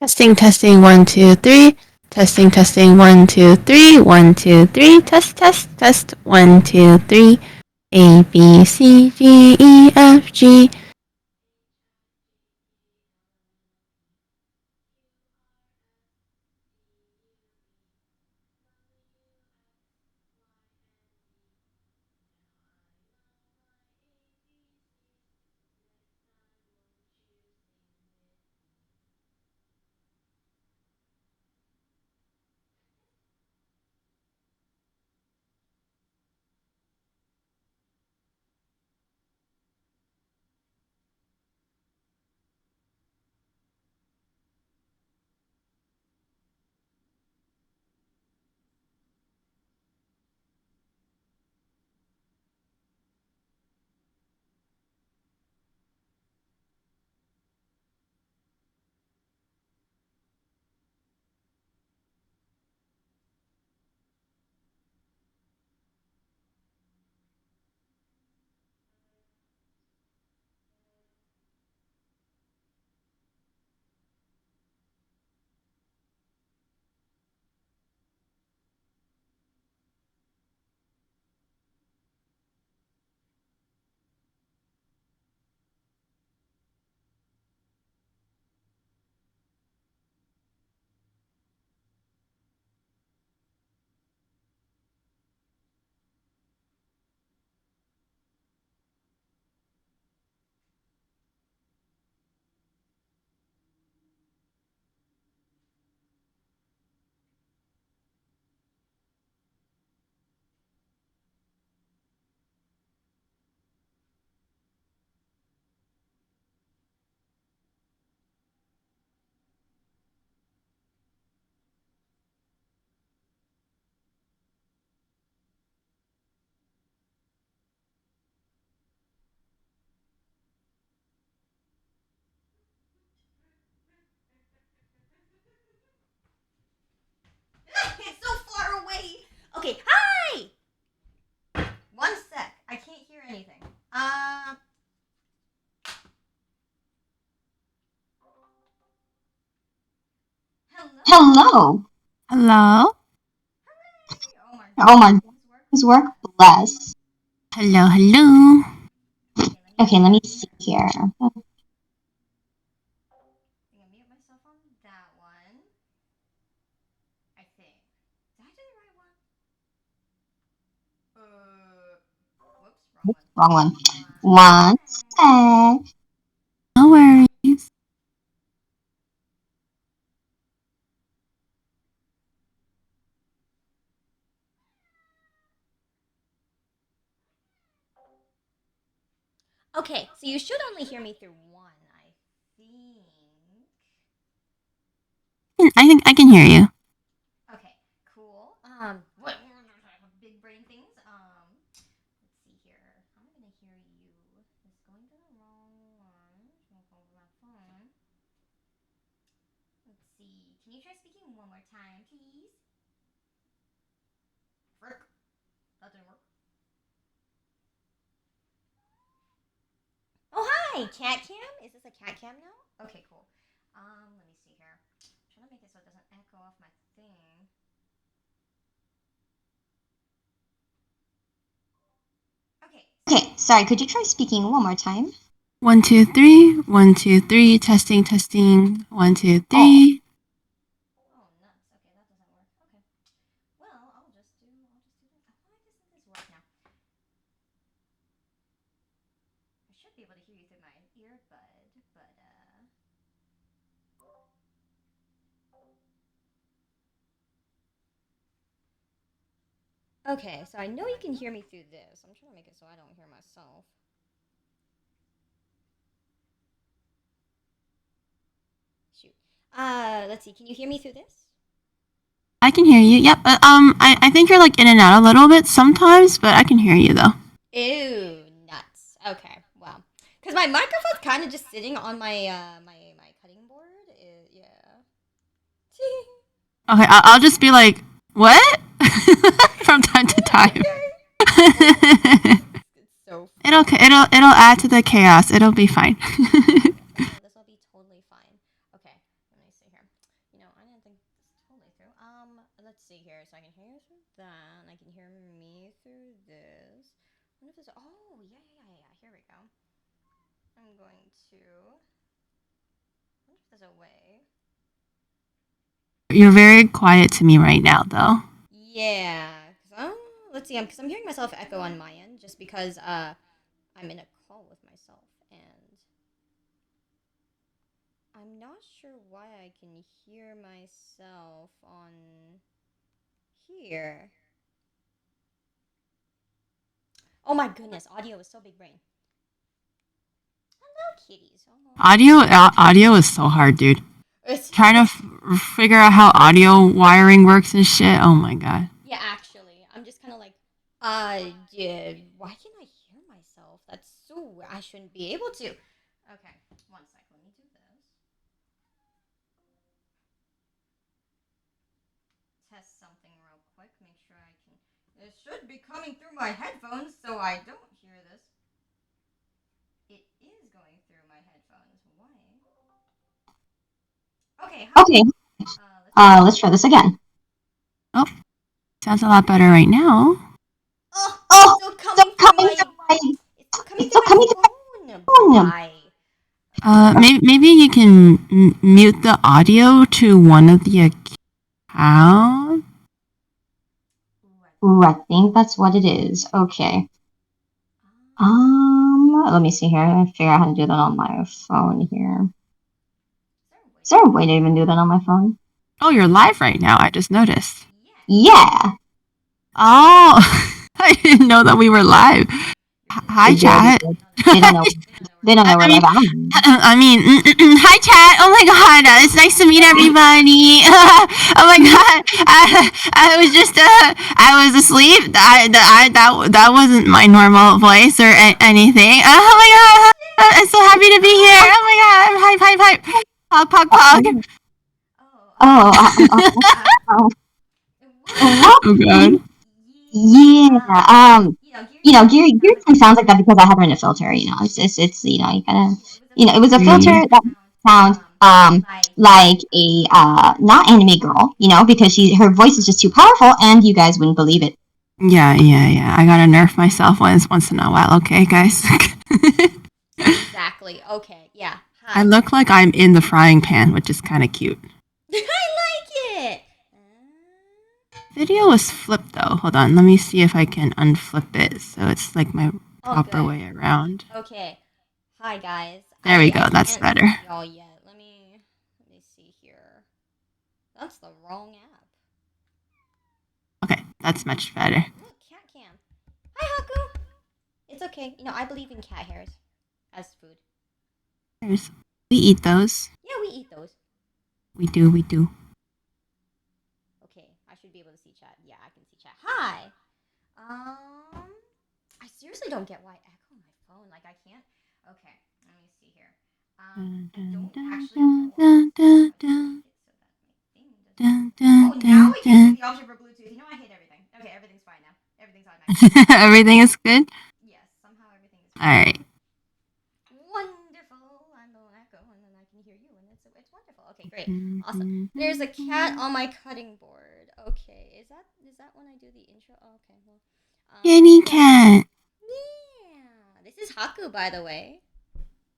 Testing, testing, 1, 2, 3. Testing, testing, 1, 2, 3. 1, 2, 3. Test, test, test. 1, 2, 3. A, B, C, D, E, F, G. It's so far away. Okay, hi. One sec. I can't hear anything. Hello. Hello? Oh my God. His work bless. Hello, hello. Okay, let me see here. I'm gonna mute myself on that one. I think. Did I do the right one? Whoops, wrong one. Wrong one. One sec. No worries. Okay, so you should only hear me through one, I think. I think I can hear you. Okay, cool. Big brain things. Let's see here. How am I gonna hear you? It's going to the wrong one. I'll go over my phone. Let's see. Can you try speaking one more time, please? Frick. That didn't work. Oh, hi! Cat cam? Is this a cat cam now? Okay, cool. Let me see here. I'm trying to make it so it doesn't echo off my thing. Okay, sorry, could you try speaking one more time? 1, 2, 3. 1, 2, 3. Testing, testing. 1, 2, 3. Oh, nuts. Okay, that doesn't work. Okay. Well, I'll just do this. Why doesn't this work now? I should be able to hear you through my earbud, but okay, so I know you can hear me through this. I'm trying to make it so I don't hear myself. Shoot. Let's see. Can you hear me through this? I can hear you. Yep. I think you're like in and out a little bit sometimes, but I can hear you though. Ew, nuts. Okay, well, because my microphone's kind of just sitting on my my cutting board. Yeah. Okay, I'll just be like, what? From time to time. It's so fun. It'll add to the chaos. It'll be fine. This will be totally fine. Okay, let me see here. let's see here. So I can hear you through that. I can hear me through this. I wonder if there's. Oh, yeah. Here we go. I'm going to. I wonder if there's a way. You're very quiet to me right now, though. Yeah. Let's see. Because I'm hearing myself echo on my end, just because I'm in a call with myself, and I'm not sure why I can hear myself on here. Oh my goodness, audio is so big brain. Hello, kitties. Oh. Audio is so hard, dude. It's Trying to figure out how audio wiring works and shit. Oh my god. Yeah, actually, I'm just kind of like, why can't I hear myself? That's so. I shouldn't be able to. Okay, one sec. Let me do this. Test something real quick. Make sure I can. It should be coming through my headphones, so I don't hear this. It is going through my headphones. Why? Okay. Okay. Let's try this again. Oh, sounds a lot better right now. Oh, Oh, it's still coming through my. It's still coming through my phone. Why? Maybe you can mute the audio to one of the accounts. Ooh, I think that's what it is. Okay. Let me see here. I figure out how to do that on my phone here. Is there a way to even do that on my phone? Oh, you're live right now. I just noticed. Yeah. Oh, I didn't know that we were live. Hi, chat. They don't know. They don't know we're live. I mean, hi, chat. Oh my god, it's nice to meet everybody. Oh my god, I was just, I was asleep. That wasn't my normal voice or anything. Oh my god, I'm so happy to be here. Oh my god, I'm hype. Pog. Oh god. Yeah. Gear sounds like that because I had run a filter. It's you kind of it was a filter that sounds like a not anime girl, because her voice is just too powerful, and you guys wouldn't believe it. Yeah. I gotta nerf myself once in a while, okay, guys? Exactly. Okay. Yeah. Hi. I look like I'm in the frying pan, which is kind of cute. I like it. Video is flipped though. Hold on, let me see if I can unflip it so it's like my proper way around. Okay. Hi guys. There we go. That's better. Y'all yet? Let me see here. That's the wrong app. Okay, that's much better. Look, cat cam. Hi Haku. It's okay. I believe in cat hairs as food. We eat those. Yeah, we eat those. We do. Okay, I should be able to see chat. Yeah, I can see chat. Hi. I seriously don't get why I echo my phone. Like I can't. Okay, let me see here. I don't actually know. Oh, now we can see the option for Bluetooth. I hate everything. Okay, everything's fine now. Everything's automatic. Everything is good? Yes, somehow everything is fine. Alright. Wonderful. I don't echo, and then I can hear you, and it's wonderful. Okay, great. Awesome. There's a cat on my cutting board. Okay, is that when I do the intro? Oh, okay, well. Kitty cat. Yeah. This is Haku, by the way.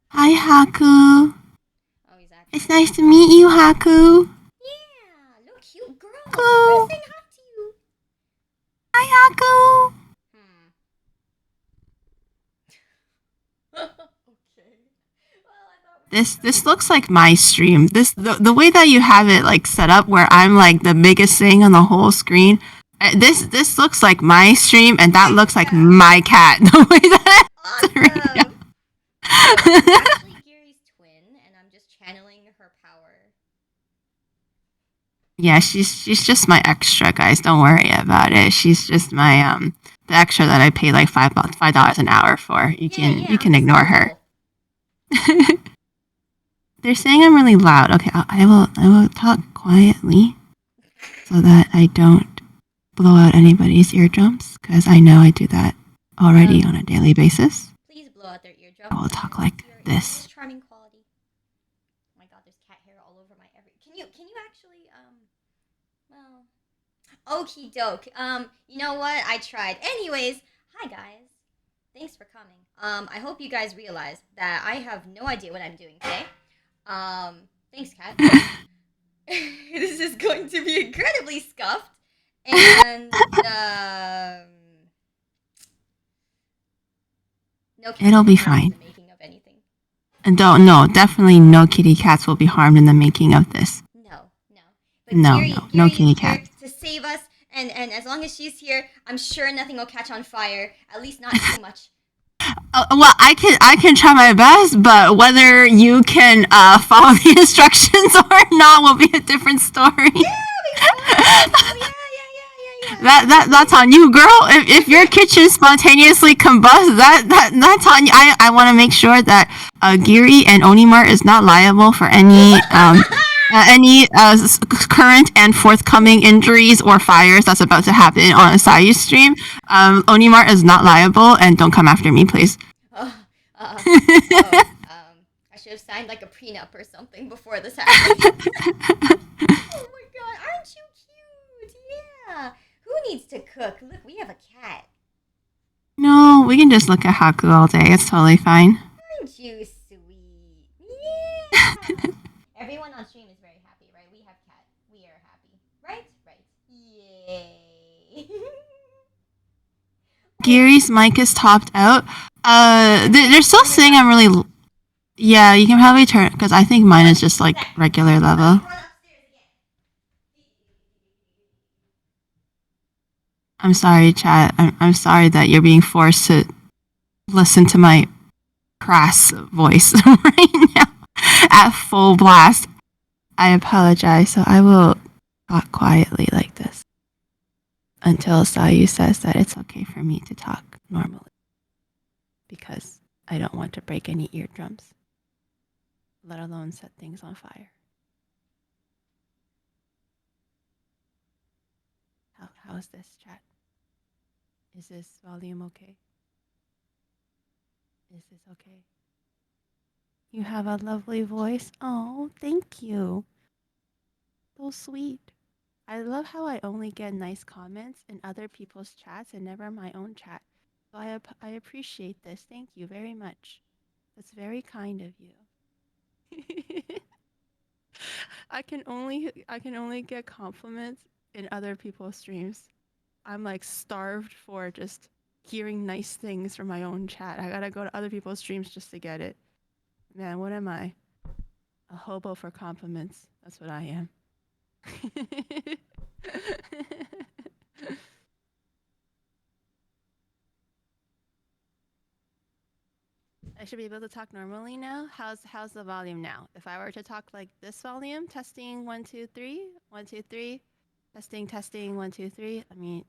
Hi, Haku. Oh, he's actually. It's nice to meet you, Haku. Yeah, look, cute girl. Haku. Saying hi to you. Hi, Haku. Okay. Well, This looks like my stream. The way that you have it like set up where I'm like the biggest thing on the whole screen. This looks like my stream, and that looks like my cat. The way that awesome. I'm actually Gary's twin, and I'm just channeling her power. Yeah, she's just my extra, guys. Don't worry about it. She's just my the extra that I pay like $5 an hour for. You can ignore her. They're saying I'm really loud. Okay, I will talk quietly so that I don't blow out anybody's eardrums, because I know I do that already on a daily basis. Please blow out their eardrums. I will talk like this. Charming quality. Oh my god, there's cat hair all over my every. Can you actually well, Okie doke. You know what? I tried. Anyways, hi guys. Thanks for coming. I hope you guys realize that I have no idea what I'm doing today. Thanks, Kat. This is going to be incredibly scuffed, and no cats It'll will be be harmed in fine. the making of anything. And don't, no, definitely no kitty cats will be harmed in the making of this. No, no. But No, Giri, no, no Giri kitty is here cats. to save us, and as long as she's here, I'm sure nothing will catch on fire. At least not too much. Well, I can try my best, but whether you can follow the instructions or not will be a different story. That's on you, girl. If your kitchen spontaneously combusts, that's on you. I want to make sure that Giri and Onimar is not liable for any current and forthcoming injuries or fires that's about to happen on a Sayu stream. Onimar is not liable, and don't come after me, please. I should have signed like a prenup or something before this happened. Oh my god, aren't you cute? Yeah. Who needs to cook? Look, we have a cat. No, we can just look at Haku all day. It's totally fine. Aren't you sweet? Yeah. Everyone on stream is very happy, right? We have cat. We are happy. Right? Right. Yay. Gary's mic is topped out. They're still saying I'm really. Yeah, you can probably turn because I think mine is just like regular level. I'm sorry, chat. I'm sorry that you're being forced to listen to my crass voice right now at full blast. I apologize. So I will talk quietly like this until Sayu says that it's okay for me to talk normally because I don't want to break any eardrums, let alone set things on fire. How's this, chat? Is this volume okay? Is this okay? You have a lovely voice. Oh, thank you. So sweet. I love how I only get nice comments in other people's chats and never my own chat. So I appreciate this. Thank you very much. That's very kind of you. I can only get compliments in other people's streams. I'm like starved for just hearing nice things from my own chat. I gotta go to other people's streams just to get it. Man, what am I? A hobo for compliments. That's what I am. I should be able to talk normally now. How's the volume now? If I were to talk like this volume, testing 1 2 3, 1 2 3, testing 1 2 3. I mean,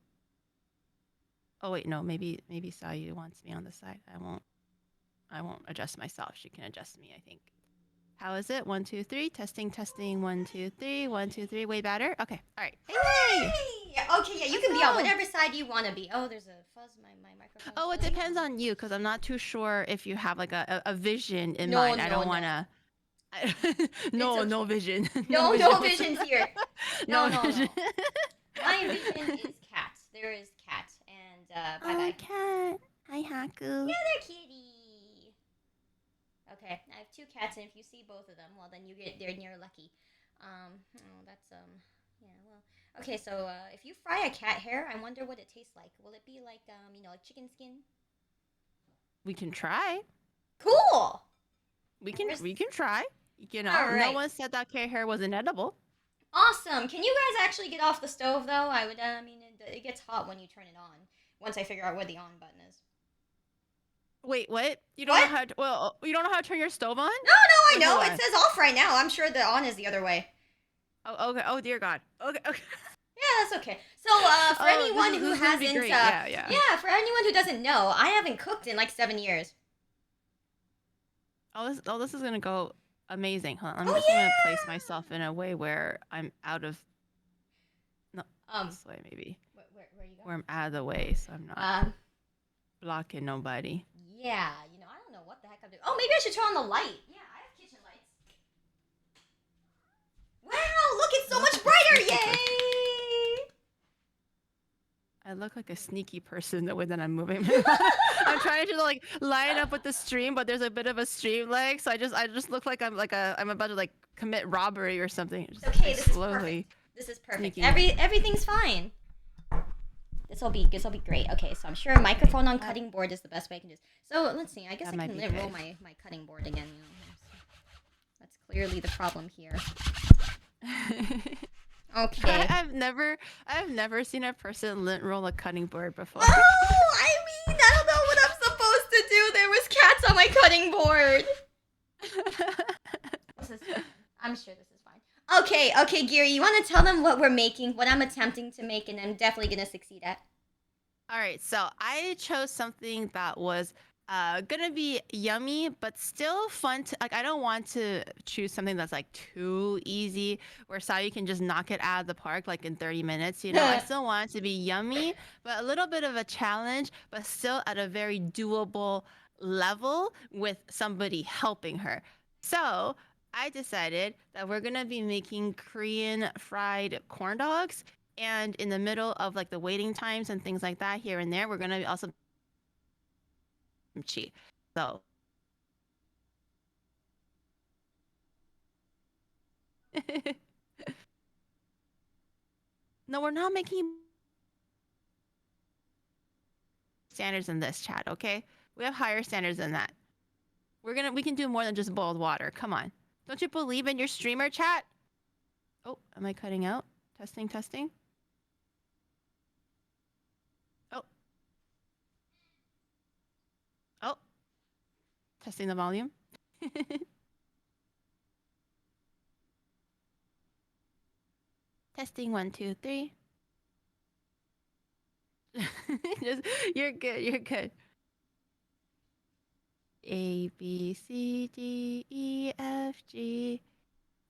oh wait, no, maybe Sayu wants me on the side. I won't adjust myself. She can adjust me, I think. How is it? 1 2 3, testing 1 2 3, 1 2 3. Way better. Okay, all right. Hey! Okay, yeah, you can be on whatever side you want to be. Oh, there's a fuzz. My microphone. Oh, it depends on you because I'm not too sure if you have like a vision in mind. I don't want to. No, no vision. No visions here. No. My vision is cat. There is cat, and bye bye. Cat. Hi, Haku. Yeah, they're kitty. Okay, I have 2 cats, and if you see both of them, well, then they're near lucky. Yeah, well. Okay, so if you fry a cat hair, I wonder what it tastes like. Will it be like like chicken skin? We can try. Cool. We can try. You know, right. No one said that cat hair was inedible. Awesome. Can you guys actually get off the stove though? I would. It gets hot when you turn it on. Once I figure out where the on button is. Wait, what? You don't know how to, you don't know how to turn your stove on? No, I know. It says off right now. I'm sure the on is the other way. Oh, okay. Oh, dear God. Okay. Yeah, that's okay. So, for anyone who hasn't, for anyone who doesn't know, I haven't cooked in like 7 years. This is gonna go amazing, huh? I'm just gonna place myself in a way where I'm out of. No, this way maybe. Where you going? Where I'm out of the way, so I'm not blocking nobody. Yeah, I don't know what the heck I'm doing. Oh, maybe I should turn on the light. Yeah, I have kitchen lights. Wow, look, it's so much brighter! Yay! I look like a sneaky person the way that I'm moving. I'm trying to like line up with the stream, but there's a bit of a stream lag, so I just look like I'm about to like commit robbery or something. Just, Okay, like, this is slowly. perfect. This is perfect. sneaking. Everything's fine. This will be great. Okay, so I'm sure a microphone on cutting board is the best way I can do this. So let's see. I guess That I might can be roll good. my cutting board again. You know, that's clearly the problem here. Okay. I've never seen a person lint roll a cutting board before. Oh, I mean, I don't know what I'm supposed to do. There was cats on my cutting board. I'm sure this is fine. Okay, Giri, you want to tell them what we're making, what I'm attempting to make, and I'm definitely gonna succeed at. All right, so I chose something that was gonna be yummy, but still fun to like. I don't want to choose something that's like too easy, where Sayu can just knock it out of the park like in 30 minutes. You know, I still want it to be yummy, but a little bit of a challenge, but still at a very doable level with somebody helping her. So I decided that we're gonna be making Korean fried corn dogs. And in the middle of like the waiting times and things like that here and there, we're gonna also kimchi. So no, we're not making standards in this chat, okay? We have higher standards than that. We can do more than just boiled water. Come on. Don't you believe in your streamer chat? Oh, am I cutting out? Testing. Oh, testing the volume. Testing 1, 2, 3. You're good. A B C D E F G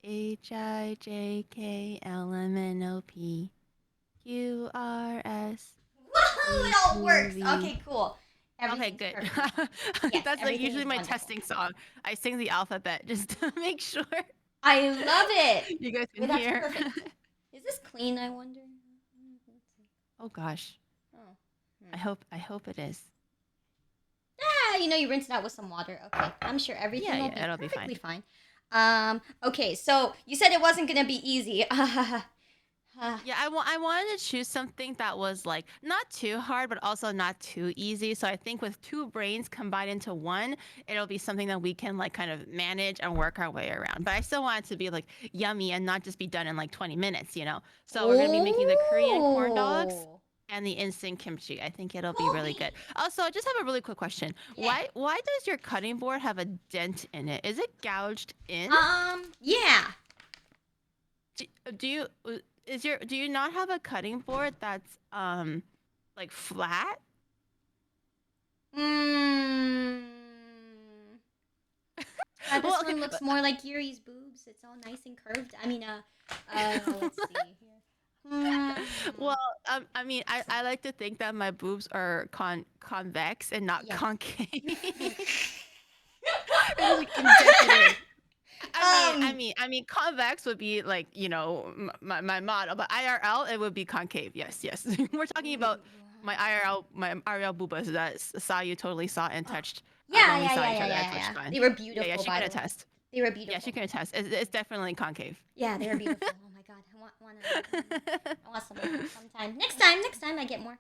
H I J K L M N O P Q R S. Woohoo! It all works. Okay, cool. Okay, good. Yes, That's like usually my wonderful. testing song. I sing the alphabet just to make sure. I love it. You guys can That's hear. perfect. Is this clean? I wonder. Oh gosh. Oh. I hope it is. You rinse it out with some water. Okay, I'm sure everything will be it'll perfectly fine. Okay, so you said it wasn't gonna be easy. Yeah, I wanted to choose something that was like not too hard, but also not too easy. So I think with two brains combined into one, it'll be something that we can like kind of manage and work our way around. But I still want it to be like yummy and not just be done in like 20 minutes, you know? So we're gonna be making the Korean corn dogs and the instant kimchi. I think it'll be really good. Also, I just have a really quick question. Yeah. Why does your cutting board have a dent in it? Is it gouged in? Yeah. Do you not have a cutting board that's like flat? This one looks more like Yuri's boobs. It's all nice and curved. I mean, let's see here. Well, I mean, I like to think that my boobs are convex and not concave. Like I mean, convex would be like my model, but IRL it would be concave. Yes. We're talking about my IRL boobas that Sayu totally saw and touched. Yeah. They were beautiful. Yeah, she can attest. They were beautiful. Yeah, she can attest. It's definitely concave. Yeah, they were beautiful. Oh my god, I want some sometime. Next time I get more.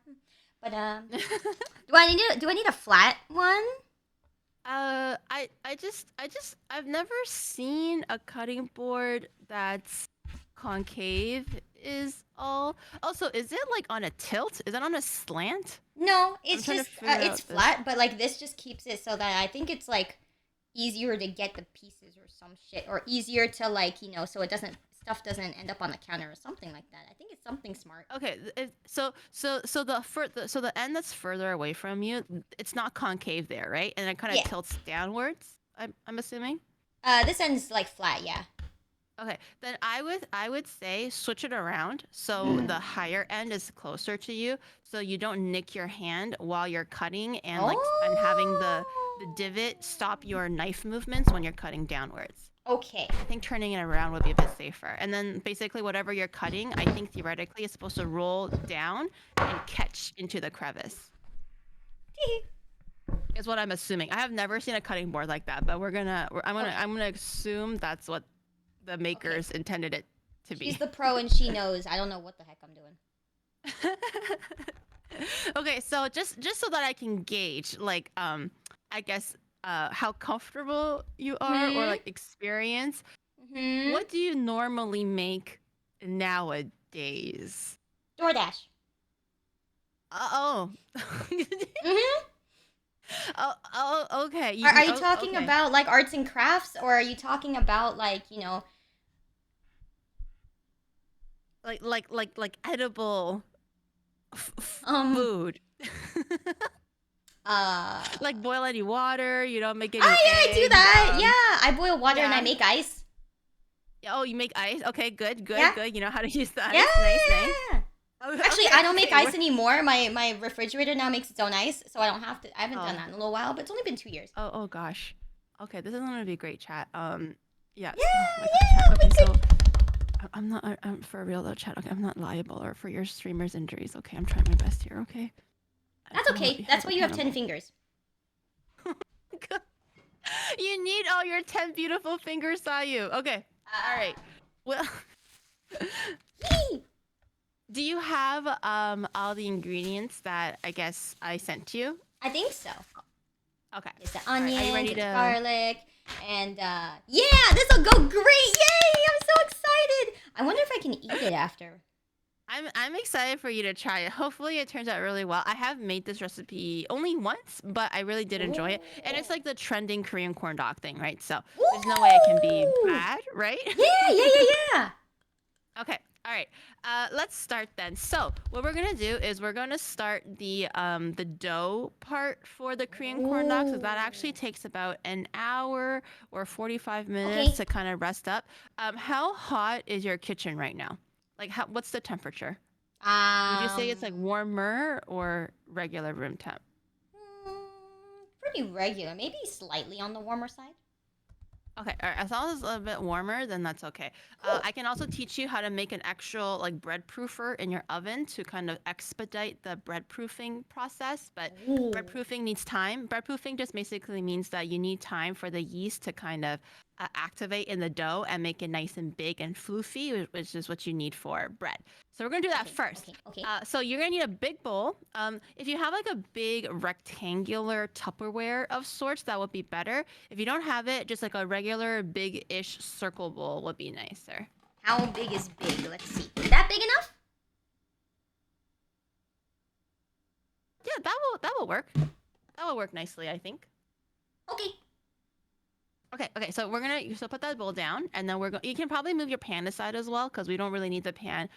But do I need a flat one? I've never seen a cutting board that's concave is all. Also, is it like on a tilt? Is it on a slant? No, it's just it's flat, but like this just keeps it so that I think it's like easier to get the pieces or some shit, or easier to like so it stuff doesn't end up on the counter or something like that. I think it's something smart. Okay, so the end that's further away from you, it's not concave there, right? And it kind of tilts downwards. I'm assuming. This end's like flat, yeah. Okay, then I would say switch it around so the higher end is closer to you, so you don't nick your hand while you're cutting and and having the divot stop your knife movements when you're cutting downwards. Okay. I think turning it around would be a bit safer. And then basically whatever you're cutting, I think theoretically it's supposed to roll down and catch into the crevice. Is what I'm assuming. I have never seen a cutting board like that, but I'm gonna assume that's what the makers intended it to be. She's the pro and she knows. I don't know what the heck I'm doing. Okay, so just so that I can gauge, like, I guess, how comfortable you are or like experience. What do you normally make nowadays? DoorDash. Oh. Oh, okay. Are you talking about like arts and crafts, or are you talking about like, you know, like edible food? Like boil any water, you don't make any Oh yeah, eggs, I do that. Yeah, I boil water and I make ice. Oh, you make ice? Okay, good. Yeah. You know how to use the ice. Yeah. Nice. Oh, Actually, okay, I don't make okay. ice anymore. My refrigerator now makes its own ice, so I don't have to. I haven't done that in a little while, but it's only been 2 years. Oh gosh. Okay, this is gonna be a great chat. Yeah. Yeah, Oh my God, chat. Okay, so I'm for real though, chat. Okay, I'm not liable or for your streamer's injuries. Okay, I'm trying my best here. Okay. That's okay. That's why you have 10 fingers. You need all your 10 beautiful fingers, Sayu. Okay. All right. Well. Do you have all the ingredients that I guess I sent you? I think so. Okay. It's the onions, Are you ready it's to... garlic, and yeah, this will go great! Yay! I'm so excited. I wonder if I can eat it after. I'm excited for you to try it. Hopefully it turns out really well. I have made this recipe only once, but I really did enjoy it. And it's like the trending Korean corn dog thing, right? So there's no way it can be bad, right? Yeah. Okay. All right. Let's start then. So what we're gonna do is we're gonna start the dough part for the Korean corn dog. So that actually takes about an hour or 45 minutes to kind of rest up. How hot is your kitchen right now? Like, what's the temperature? Would you say it's like warmer or regular room temp? Pretty regular, maybe slightly on the warmer side. Okay, all right. As long as it's a little bit warmer, then that's okay. I can also teach you how to make an actual like bread proofer in your oven to kind of expedite the bread proofing process. But bread proofing needs time. Bread proofing just basically means that you need time for the yeast to kind of activate in the dough and make it nice and big and floofy, which is what you need for bread. So we're gonna do that first. Okay. So you're gonna need a big bowl. If you have like a big rectangular Tupperware of sorts, that would be better. If you don't have it, just like a regular big-ish circle bowl would be nicer. How big is big? Let's see. Is that big enough? Yeah, that will work. That will work nicely, I think. Okay. Okay, so we're gonna put that bowl down, and then you can probably move your pan aside as well, because we don't really need the pan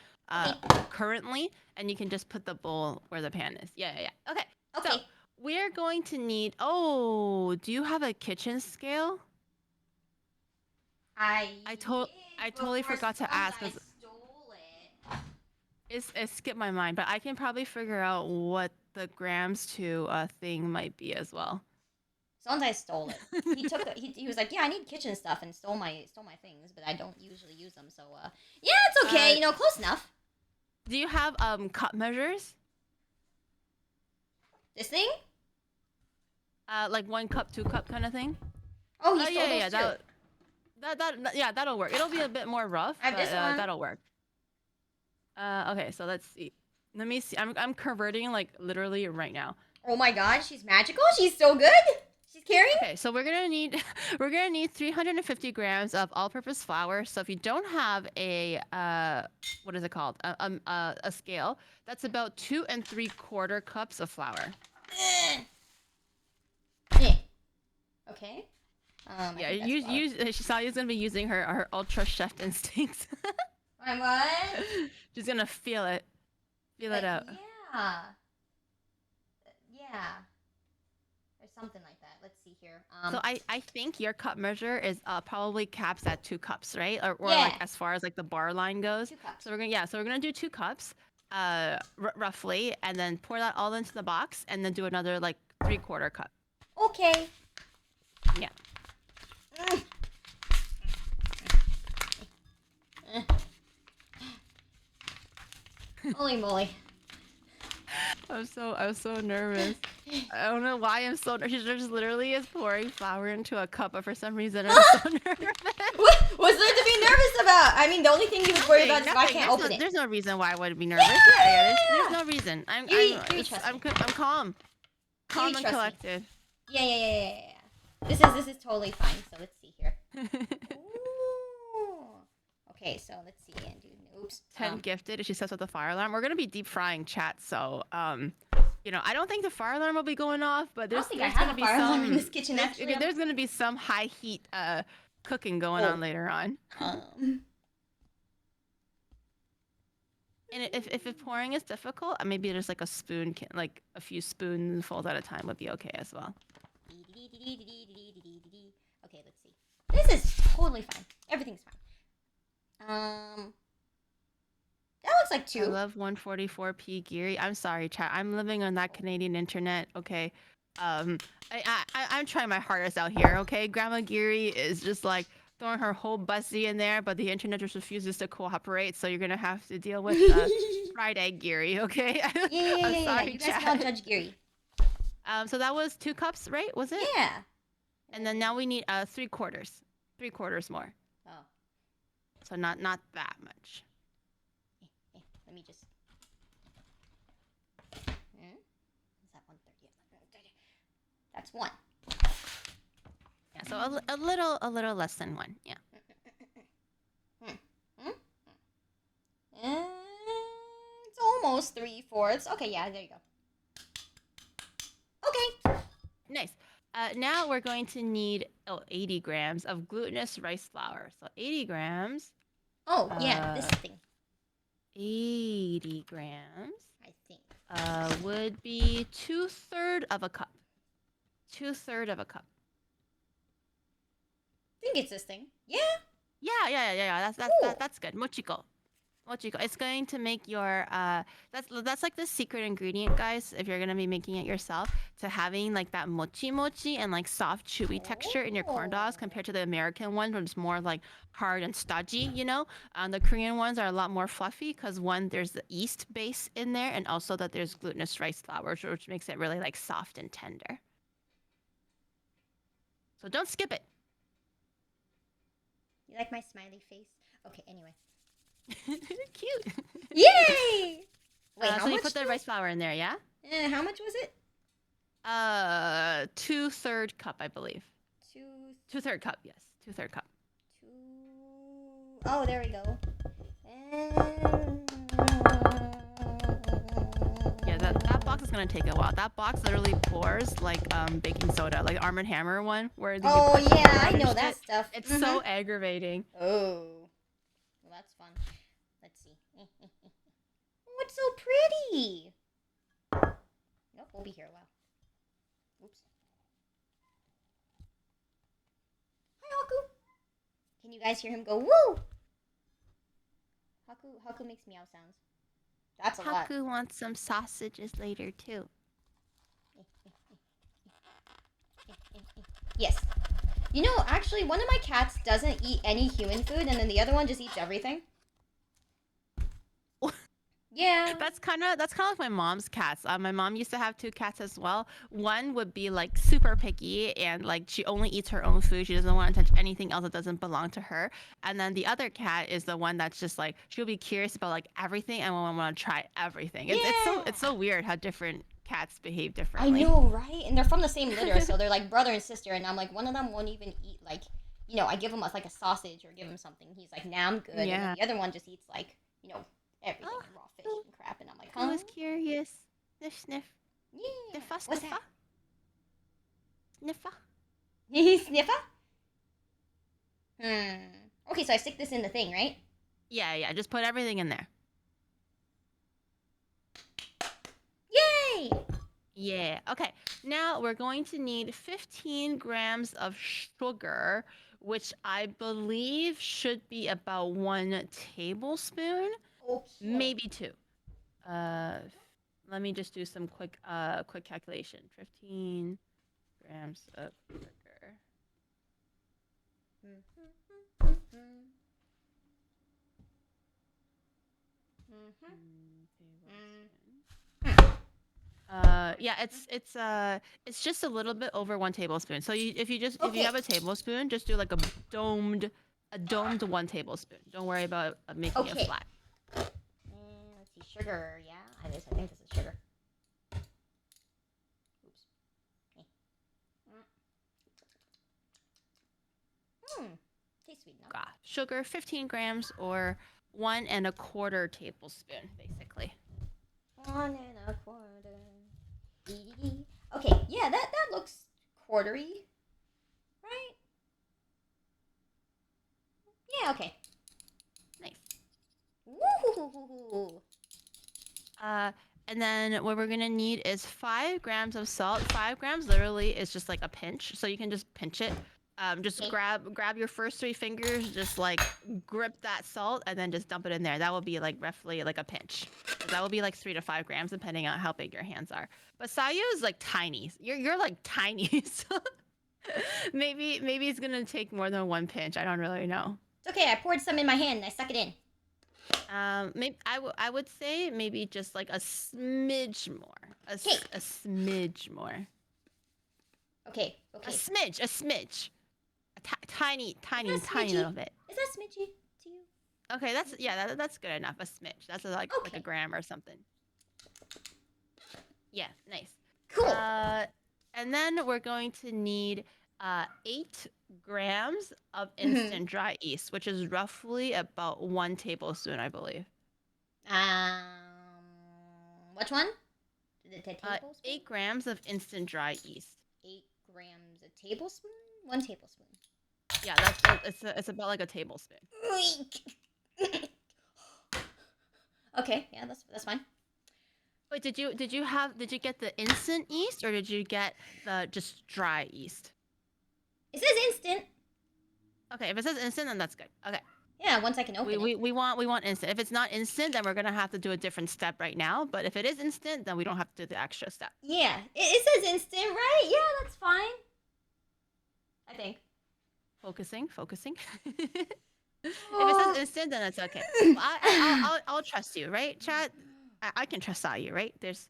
currently, and you can just put the bowl where the pan is. Yeah. Okay. So we're going to need. Oh, do you have a kitchen scale? I totally forgot to ask. I stole it. It skipped my mind, but I can probably figure out what the grams to thing might be as well. Sometimes I stole it. He took he was like, yeah, I need kitchen stuff, and stole my things, but I don't usually use them. So yeah, it's okay. Close enough. Do you have cup measures? This thing? Like 1 cup, 2 cup kind of thing. Oh, he stole those too. That'll work. It'll be a bit more rough, but that'll work. Okay, so let's see. Let me see. I'm converting like literally right now. Oh my God, she's magical. She's so good. She's carrying. Okay, so we're gonna need 350 grams of all-purpose flour. So if you don't have a what is it called? A scale, that's about 2 3/4 cups of flour. Yeah. Okay. Yeah, Sayu's gonna be using her ultra chef instincts. My what? She's gonna feel it out. Yeah. Or something like that. Let's see here. So I think your cup measure is probably caps at 2 cups, right? Or Yeah. like as far as like the bar line goes. 2 cups. So we're gonna do 2 cups, roughly, and then pour that all into the box, and then do another like 3/4 cup. Okay. Holy moly. I'm so nervous. I don't know why I'm so nervous. She just literally is pouring flour into a cup, but for some reason I'm so nervous. What's there to be nervous about? I mean, the only thing you would worry about is if I can't open it. There's no reason why I would be nervous. Yeah, there's no reason. I'm calm. Calm and collected. Yeah. This is totally fine. So let's see here. Ooh. Okay, so let's see again, dude. Oops. 10 gifted if she sets up the fire alarm. We're gonna be deep frying chat, so you know, I don't think the fire alarm will be going off, but there's gonna be some in this kitchen actually. There's gonna be some high heat cooking going on later on. And if pouring is difficult, maybe just like a spoon, like a few spoonfuls at a time would be okay as well. Okay, let's see. This is totally fine. Everything's fine. That looks like 2. I love 144p Giri. I'm sorry, chat. I'm living on that Canadian internet. Okay, I'm trying my hardest out here. Okay, Grandma Giri is just like throwing her whole bussy in there, but the internet just refuses to cooperate. So you're gonna have to deal with fried egg Giri. Okay. Yeah. Sorry, you guys call Judge Giri. So that was 2 cups, right? Was it? Yeah. And then now we need 3/4. 3/4 more. Oh. So not that much. Let me just. Is that 130? That's 1. Yeah. So a little less than 1. Yeah. It's almost 3/4. Okay, yeah, there you go. Okay. Nice. Now we're going to need 80 grams of glutinous rice flour. So 80 grams. Oh, yeah, this thing. 80 grams. I think. Would be 2/3 of a cup. 2/3 of a cup. I think it's this thing. Yeah. Yeah. That's good. Mochiko. It's going to make your that's like the secret ingredient, guys, if you're gonna be making it yourself, to having like that mochi and like soft chewy texture in your corn dogs compared to the American ones, which is more like hard and stodgy, you know. The Korean ones are a lot more fluffy because one, there's the yeast base in there, and also that there's glutinous rice flour, which makes it really like soft and tender. So don't skip it. You like my smiley face? Okay, anyway. Cute. Yay! Wait, how so much? you put the rice flour in there, yeah? How much was it? 2/3 cup, I believe. 2/3 cup, yes. 2/3 cup. Oh, there we go. Yeah, that box is gonna take a while. That box literally pours like baking soda, like Arm & Hammer one, where oh yeah, I know that stuff. It's so aggravating. Oh, well, that's fun. Let's see. Oh, it's so pretty. Nope, we'll be here a while. Oops. Hi, Haku. Can you guys hear him go woo? Haku makes meow sounds. That's a lot. Haku wants some sausages later too. Yes. You know, actually, one of my cats doesn't eat any human food, and then the other one just eats everything. Yeah. That's kind of like my mom's cats. My mom used to have 2 cats as well. One would be like super picky and like she only eats her own food. She doesn't want to touch anything else that doesn't belong to her. And then the other cat is the one that's just like she'll be curious about like everything and will want to try everything. It's so weird how different cats behave differently. I know, right? And they're from the same litter, so they're like brother and sister. And I'm like, one of them won't even eat like, you know, I give him like a sausage or give him something. He's like, nah, I'm good. Yeah. And the other one just eats like, you know, everything, raw fish and crap. And I'm like, I was curious. Sniff. Yeah. Sniffa. What's that? Sniffa. Sniffa? Okay, so I stick this in the thing, right? Yeah. Just put everything in there. Yay! Yeah. Okay. Now we're going to need 15 grams of sugar, which I believe should be about 1 tablespoon, Okay. maybe 2. Let me just do some quick calculation. 15 grams of sugar. Yeah, it's just a little bit over 1 tablespoon. So if you have a tablespoon, just do like a domed 1 tablespoon. Don't worry about making it flat. And let's see, sugar. Yeah, I think this is sugar. Oops. Tastes sweet enough. Sugar, 15 grams or 1 1/4 tablespoon, basically. 1 1/4. Okay, yeah, that looks quartery, right? Yeah, okay. Nice. Woo! And then what we're gonna need is 5 grams of salt. 5 grams literally is just like a pinch, so you can just pinch it. Just grab your first 3 fingers, just like grip that salt, and then just dump it in there. That will be like roughly like a pinch. So that will be like 3 to 5 grams, depending on how big your hands are. But Sayu is like tiny. You're like tiny, so maybe it's gonna take more than 1 pinch. I don't really know. It's okay. I poured some in my hand and I stuck it in. Maybe I would say maybe just like a smidge more. A smidge more. Okay. A smidge. Tiny little bit. Is that smidgy to you? Okay, that's good enough. A smidge. That's like a gram or something. Yeah, nice. Cool. And then we're going to need 8 grams of instant dry yeast, which is roughly about 1 tablespoon, I believe. Which one? The tablespoon? 8 grams of instant dry yeast. 8 grams a tablespoon? 1 tablespoon. Yeah, it's about like a tablespoon. Okay, yeah, that's fine. Wait, did you get the instant yeast or did you get the just dry yeast? It says instant. Okay, if it says instant, then that's good. Okay. Yeah, once I can open it. We want instant. If it's not instant, then we're gonna have to do a different step right now. But if it is instant, then we don't have to do the extra step. Yeah, it says instant, right? Yeah, that's fine. I think. Focusing. If it says instant, then it's okay. Well, I'll trust you, right, chat? I can trust Sayu, right? There's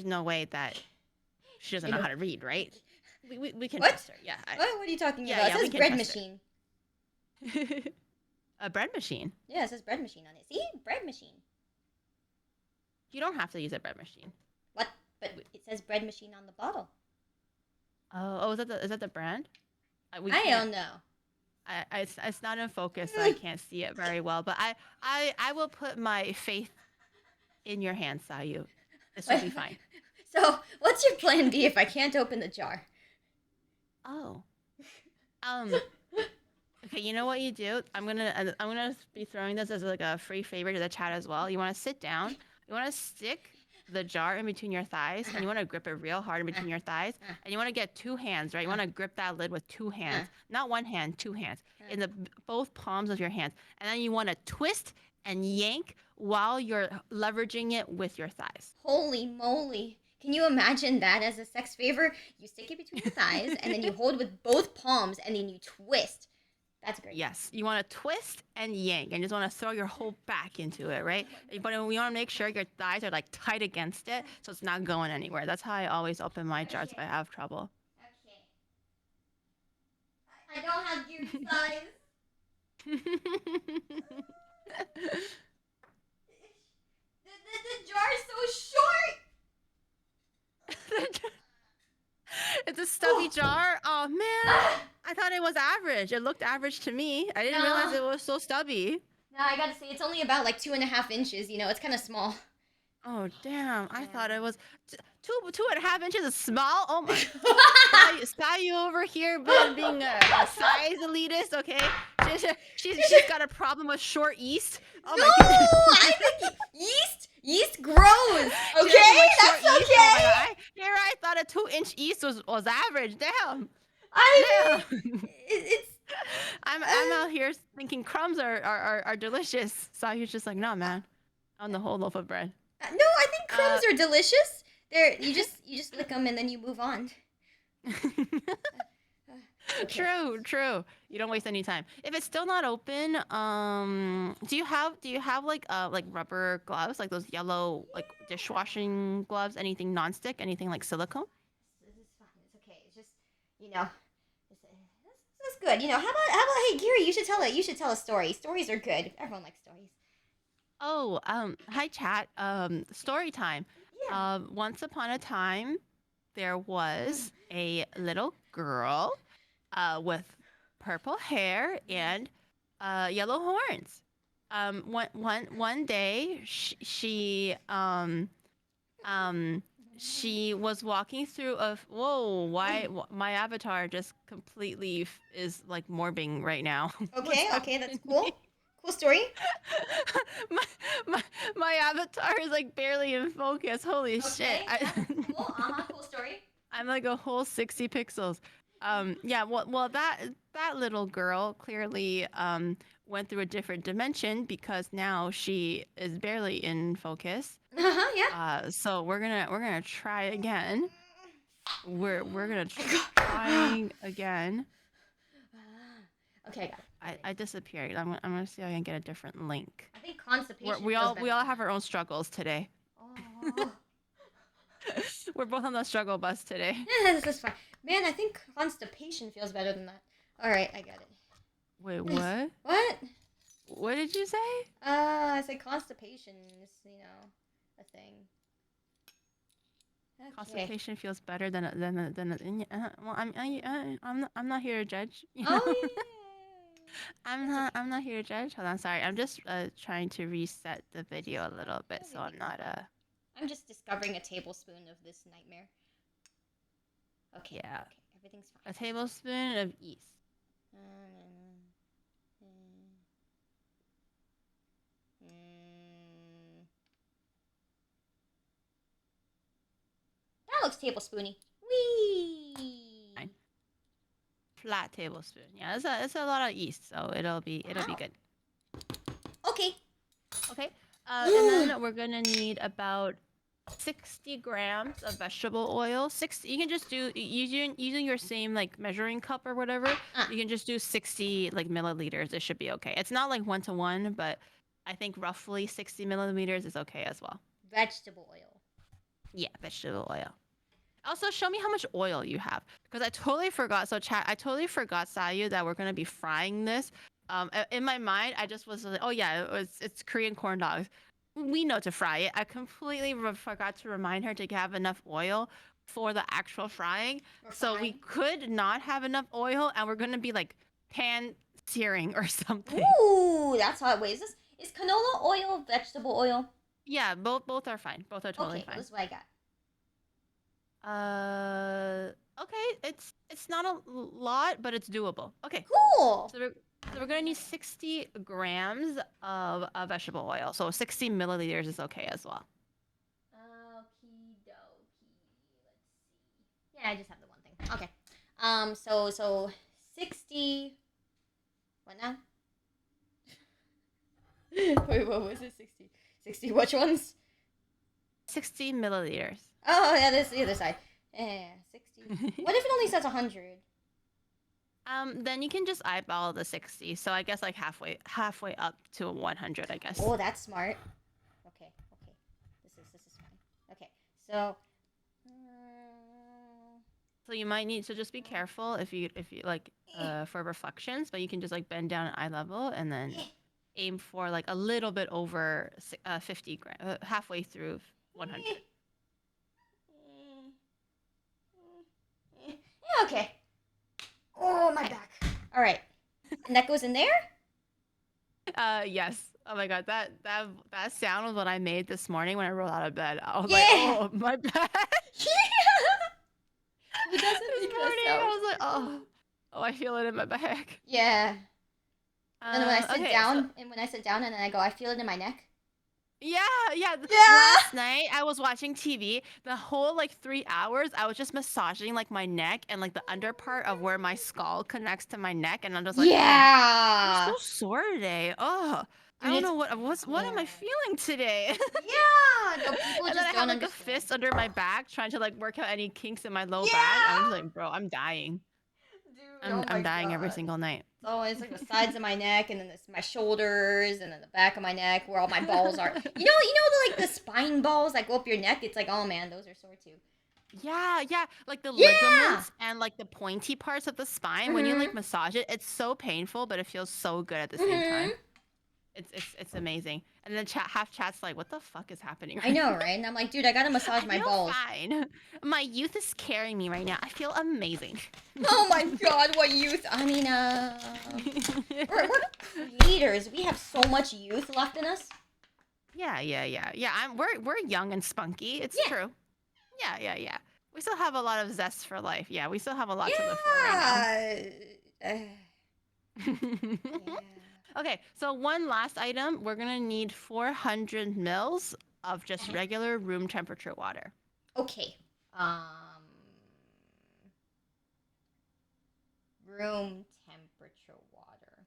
no way that she doesn't know how to read, right? We can trust her. Yeah. What are you talking about? It says bread machine. A bread machine? Yeah, it says bread machine on it. See? Bread machine. You don't have to use a bread machine. What? But it says bread machine on the bottle. Oh, is that the brand? I don't know. It's not in focus, so I can't see it very well. But I will put my faith in your hands, Sayu. This will be fine. So, what's your plan B if I can't open the jar? Oh. Okay, you know what you do? I'm gonna be throwing this as like a free favor to the chat as well. You want to sit down. You want to stick the jar in between your thighs, and you want to grip it real hard in between your thighs, and you want to get 2 hands, right? You want to grip that lid with 2 hands, not 1 hand, 2 hands, in both palms of your hands, and then you want to twist and yank while you're leveraging it with your thighs. Holy moly! Can you imagine that as a sex favor? You stick it between your thighs, and then you hold with both palms, and then you twist. That's great. Yes, you want to twist and yank, and you just want to throw your whole back into it, right? But we want to make sure your thighs are like tight against it, so it's not going anywhere. That's how I always open my jars if I have trouble. Okay. I don't have your thighs. The jar is so short. It's a stubby jar. Oh man, I thought it was average. It looked average to me. I didn't realize it was so stubby. No, I gotta say, it's only about like 2.5 inches. You know, it's kind of small. Oh damn! I thought it was 2.5 inches is small. Oh my! Sayu over here being a size elitist. Okay, she's got a problem with short yeast. Oh no, my goodness. I think yeast grows. Okay, that's okay. Here I thought a 2-inch yeast was average. Damn. It's. I'm out here thinking crumbs are delicious. Sayu's just like, no man, on the whole loaf of bread. No, I think crumbs are delicious. You just lick them and then you move on. Okay. True. You don't waste any time. If it's still not open, do you have like rubber gloves, like those yellow like dishwashing gloves? Anything nonstick? Anything like silicone? This is fine. It's okay. It's just, you know, this is good. How about hey Giri? You should tell a story. Stories are good. Everyone likes stories. Oh, hi chat. Story time. Yeah. Once upon a time, there was a little girl, with purple hair and yellow horns. One day, um, she was walking through a. Whoa! My avatar just completely is like morbing right now. Okay. Okay. That's cool. Cool story. my, my my avatar is like barely in focus. Holy shit! Okay. Yeah. Cool. Cool story. I'm like a whole 60 pixels. Yeah. Well, that little girl clearly went through a different dimension because now she is barely in focus. Yeah. So we're gonna try again. We're gonna trying again. Okay, I got it. I disappeared. I'm gonna see if I can get a different link. I think constipation. We feels all better we all than have that. our own struggles today. Oh. We're both on the struggle bus today. Yeah, this is fine. Man, I think constipation feels better than that. All right, I got it. Wait, what? What? What did you say? I said constipation is, a thing. Okay. Constipation feels better than well, I'm not here to judge. You Oh know? yeah. I'm not here to judge. Hold on, sorry. I'm just trying to reset the video a little bit so I'm not I'm just discovering a tablespoon of this nightmare. Okay. Yeah. Okay, everything's fine. a tablespoon of yeast. That looks tablespoony. Whee! Fine. Flat tablespoon. Yeah, it's a lot of yeast, so it'll be good. Okay. Okay. And then we're gonna need about 60 grams of vegetable oil. You can just do using your same like measuring cup or whatever. You can just do 60 like milliliters. It should be okay. It's not like 1-to-1, but I think roughly 60 milliliters is okay as well. Vegetable oil. Yeah, vegetable oil. Also, show me how much oil you have because I totally forgot. So chat, I totally forgot, Sayu, that we're gonna be frying this. In my mind, I just was like, oh yeah, it's Korean corn dogs. We know to fry it. I completely forgot to remind her to have enough oil for the actual frying. So we could not have enough oil, and we're gonna be like pan searing or something. Ooh, that's how it weighs. Is canola oil vegetable oil? Yeah, both are fine. Both are totally fine. This is what I got. Okay, it's not a lot, but it's doable. Okay. Cool. So we're gonna need 60 grams of vegetable oil. So 60 milliliters is okay as well. Okie dokie. Let's see. Yeah, I just have the one thing. Okay. So 60. What now? Wait, what was it? 60. 60. Which ones? 60 milliliters. Oh, yeah, this is the other side. Yeah, 60. What if it only says 100? Then you can just eyeball the 60. So I guess like halfway up to 100, I guess. Oh, that's smart. Okay. This is fine. Okay, so. So you might need to just be careful if you like for reflections, but you can just like bend down at eye level and then aim for like a little bit over 50 grams, halfway through 100. Yeah, okay. Oh, my back. All right. And that goes in there? Yes. Oh my god, that sound was what I made this morning when I rolled out of bed. I was like, oh, my back. Who doesn't this morning, I was like, oh, I feel it in my back. Yeah. And then when I sit down, so, and then I go, I feel it in my neck. Yeah. Last night I was watching TV. The whole like 3 hours, I was just massaging like my neck and like the under part of where my skull connects to my neck, and I'm just like, yeah, I'm so sore today. Oh, I don't know what am I feeling today? Yeah, no, people and just then I don't have like understand. a fist under my back, trying to like work out any kinks in my low back. I'm just like, bro, I'm dying. Dude, Oh my I'm dying every god. single night. So it's like the sides of my neck, and then my shoulders, and then the back of my neck, where all my balls are. The spine balls that go up your neck. It's like, oh man, those are sore too. Yeah, yeah, like the Yeah. ligaments and like the pointy parts of the spine. When you like Mhm. massage it, it's so painful, but it feels so good at the same time. Mhm. It's amazing. And then chat's like, what the fuck is happening I right know, now? right? And I'm like, dude, I gotta massage I my feel balls. fine. My youth is carrying me right now. I feel amazing. Oh my god, what youth? I mean, we're creators. We have so much youth left in us. Yeah. We're young and spunky. It's Yeah. true. Yeah. We still have a lot of zest for life. Yeah, we still have a lot to live for right Yeah. now. Okay, so one last item. We're gonna need 400 mils of just regular room temperature water. Okay. Room temperature water.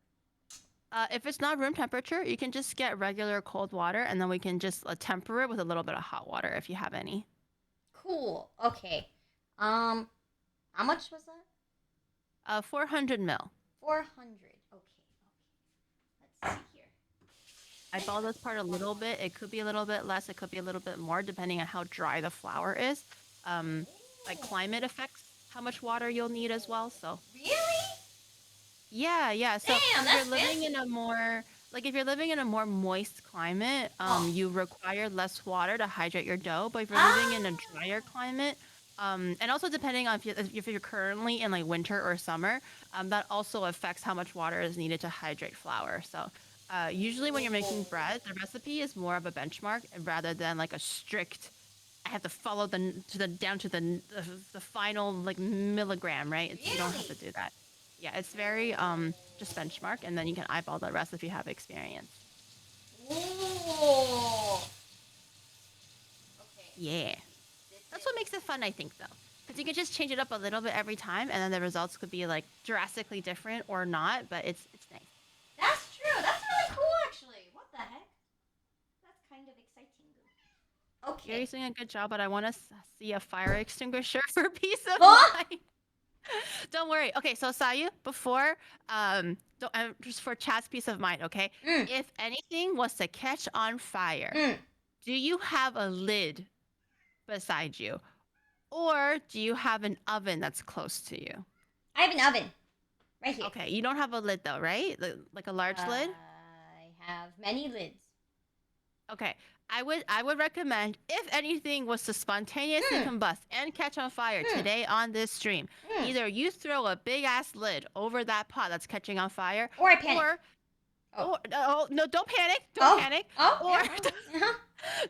If it's not room temperature, you can just get regular cold water, and then we can just temper it with a little bit of hot water if you have any. Cool. Okay. How much was that? 400 mil. 400. Okay. Let's see here. I ball this part a little bit. It could be a little bit less. It could be a little bit more, depending on how dry the flour is. Like climate affects how much water you'll need as well. So Really? yeah. So Damn, if you're that's living fancy. in a more if you're living in a more moist climate, you require less water to hydrate your dough. But if you're living in a drier climate, and also depending on if you're currently in like winter or summer, that also affects how much water is needed to hydrate flour. So usually when you're making bread, the recipe is more of a benchmark rather than like a strict. I have to follow down to the final like milligram, right? You don't have to do that. Yeah, it's very just benchmark, and then you can eyeball the rest if you have experience. Ooh. Okay. Yeah, that's what makes it fun, I think, though, because you can just change it up a little bit every time, and then the results could be like drastically different or not. But it's nice. That's true. That's really cool, actually. What the heck? That's kind of exciting. Okay. Gary's doing a good job, but I want to see a fire extinguisher for peace of Huh? mind. Don't worry. Okay, so Sayu, before just for chat's peace of mind, okay? If anything was to catch on fire, do you have a lid beside you, or do you have an oven that's close to you? I have an oven right here. Okay, you don't have a lid though, right? Like a large lid? I have many lids. Okay, I would recommend if anything was to spontaneously combust and catch on fire today on this stream, either you throw a big ass lid over that pot that's catching on fire, Or I panic. or no, don't panic, don't panic, or yeah.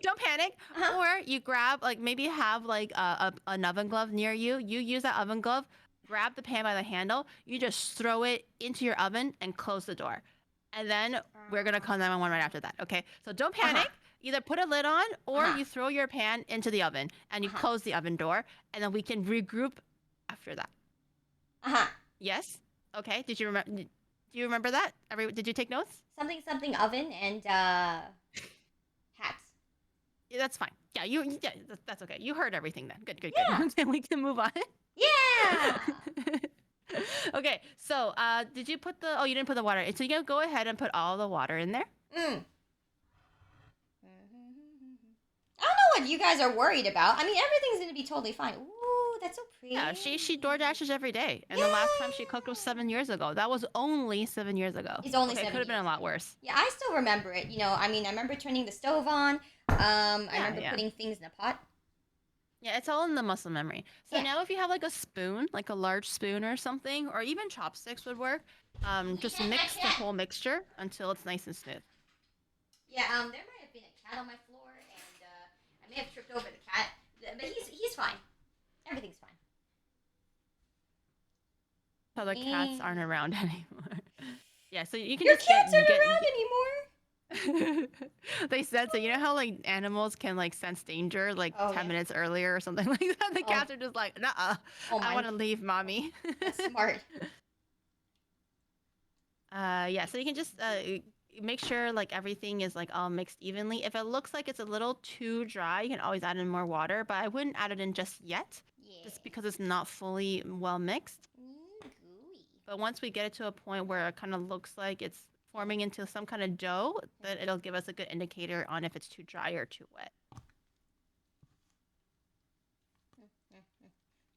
don't panic, or you grab like maybe have like an oven glove near you. You use that oven glove, grab the pan by the handle, you just throw it into your oven and close the door. And then we're gonna call 911 right after that. Okay, so don't panic. Either put a lid on, or you throw your pan into the oven and you close the oven door, and then we can regroup after that. Yes. Okay. Did you remember? Do you remember that? Did you take notes? Something oven and hats. Yeah, that's fine. Yeah, that's okay. You heard everything then. Good. Yeah. Then we can move on. Yeah. Okay, so did you put you didn't put the water in. So you can go ahead and put all the water in there. I don't know what you guys are worried about. I mean, everything's gonna be totally fine. Ooh, that's so pretty. Yeah, she door dashes every day, and the last time she cooked was 7 years ago. That was only 7 years ago. It's only okay, 7 It could have been a lot worse. Yeah, I still remember it. I mean, I remember turning the stove on. I remember putting things in a pot. Yeah, it's all in the muscle memory. So now if you have like a spoon, like a large spoon or something, or even chopsticks would work, just mix the whole mixture until it's nice and smooth. Yeah, there might have been a cat on my floor, and I may have tripped over the cat, but he's fine. Everything's fine. So the cats aren't around anymore. Yeah, so you can Your just cats aren't around anymore. They said so. You know how like animals can like sense danger like 10 minutes earlier or something like that. The cats are just like, nuh-uh. I want to leave, mommy. That's smart. Yeah. So you can just make sure like everything is like all mixed evenly. If it looks like it's a little too dry, you can always add in more water. But I wouldn't add it in just yet, just because it's not fully well mixed. Gooey. But once we get it to a point where it kind of looks like it's forming into some kind of dough, then it'll give us a good indicator on if it's too dry or too wet.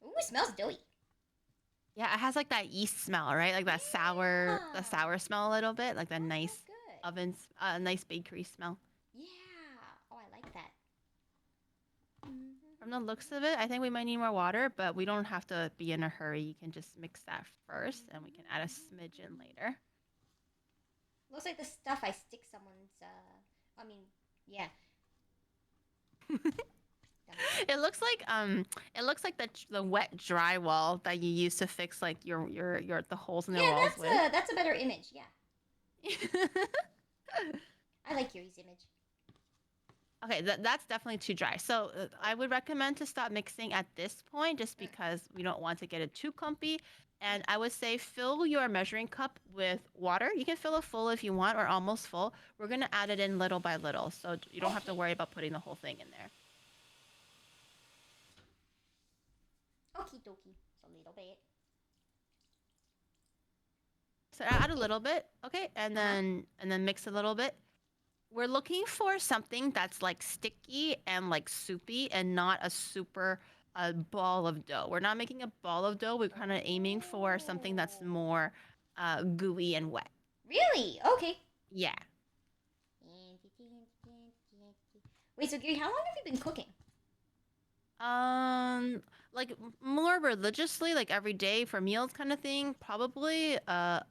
Ooh, it smells doughy. Yeah, it has like that yeast smell, right? Like that the sour smell a little bit, like that nice good. oven, nice bakery smell. Yeah. Oh, I like that. From the looks of it, I think we might need more water, but we don't have to be in a hurry. You can just mix that first, and we can add a smidgen later. Looks like the stuff I stick someone's. I mean, yeah. It looks like the wet drywall that you use to fix like your the holes in the walls with. Yeah, that's a better image. Yeah. I like Yuri's image. Okay, that's definitely too dry. So I would recommend to stop mixing at this point just because we don't want to get it too clumpy. And I would say fill your measuring cup with water. You can fill it full if you want or almost full. We're going to add it in little by little, so you don't have to worry about putting the whole thing in there. Okie dokie. Just a little bit. So add a little bit, okay? And then mix a little bit. We're looking for something that's like sticky and like soupy and not a super ball of dough. We're not making a ball of dough. We're kind of aiming for something that's more gooey and wet. Really? Okay. Yeah. Wait, so Gary, how long have you been cooking? Like more religiously, like every day for meals kind of thing. Probably a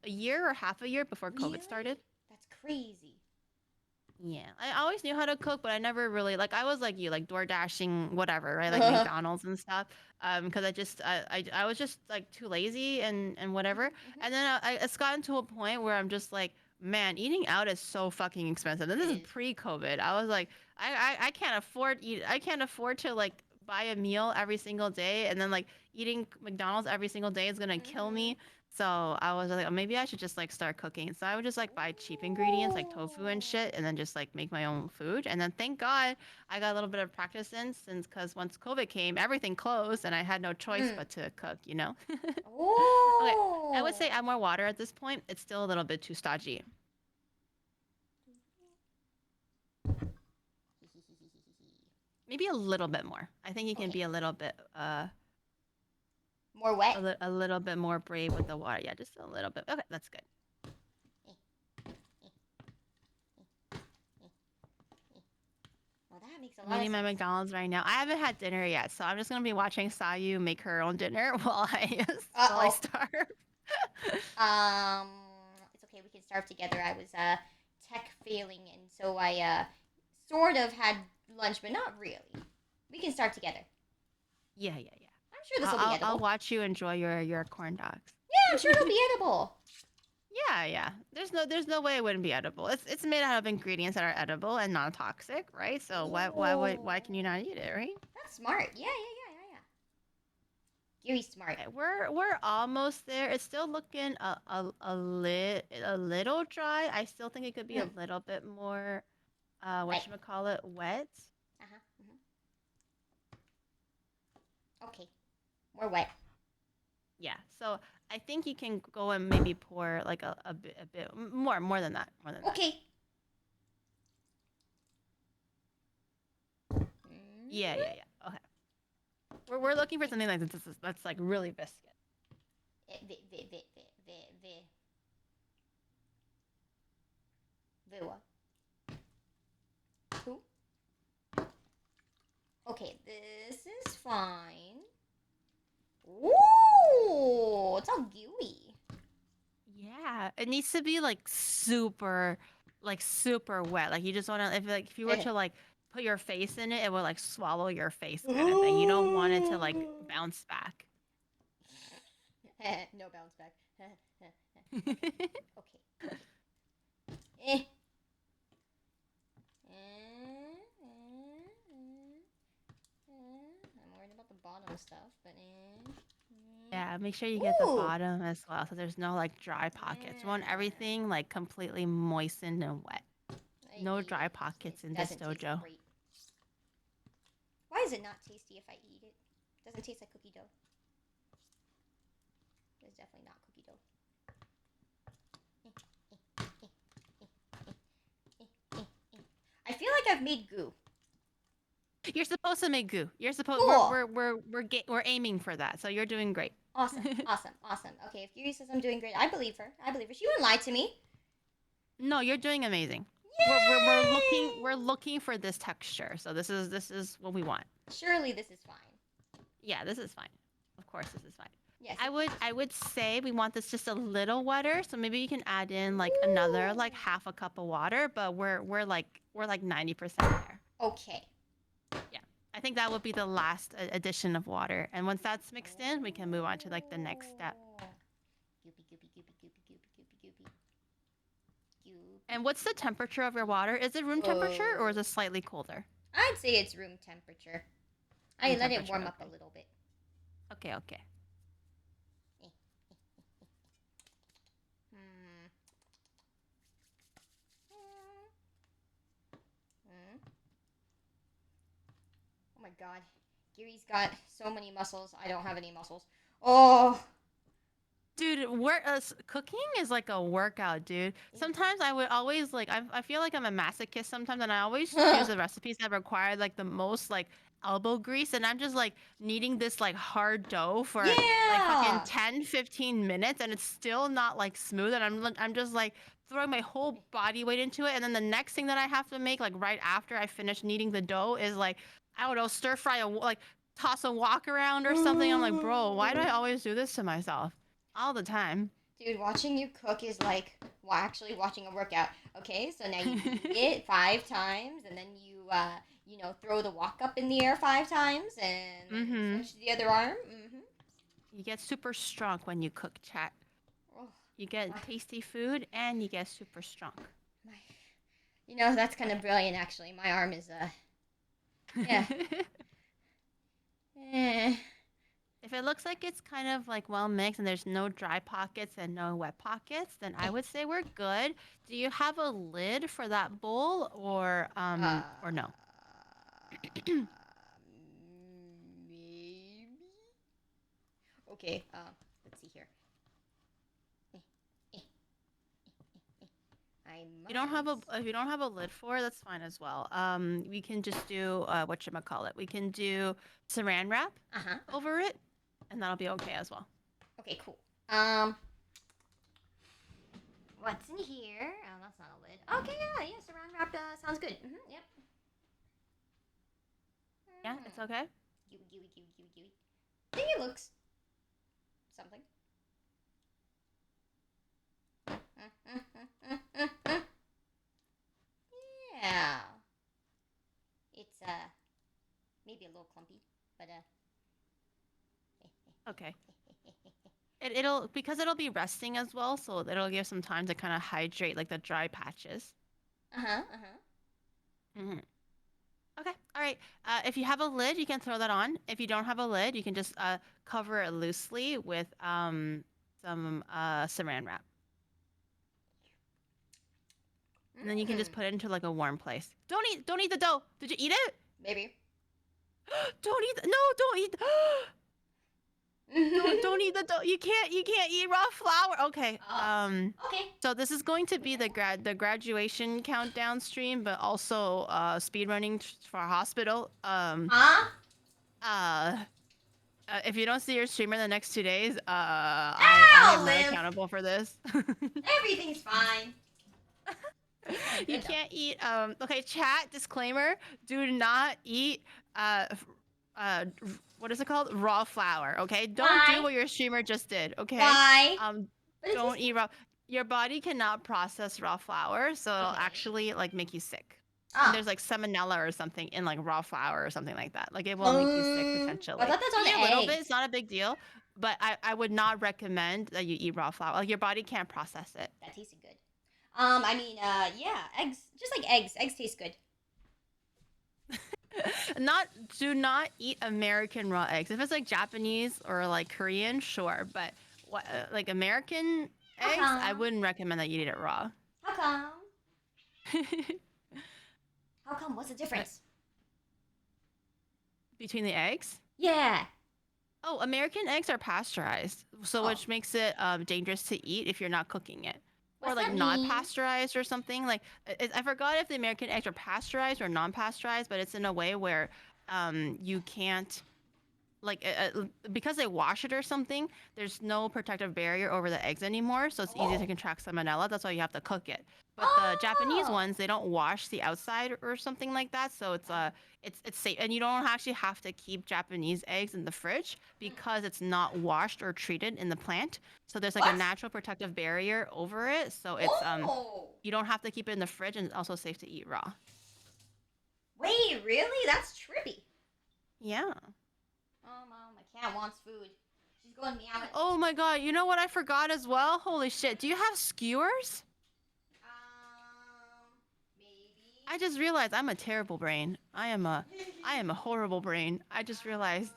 year or half a year before COVID started. That's crazy. Yeah, I always knew how to cook, but I never really I was like you, like door dashing, whatever, right? Like McDonald's and stuff. Because I was just like too lazy and whatever. And then it's gotten to a point where I'm just like, man, eating out is so fucking expensive. And this is pre-COVID. I was like, I can't afford to like buy a meal every single day, and then like eating McDonald's every single day is gonna kill me. So I was like, oh, maybe I should just like start cooking. So I would just like buy cheap ingredients like tofu and shit, and then just like make my own food. And then thank God I got a little bit of practice in because once COVID came, everything closed, and I had no choice but to cook. Okay, I would say add more water at this point. It's still a little bit too stodgy. Maybe a little bit more. I think you can be a little bit more wet. A little bit more brave with the water. Yeah, just a little bit. Okay, that's good. Well, that makes a lot I'm eating of my sense. McDonald's right now. I haven't had dinner yet, so I'm just gonna be watching Sayu make her own dinner while I starve. It's okay. We can starve together. I was tech failing, and so I sort of had lunch, but not really. We can starve together. Yeah. I'm sure this will be edible. I'll watch you enjoy your corn dogs. Yeah, I'm sure it'll be edible. Yeah. There's no way it wouldn't be edible. It's made out of ingredients that are edible and non-toxic, right? So why can you not eat it, right? That's smart. Yeah. Gary's smart. Okay, we're almost there. It's still looking a little dry. I still think it could be a little bit more whatchamacallit, wet. Okay. More wet. Yeah, so I think you can go and maybe pour like a bit more than that. Okay. Yeah. Okay. We're looking for something like this that's like really biscuit. What? Who? Okay, this is fine. Ooh, it's all gooey. Yeah, it needs to be like super wet. Like you just want to if you were to like put your face in it, it will like swallow your face kind of thing. You don't want it to like bounce back. No bounce back. Okay. I'm worried about the bottom stuff, but yeah, make sure you get the bottom as well, so there's no like dry pockets. You want everything like completely moistened and wet. No dry pockets in this dojo. Why is it not tasty if I eat it? It doesn't taste like cookie dough. definitely not cookie dough. I feel like I've made goo. You're supposed to make goo. You're supposed. Cool. We're aiming for that. So you're doing great. Awesome. Okay, if Yuri says I'm doing great, I believe her. She wouldn't lie to me. No, you're doing amazing. We're looking for this texture. So this is what we want. Surely this is fine. Yeah, this is fine. Of course, this is fine. Yes. I would say we want this just a little wetter. So maybe you can add in like another like half a cup of water. But we're like 90% there. Okay. Yeah, I think that would be the last addition of water. And once that's mixed in, we can move on to like the next step. Goopy. And what's the temperature of your water? Is it room temperature or is it slightly colder? I'd say it's room temperature. I let it warm up a little bit. Okay. Oh my god. Giri's got so many muscles. I don't have any muscles. Oh. Dude, cooking is like a workout, dude. Sometimes I would always like I feel like I'm a masochist sometimes, and I always choose the recipes that require like the most like elbow grease, and I'm just like kneading this like hard dough for like fucking 10-15 minutes, and it's still not like smooth, and I'm just like throwing my whole body weight into it, and then the next thing that I have to make like right after I finish kneading the dough is like, I don't know, stir fry like toss a wok around or something. I'm like, bro, why do I always do this to myself? All the time. Dude, watching you cook is like actually watching a workout. Okay, so now you eat it 5 times, and then you throw the wok up in the air 5 times, and switch to the other arm. You get super strong when you cook, chat. You get tasty food, and you get super strong. That's kind of brilliant, actually. My arm is yeah. If it looks like it's kind of like well mixed and there's no dry pockets and no wet pockets, then I would say we're good. Do you have a lid for that bowl or no? Maybe. Okay. Let's see here. If you don't have a lid for it, that's fine as well. We can just do whatchamacallit. We can do saran wrap over it, and that'll be okay as well. Okay, cool. What's in here? Oh, that's not a lid. Okay, yeah, saran wrap sounds good. Yep. Yeah, it's okay. Gooey. I think it looks something. Yeah. It's maybe a little clumpy, but okay. It'll because it'll be resting as well, so it'll give some time to kind of hydrate like the dry patches. Okay, all right. If you have a lid, you can throw that on. If you don't have a lid, you can just cover it loosely with some saran wrap. And then you can just put it into like a warm place. Don't eat the dough. Did you eat it? Maybe. Don't eat. Don't eat. don't eat the dough. You can't eat raw flour. Okay. Okay. So this is going to be the graduation countdown stream, but also speed running for our hospital. If you don't see your streamer the next 2 days, I am not accountable for this. Everything's fine. You can't eat. Okay, chat disclaimer: do not eat. What is it called? Raw flour. Okay, don't do what your streamer just did. Okay. Why? Don't eat raw. Your body cannot process raw flour, so it'll actually like make you sick. And there's like salmonella or something in like raw flour or something like that. Like it will make you sick potentially. I thought that's on a little bit. It's not a big deal, but I would not recommend that you eat raw flour. Like your body can't process it. That tasted good. Yeah, eggs. Just like eggs. Eggs taste good. Do not eat American raw eggs. If it's like Japanese or like Korean, sure, but like American eggs, I wouldn't recommend that you eat it raw. How come? How come? What's the difference? Between the eggs? Yeah. Oh, American eggs are pasteurized, so Oh. which makes it dangerous to eat if you're not cooking it. Or What's like that not mean? pasteurized or something. Like I forgot if the American eggs are pasteurized or non-pasteurized, but it's in a way where you can't like because they wash it or something. There's no protective barrier over the eggs anymore, so it's easy to Oh. contract salmonella. That's why you have to cook it. But the Japanese Oh. ones, they don't wash the outside or something like that, so it's safe, and you don't actually have to keep Japanese eggs in the fridge because it's not washed or treated in the plant. So there's like a What? natural protective barrier over it, so it's Oh. you don't have to keep it in the fridge, and it's also safe to eat raw. Wait, really? That's trippy. Yeah. Oh, Mom, my cat wants food. She's going meowing. Oh my god, you know what I forgot as well? Holy shit. Do you have skewers? Maybe. I just realized I'm a terrible brain. I am a horrible brain. I just realized.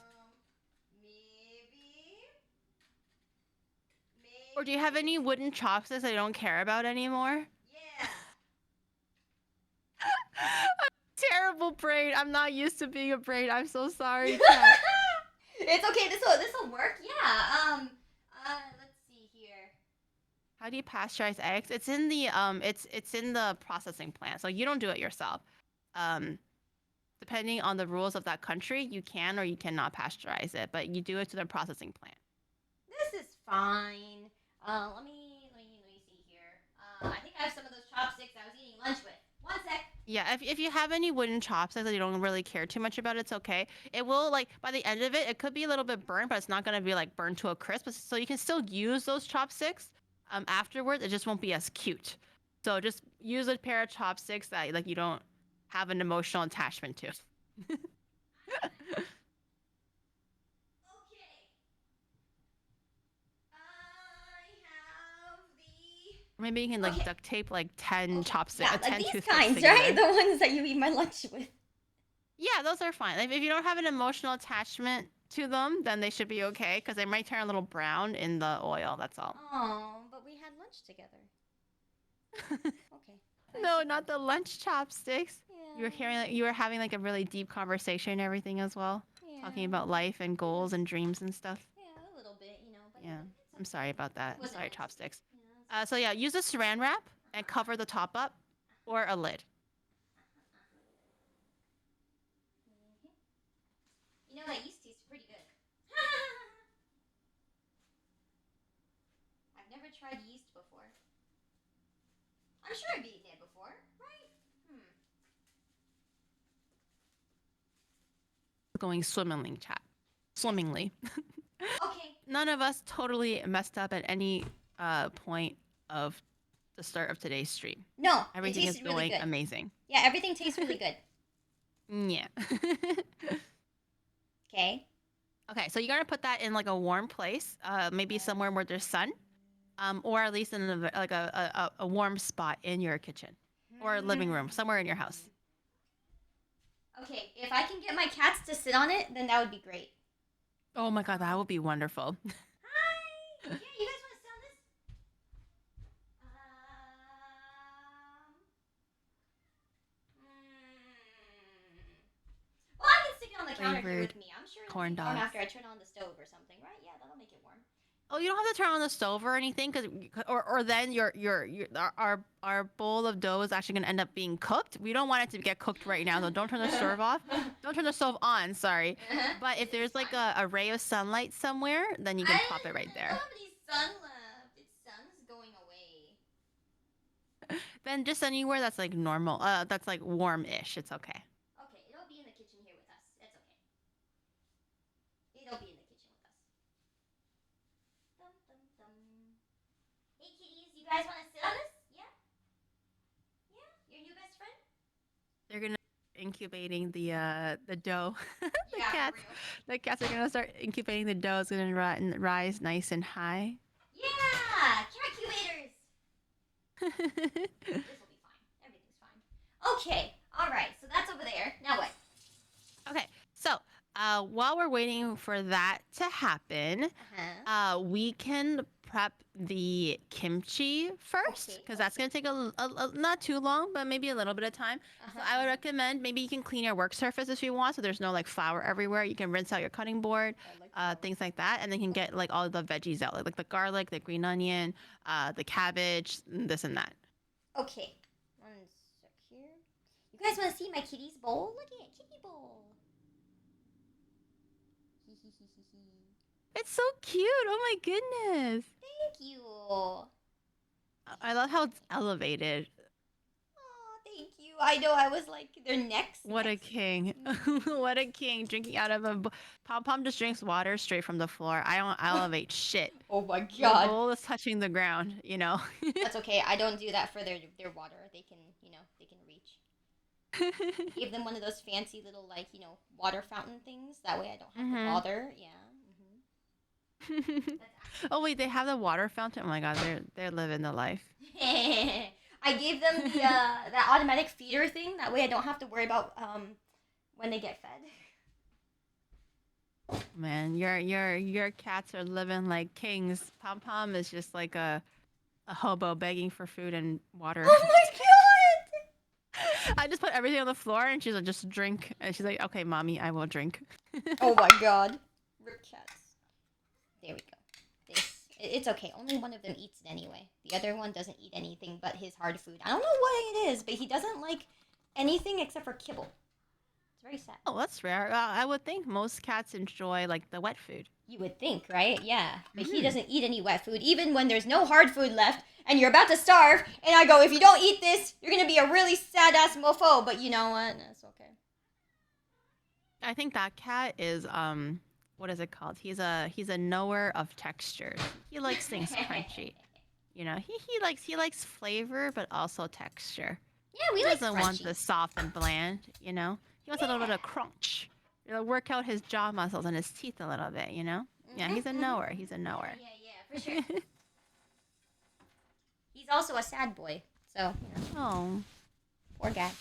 Maybe. Or do you have any wooden chopsticks I don't care about anymore? Yeah. Terrible brain. I'm not used to being a brain. I'm so sorry, chat. It's okay. This'll work. Yeah. Let's see here. How do you pasteurize eggs? It's in the it's in the processing plant. So you don't do it yourself. Um Depending on the rules of that country, you can or you cannot pasteurize it, but you do it to the processing plant. This is fine. Let me see here. I think I have some of those chopsticks I was eating lunch with. One sec. Yeah, if you have any wooden chopsticks that you don't really care too much about, it's okay. It will, like, by the end of it, it could be a little bit burnt, but it's not gonna be like burned to a crisp. So you can still use those chopsticks afterwards. It just won't be as cute. So just use a pair of chopsticks that like you don't have an emotional attachment to. Okay. I have the. Maybe you can like Okay. duct tape like 10 Okay. chopsticks, Yeah, like 10 these toothpicks kinds, together. right? The ones that you eat my lunch with. Yeah, those are fine. If you don't have an emotional attachment to them, then they should be okay because they might turn a little brown in the oil. That's all. Oh, but we had lunch together. Okay. No, not the lunch chopsticks. Yeah. You were having like a really deep conversation and everything as well, Yeah. talking about life and goals and dreams and stuff. Yeah, a little bit, you know. But Yeah, it's I'm sorry about that. I'm wasn't sorry, meant to be. chopsticks. Yeah, So yeah, use a saran wrap and cover the top up, or a lid. You know, that yeast tastes pretty good. I've never tried yeast before. I'm sure I've eaten it before, right? Going swimmingly, chat. Swimmingly. Okay. None of us totally messed up at any point of the start of today's stream. No, Everything it is tasted really going good. amazing. Yeah, everything tastes really good. Yeah. Okay. Okay, so you're gonna put that in like a warm place, maybe somewhere where there's sun, or at least in like a warm spot in your kitchen or living room, somewhere in your house. Okay, if I can get my cats to sit on it, then that would be great. Oh my god, that would be wonderful. Hi! Yeah, you guys want to sit on this? Well, I can stick it on the counter here with me. I'm sure it'll corn be warm dogs. after I turn on the stove or something, right? Yeah, that'll make it warm. Oh, you don't have to turn on the stove or anything, or then our bowl of dough is actually gonna end up being cooked. We don't want it to get cooked right now, so don't turn the stove off. Don't turn the stove on. Sorry, but if there's like a ray of sunlight somewhere, then you can pop it right there. I don't have any sun left. Its sun's going away. Then just anywhere that's like normal, that's like warm-ish. It's okay. Okay, it'll be in the kitchen here with us. It's okay. It'll be in the kitchen with us. Dum, dum, dum. Hey kitties, you guys want to sit on this? Yeah? Yeah? Your new best friend? They're gonna incubating the dough. Yeah, The cats are gonna start incubating the dough. It's gonna rise nice and high. Yeah! Calculators! This will be fine. Everything's fine. Okay, alright, so that's over there. Now what? Okay, so while we're waiting for that to happen, we can prep the kimchi first, Okay, because that's gonna take a not too long, but maybe a little bit of time. So I would recommend maybe you can clean your work surface if you want, so there's no like flour everywhere. You can rinse out your cutting board, things like that, and then you can get like all the veggies out, like the garlic, the green onion, the cabbage, this and that. Okay. One sec here. You guys want to see my kitty's bowl? Look at it, kitty bowl. Hee hee hee hee hee. It's so cute. Oh my goodness. Thank you. Oh, I love how it's elevated. thank you. I know. I was like their necks. What a king. What a king, drinking out of a Pom Pom just drinks water straight from the floor. I don't elevate shit. Oh my The god. bowl is touching the ground, you know. That's okay. I don't do that for their water. They can, they can reach. Give them one of those fancy little like, water fountain things. That way I don't have to bother. Yeah. Oh wait, they have the water fountain. Oh my god, they're living the life. I gave them the that automatic feeder thing. That way I don't have to worry about when they get fed. Man, your cats are living like kings. Pom Pom is just like a hobo begging for food and water. Oh my god! I just put everything on the floor and she's like, just drink. And she's like, okay, mommy, I will drink. Oh my god. Rip cats. There we go. It's okay. Only one of them eats it anyway. The other one doesn't eat anything but his hard food. I don't know what it is, but he doesn't like anything except for kibble. It's very sad. Oh, that's rare. I would think most cats enjoy like the wet food. You would think, right? Yeah. But he doesn't eat any wet food, even when there's no hard food left and you're about to starve. And I go, if you don't eat this, you're going to be a really sad ass mofo. But you know what? That's okay. I think that cat is what is it called? He's a knower of textures. He likes things crunchy. You know, he likes flavor but also texture. Yeah, we He like doesn't crunchy. want the soft and bland, you know? He wants a little bit of crunch. You know, work out his jaw muscles and his teeth a little bit, you know? Yeah, he's a knower. He's a knower. Yeah, for sure. He's also a sad boy, so Oh. poor guy.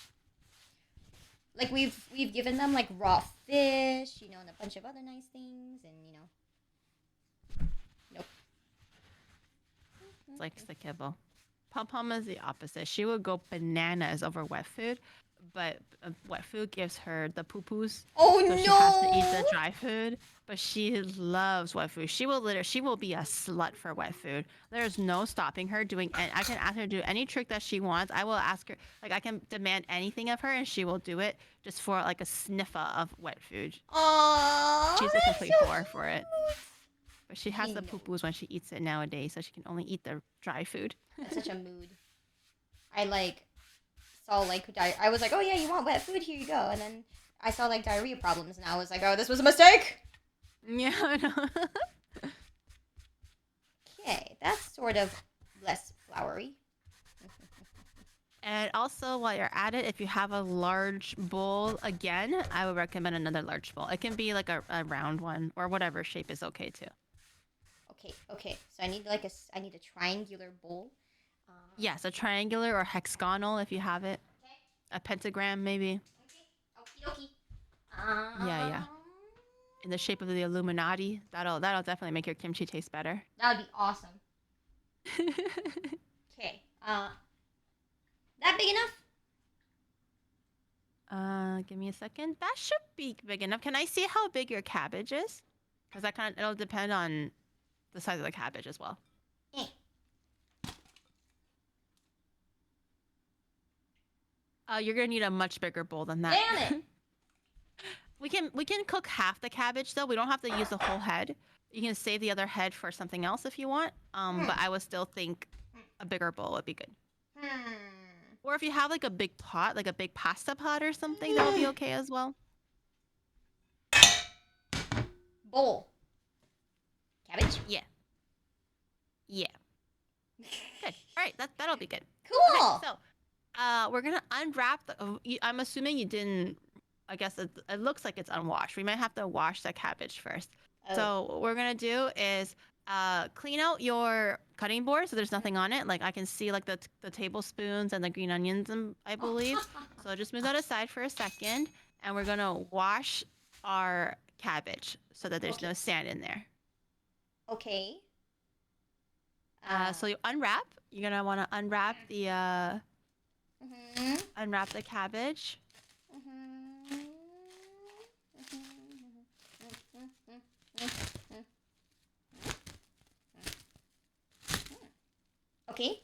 Like we've given them like raw fish, and a bunch of other nice things, and nope. Likes the kibble. Pom Pom is the opposite. She would go bananas over wet food, but wet food gives her the poo-poos. Oh So no! she has to eat the dry food, but she loves wet food. She will be a slut for wet food. There's no stopping her doing. And I can ask her to do any trick that she wants. I will ask her, like I can demand anything of her, and she will do it just for like a sniffer of wet food. Aww, She's a that's complete so whore for it. cute. But she has the She poo-poos when she eats it nowadays, so she can only eat the dry food. That's such a mood. I saw I was like, oh yeah, you want wet food? Here you go. And then I saw like diarrhea problems, and I was like, oh, this was a mistake. Yeah, I know. Okay, that's sort of less floury. And also, while you're at it, if you have a large bowl, again, I would recommend another large bowl. It can be like a round one or whatever shape is okay too. Okay. So I need I need a triangular bowl. Yes, a triangular or hexagonal if you have it. Okay. A pentagram maybe. Okay. Okie dokie. Yeah. In the shape of the Illuminati. That'll definitely make your kimchi taste better. That would be awesome. Okay. That big enough? Give me a second. That should be big enough. Can I see how big your cabbage is? Because it'll depend on the size of the cabbage as well. Eh. You're gonna need a much bigger bowl than that. Damn it! We can cook half the cabbage though. We don't have to use the whole head. You can save the other head for something else if you want. But I would still think a bigger bowl would be good. Or if you have like a big pot, like a big pasta pot or something, that would be okay as well. Bowl. Cabbage? Yeah. Good. All right, that'll be good. Cool! Okay, so we're gonna unwrap I'm assuming you didn't. I guess it looks like it's unwashed. We might have to wash the cabbage first. Oh. So what we're gonna do is clean out your cutting board so there's nothing on it. Like I can see like the tablespoons and the green onions, I believe. So just move that aside for a second, and we're gonna wash our cabbage so that there's no sand in there. Okay. So you unwrap. You're gonna want to unwrap the cabbage. Okay.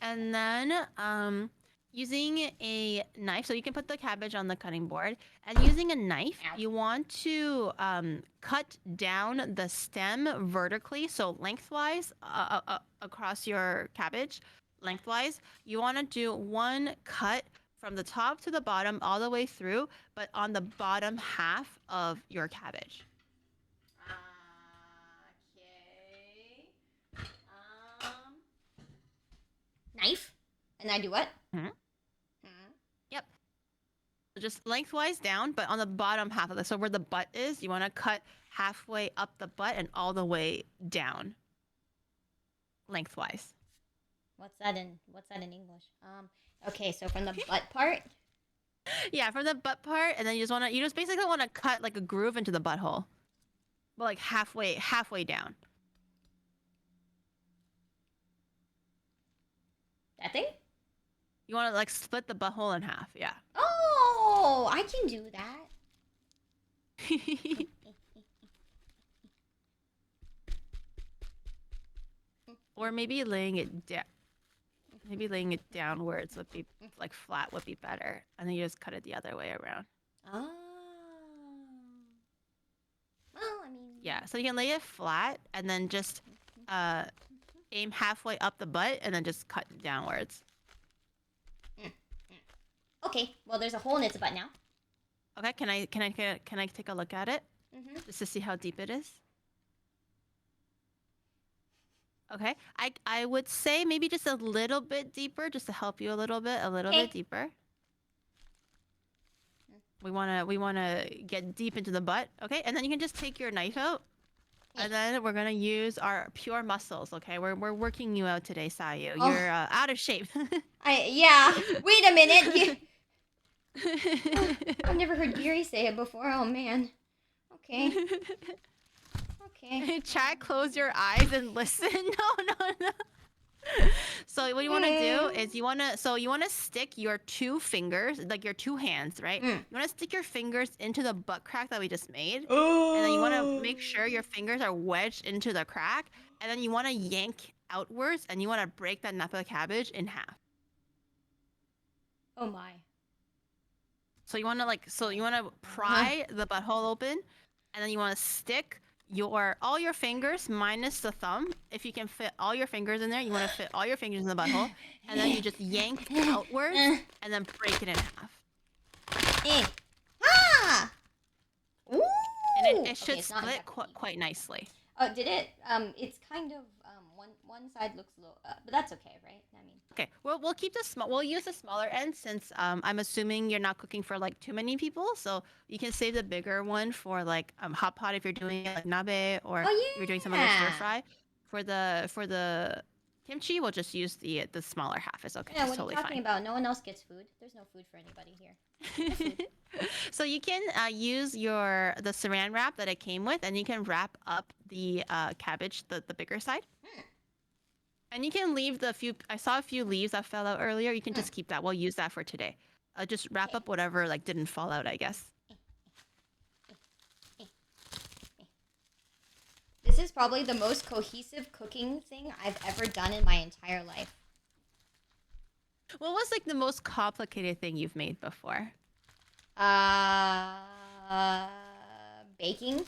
And then using a knife, so you can put the cabbage on the cutting board, and using a knife, you want to cut down the stem vertically, so lengthwise across your cabbage, lengthwise. You want to do one cut from the top to the bottom all the way through, but on the bottom half of your cabbage. Okay. Knife, and I do what? Yep. Just lengthwise down, but on the bottom half of this. So where the butt is, you want to cut halfway up the butt and all the way down. Lengthwise. What's that in English? Okay, so from the butt part. Yeah, from the butt part, and then you just basically want to cut like a groove into the butthole, but like halfway down. That thing? You want to like split the butthole in half, yeah. Oh, I can do that. Or maybe laying it down. Maybe laying it downwards would be like flat would be better, and then you just cut it the other way around. Oh. Well, I mean. Yeah, so you can lay it flat and then just aim halfway up the butt and then just cut downwards. Okay, well, there's a hole in its butt now. Okay, can I take a look at it? Just to see how deep it is? Okay, I would say maybe just a little bit deeper, just to help you a little bit deeper. We wanna get deep into the butt. Okay, and then you can just take your knife out, and then we're gonna use our pure muscles. Okay, we're working you out today, Sayu. Oh. You're out of shape. Yeah. Wait a minute. I've never heard Giri say it before. Oh man. Okay. Okay. Chat, close your eyes and listen. No. So what you want to do is you want to stick your two fingers, like your two hands, right? You want to stick your fingers into the butt crack that we just made, and then you want to make sure your fingers are wedged into the crack, and then you want to yank outwards, and you want to break that napa cabbage in half. Oh my. So you want to pry the butthole open, and then you want to stick all your fingers minus the thumb. If you can fit all your fingers in there, you want to fit all your fingers in the butthole, and then you just yank outwards and then break it in half. Ah! Ooh! And it should Okay, split quite nicely. Oh, did it? It's kind of one side looks low, but that's okay, right? I mean. Okay, we'll keep the small. We'll use the smaller end since I'm assuming you're not cooking for like too many people, so you can save the bigger one for like hot pot if you're doing it like nabe or if you're doing some other stir fry. For the kimchi, we'll just use the smaller half. It's okay. Yeah, it's what totally are you talking fine. about? No one else gets food. There's no food for anybody here. So you can use the saran wrap that it came with, and you can wrap up the cabbage, the bigger side. And you can leave I saw a few leaves that fell out earlier. You can just keep that. We'll use that for today. Just wrap up whatever like didn't fall out, I guess. This is probably the most cohesive cooking thing I've ever done in my entire life. What was like the most complicated thing you've made before? Baking.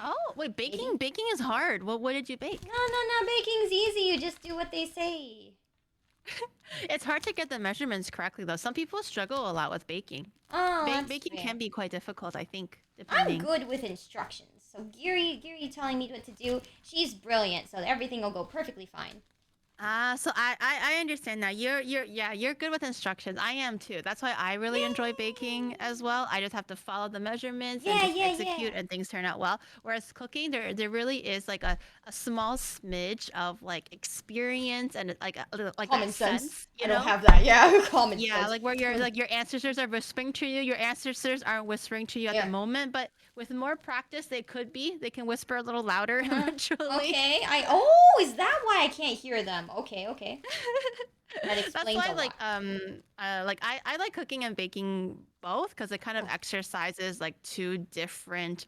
Oh, wait, baking is hard. What did you bake? No, baking's easy. You just do what they say. It's hard to get the measurements correctly, though. Some people struggle a lot with baking. Oh, baking fair. can be quite difficult, I think, depending. I'm good with instructions. So Giri telling me what to do, she's brilliant, so everything will go perfectly fine. So I understand now. You're good with instructions. I am too. That's why I really enjoy baking as well. I just have to follow the measurements and just execute, and things turn out well. Whereas cooking, there really is like a a small smidge of like experience and like like Common that sense. you I don't know? have that. Yeah, common Yeah, sense. like where your ancestors are whispering to you. Your ancestors aren't whispering to you at the Yeah. moment, but with more practice, they could be. They can whisper a little louder Uh-huh. eventually. Okay. Oh, is that why I can't hear them? Okay, okay. That That's explains why a lot. like I like cooking and baking both because it kind of Oh, exercises like two different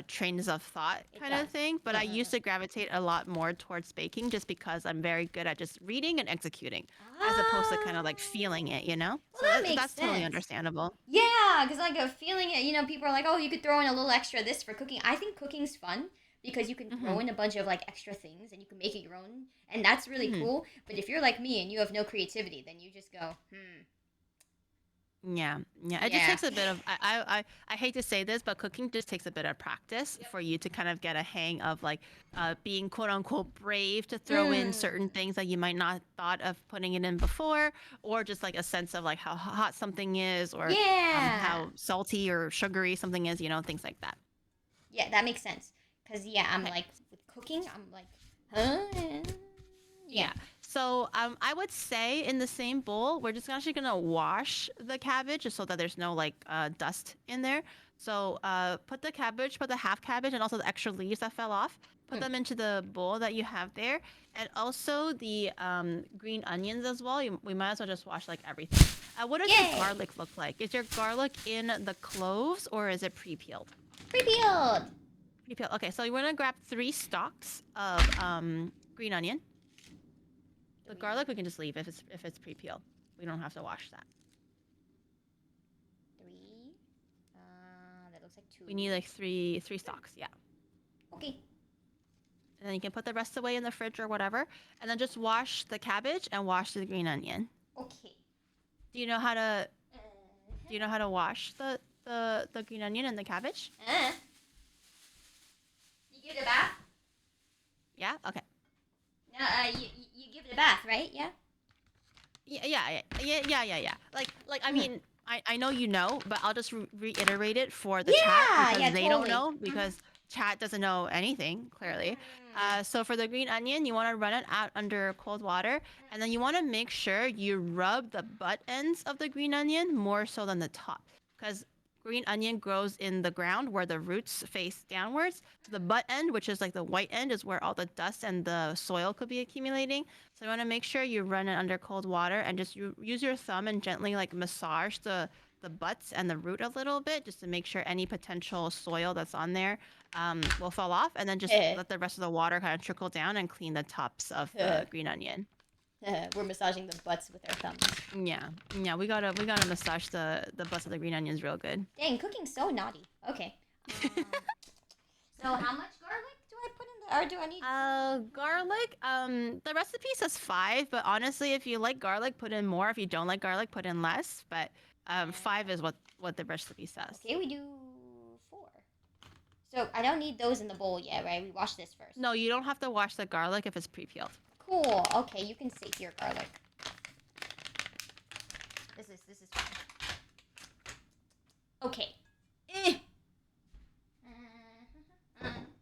trains of thought it kind of does. thing. But I used to gravitate a lot more towards baking just because I'm very good at just reading and executing as opposed to kind of like feeling it, you know? Well, So that makes that's totally sense. understandable. Yeah, because like a feeling it, people are like, oh, you could throw in a little extra this for cooking. I think cooking's fun because you can throw Mhm. in a bunch of like extra things and you can make it your own, and that's really Mhm. cool. But if you're like me and you have no creativity, then you just go, Yeah, yeah. It just yeah. takes a bit of I hate to say this, but cooking just takes a bit of practice Yep. for you to kind of get a hang of like being quote unquote brave to throw in Mm. certain things that you might not thought of putting it in before, or just like a sense of like how hot something is, or Yeah. how salty or sugary something is, you know, things like that. Yeah, that makes sense. Cause yeah, I'm Okay. like with cooking, I'm like, huh? Yeah. Yeah. So I would say in the same bowl, we're just actually gonna wash the cabbage just so that there's no like dust in there. So put the cabbage, put the half cabbage, and also the extra leaves that fell off. Put Mm. them into the bowl that you have there, and also the green onions as well. We might as well just wash like everything. What does your Yay! garlic look like? Is your garlic in the cloves or is it pre-peeled? Pre-peeled. Pre-peeled. Okay, so you're gonna grab 3 stalks of green onion. The garlic we can just leave if it's pre-peeled. We don't have to wash that. 3. That looks like 2. We need like three stalks, yeah. Okay. And then you can put the rest away in the fridge or whatever. And then just wash the cabbage and wash the green onion. Okay. Do you know how to Uh, do you know how to wash the green onion and the cabbage? You give it a bath? Yeah? Okay. No, you give it a bath, right? Yeah. Yeah. Like I mean, I know you know, but I'll just reiterate it for the Yeah, chat because yeah, they totally. don't know because chat doesn't know anything clearly. So for the green onion, you want to run it out under cold water, and then you want to make sure you rub the butt ends of the green onion more so than the top, because green onion grows in the ground where the roots face downwards. So the butt end, which is like the white end, is where all the dust and the soil could be accumulating. So you want to make sure you run it under cold water and just use your thumb and gently like massage the butts and the root a little bit just to make sure any potential soil that's on there will fall off, and then just let the rest of the water kind of trickle down and clean the tops of the green onion. We're massaging the butts with our thumbs. Yeah, we gotta massage the butts of the green onions real good. Dang, cooking's so naughty. Okay. So how much garlic do I put in the, or do I need? Garlic. The recipe says 5, but honestly, if you like garlic, put in more. If you don't like garlic, put in less. But 5 is what the recipe says. Okay, we do 4. So I don't need those in the bowl yet, right? We wash this first. No, you don't have to wash the garlic if it's pre-peeled. Cool. Okay, you can sit here, garlic. This is fine. Okay.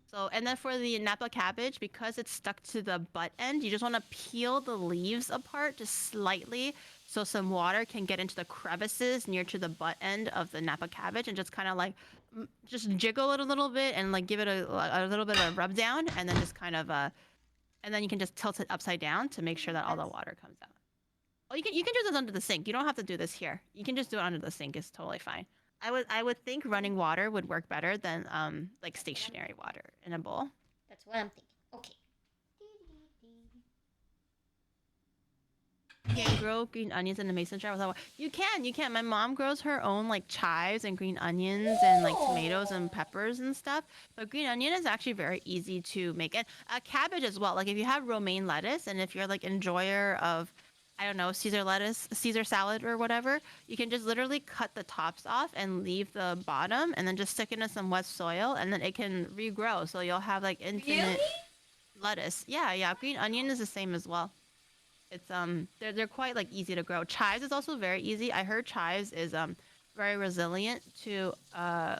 So, and then for the Napa cabbage, because it's stuck to the butt end, you just want to peel the leaves apart just slightly so some water can get into the crevices near to the butt end of the Napa cabbage, and just kind of like just jiggle it a little bit and like give it a little bit of a rub down, and then just kind of and then you can just tilt it upside down to make sure that all the water comes out. Oh, you can do this under the sink. You don't have to do this here. You can just do it under the sink. It's totally fine. I would think running water would work better than like stationary water in a bowl. That's what I'm thinking. Okay. You can grow green onions in a mason jar without. You can. My mom grows her own like chives and green onions and like tomatoes and peppers and stuff. But green onion is actually very easy to make, and cabbage as well. Like if you have romaine lettuce, and if you're like enjoyer of, I don't know, Caesar lettuce, Caesar salad or whatever, you can just literally cut the tops off and leave the bottom, and then just stick it in some wet soil, and then it can regrow. So you'll have like infinite lettuce. Yeah. Green onion is the same as well. It's they're quite like easy to grow. Chives is also very easy. I heard chives is very resilient to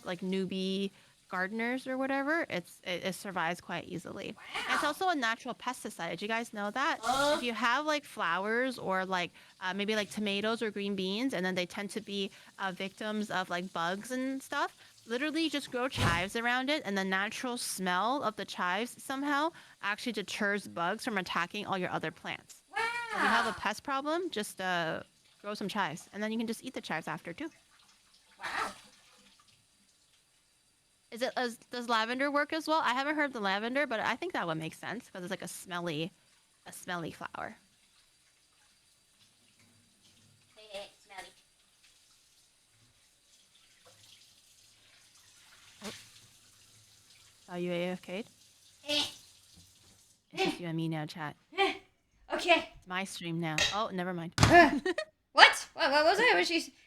like newbie gardeners or whatever, it survives quite easily. And it's Wow. also a natural pesticide. Did you guys know that? If you have like flowers or like maybe like tomatoes or green beans, and then they tend to be victims of like bugs and stuff, literally just grow chives around it, and the natural smell of the chives somehow actually deters bugs from attacking all your other plants. So if you have a Wow. pest problem, just grow some chives, and then you can just eat the chives after too. Wow. Does lavender work as well? I haven't heard the lavender, but I think that would make sense because it's like a smelly flower. Hey, smelly. Are you AFK'd? Eh. It's just you and me now, chat. Okay. It's my stream now. Oh, never mind. What? What was it?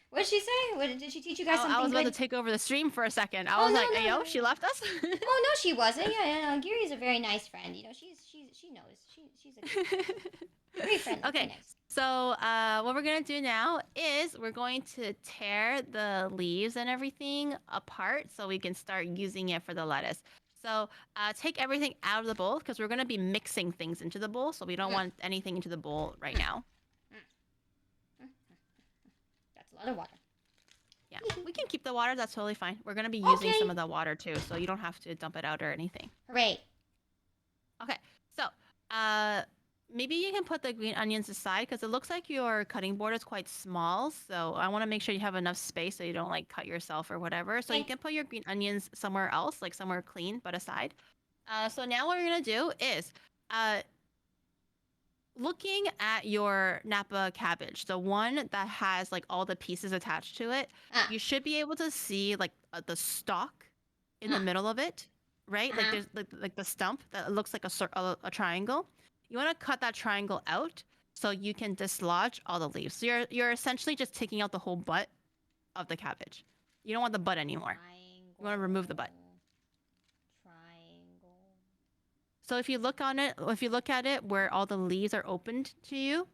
What did she say? Did she teach you guys something I was about good? to take over the stream for a second. I Oh, was no, like, no, hey, yo, no, she no. left us? Oh no, she wasn't. Yeah, Giri's a very nice friend. You know, she knows. She's a very friendly. Okay. Very nice. So what we're gonna do now is we're going to tear the leaves and everything apart so we can start using it for the lettuce. So take everything out of the bowl because we're gonna be mixing things into the bowl, so we don't want anything into the bowl right now. That's a lot of water. Yeah, we can keep the water. That's totally fine. We're gonna be using some of the water too, so you don't have to dump it out or anything. Hooray. Okay, so maybe you can put the green onions aside because it looks like your cutting board is quite small. So I want to make sure you have enough space so you don't like cut yourself or whatever. So you can put your green onions somewhere else, like somewhere clean but aside. So now what we're gonna do is looking at your Napa cabbage, the one that has like all the pieces attached to it, you should be able to see like the stalk in the middle of it, right? Like there's like the stump that looks like a triangle. You want to cut that triangle out so you can dislodge all the leaves. So you're essentially just taking out the whole butt of the cabbage. You don't want the butt anymore. You want to remove the butt. So if you look at it where all the leaves are opened to you,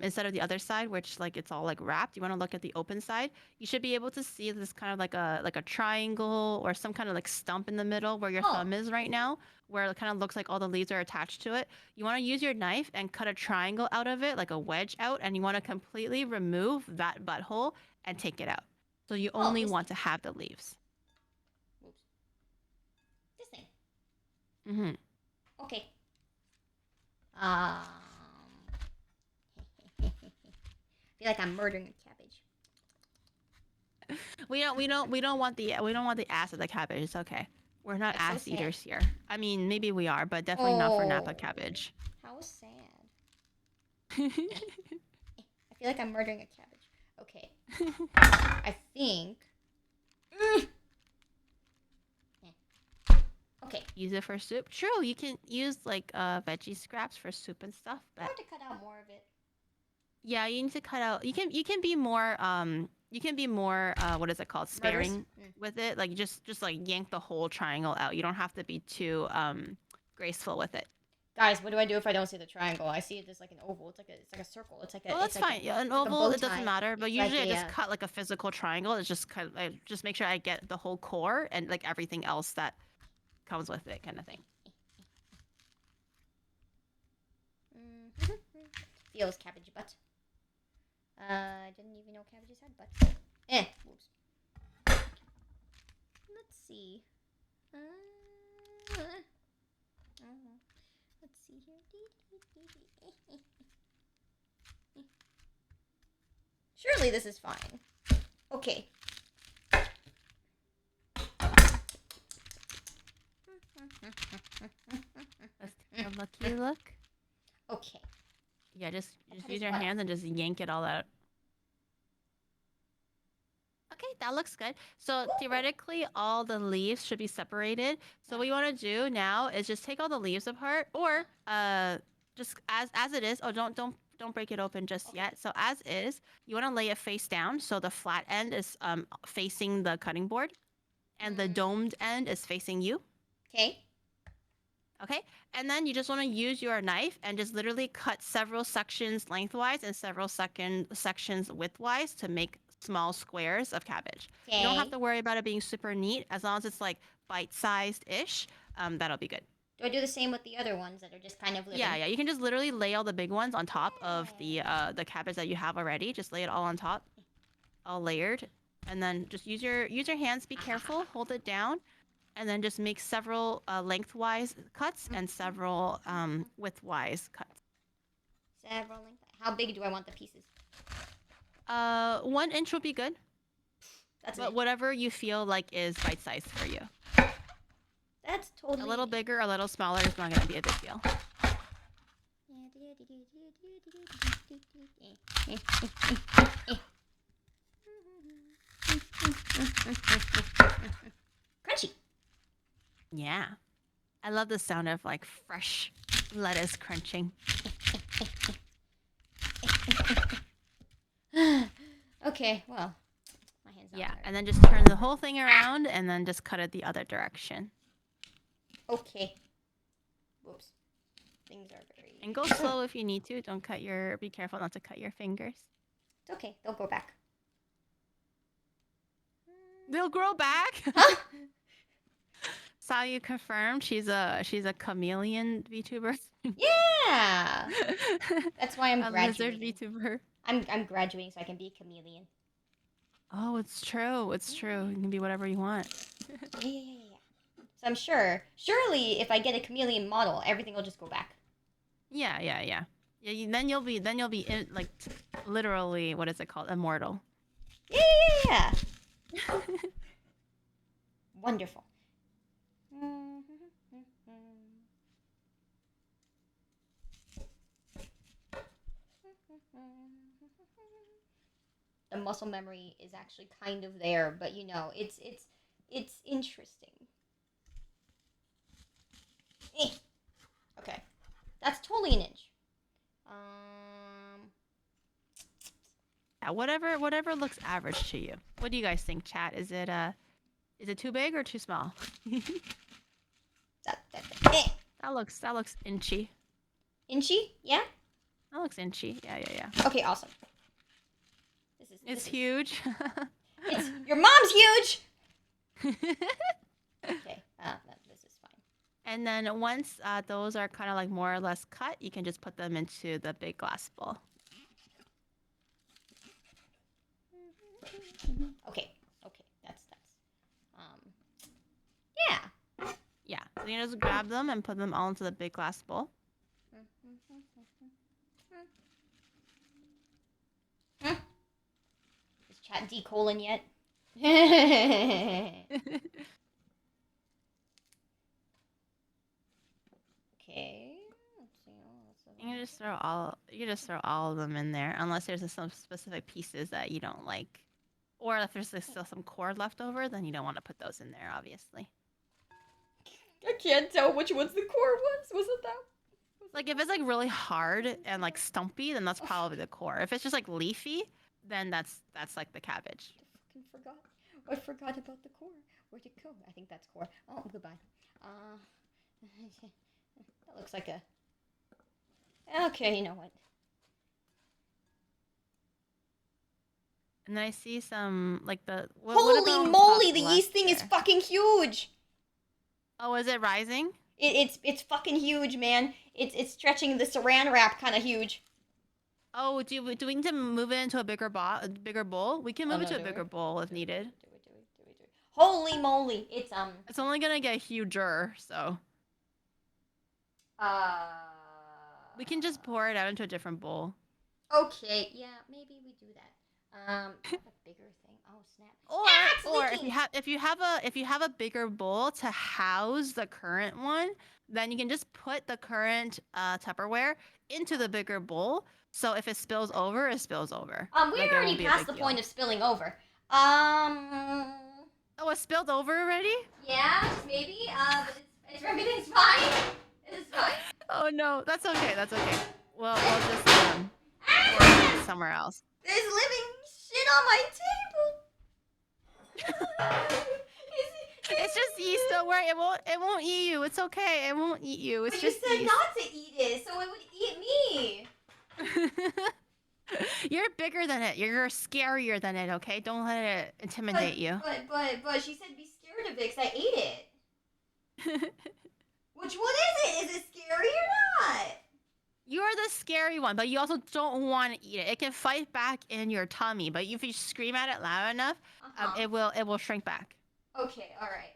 instead of the other side, which like it's all like wrapped, you want to look at the open side. You should be able to see this kind of like a triangle or some kind of like stump in the middle where your thumb is right now, where it kind of looks like all the leaves are attached to it. You want to use your knife and cut a triangle out of it, like a wedge out, and you want to completely remove that butthole and take it out. So you only want to have the leaves. This thing. Mm-hmm. Okay. I feel like I'm murdering a cabbage. We don't want the ass of the cabbage. It's okay. We're not That's ass so eaters here. I mean, maybe we are, but definitely not for Napa cabbage. How sad. I feel like I'm murdering a cabbage. Okay. I think. Okay. Use it for soup. True, you can use like veggie scraps for soup and stuff. But I want to cut out more of it. yeah, you need to cut out. You can be more what is it called? Sparing with it. Like just like yank the whole triangle out. You don't have to be too graceful with it. Guys, what do I do if I don't see the triangle? I see it as like an oval. It's like a circle. It's like a. Oh, that's fine. Like an oval, it doesn't matter. But It's usually like I just cut like a physical triangle. It's just kind of, I just make sure I get the whole core and like everything else that comes with it, kind of thing. Feels cabbage butt. I didn't even know cabbages had butts. Whoops. Let's see. Let's see here. Surely this is fine. Okay. Let's take a lucky look. Okay. Yeah, just use your hands and just yank it all out. Okay, that looks good. So theoretically, all the leaves should be separated. So what you want to do now is just take all the leaves apart, or just as it is. Oh, don't break it open just yet. So as is, you want to lay it face down, so the flat end is facing the cutting board, and the domed end is facing you. Okay. Okay, and then you just want to use your knife and just literally cut several sections lengthwise and several sections widthwise to make small squares of cabbage. You don't have to worry about it being super neat. As long as it's like bite-sized-ish, that'll be good. Do I do the same with the other ones that are just kind of living? Yeah. You can just literally lay all the big ones on top of the cabbage that you have already. Just lay it all on top, all layered, and then just use your hands. Be careful. Hold it down, and then just make several lengthwise cuts and several widthwise cuts. Several length. How big do I want the pieces? 1 inch would be good. That's But whatever you feel like is bite-sized for you. That's totally... A little bigger, a little smaller is not going to be a big deal. Crunchy. Yeah. I love the sound of like fresh lettuce crunching. Okay, well, my hands not tired. And then just turn the whole thing around and then just cut it the other direction. Okay. Whoops. Things are very... And go slow if you need to. Don't cut your... Be careful not to cut your fingers. It's okay. They'll go back. They'll grow back? Huh? Sayu confirmed she's a chameleon VTuber. Yeah! That's why I'm graduating. A lizard VTuber. I'm graduating so I can be a chameleon. Oh, it's true. It's true. You can be whatever you want. Yeah. So I'm sure. Surely, if I get a chameleon model, everything will just go back. Yeah. Then you'll be like literally, what is it called? Immortal. Yeah. Wonderful. The muscle memory is actually kind of there, but you know, it's interesting. Okay, that's totally an inch. Yeah, whatever looks average to you. What do you guys think, chat? Is it too big or too small? That looks inchy. Inchy? Yeah? That looks inchy. Yeah. Okay, awesome. It's huge. Your mom's huge! Okay, this is fine. And then once those are kind of like more or less cut, you can just put them into the big glass bowl. Okay, that's yeah. Yeah, so you just grab them and put them all into the big glass bowl. Is chat decolon yet? Okay. Let's see. You can just throw all of them in there, unless there's some specific pieces that you don't like, or if there's still some cord left over, then you don't want to put those in there, obviously. I can't tell which one's the core ones. Was it that? Like if it's like really hard and like stumpy, then that's probably the core. If it's just like leafy, then that's like the cabbage. I fucking forgot. I forgot about the core. Where'd it go? I think that's core. Oh, goodbye. That looks like a... Okay, you know what? And then I see some, like the... Holy moly, the yeast thing is fucking huge! Oh, is it rising? It's fucking huge, man. It's stretching the saran wrap kind of huge. Oh, do we need to move it into a bigger bowl? We can move it to a bigger bowl if needed. Do it. Holy moly, it's It's only gonna get huger, so... We can just pour it out into a different bowl. Okay, yeah, maybe we do that. A bigger thing. Oh snap! Or if you have a bigger bowl to house the current one, then you can just put the current Tupperware into the bigger bowl. So if it spills over, it spills over. We're already past the point of spilling over. Oh, it spilled over already? Yeah, maybe. But everything's fine. It's fine. Oh no, that's okay. We'll just pour it somewhere else. There's living shit on my table. It's just yeast. Don't worry. It won't eat you. It's okay. It won't eat you. It's but just you said yeast. not to eat it, so it would eat me. You're bigger than it. You're scarier than it. Okay, don't let it intimidate you. But she said be scared of it because I ate it. Which one is it? Is it scary or not? You're the scary one, but you also don't want to eat it. It can fight back in your tummy, but if you scream at it loud enough, it will shrink back. Okay. All right.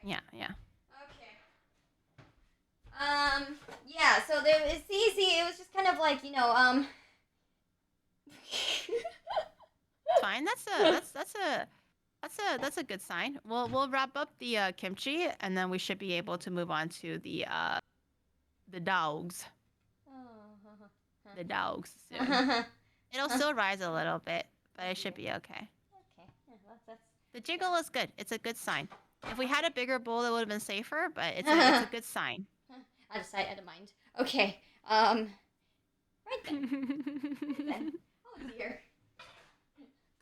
Yeah. Okay. Yeah. So there is. See. It was just kind of like It's fine. That's a good sign. We'll wrap up the kimchi, and then we should be able to move on to the dogs. The dogs soon. It'll still rise a little bit, but it should be okay. Okay. Yeah, that's. The jiggle is good. It's a good sign. If we had a bigger bowl, it would have been safer, but it's a good sign. I decided I don't mind. Okay. Right then. Oh dear.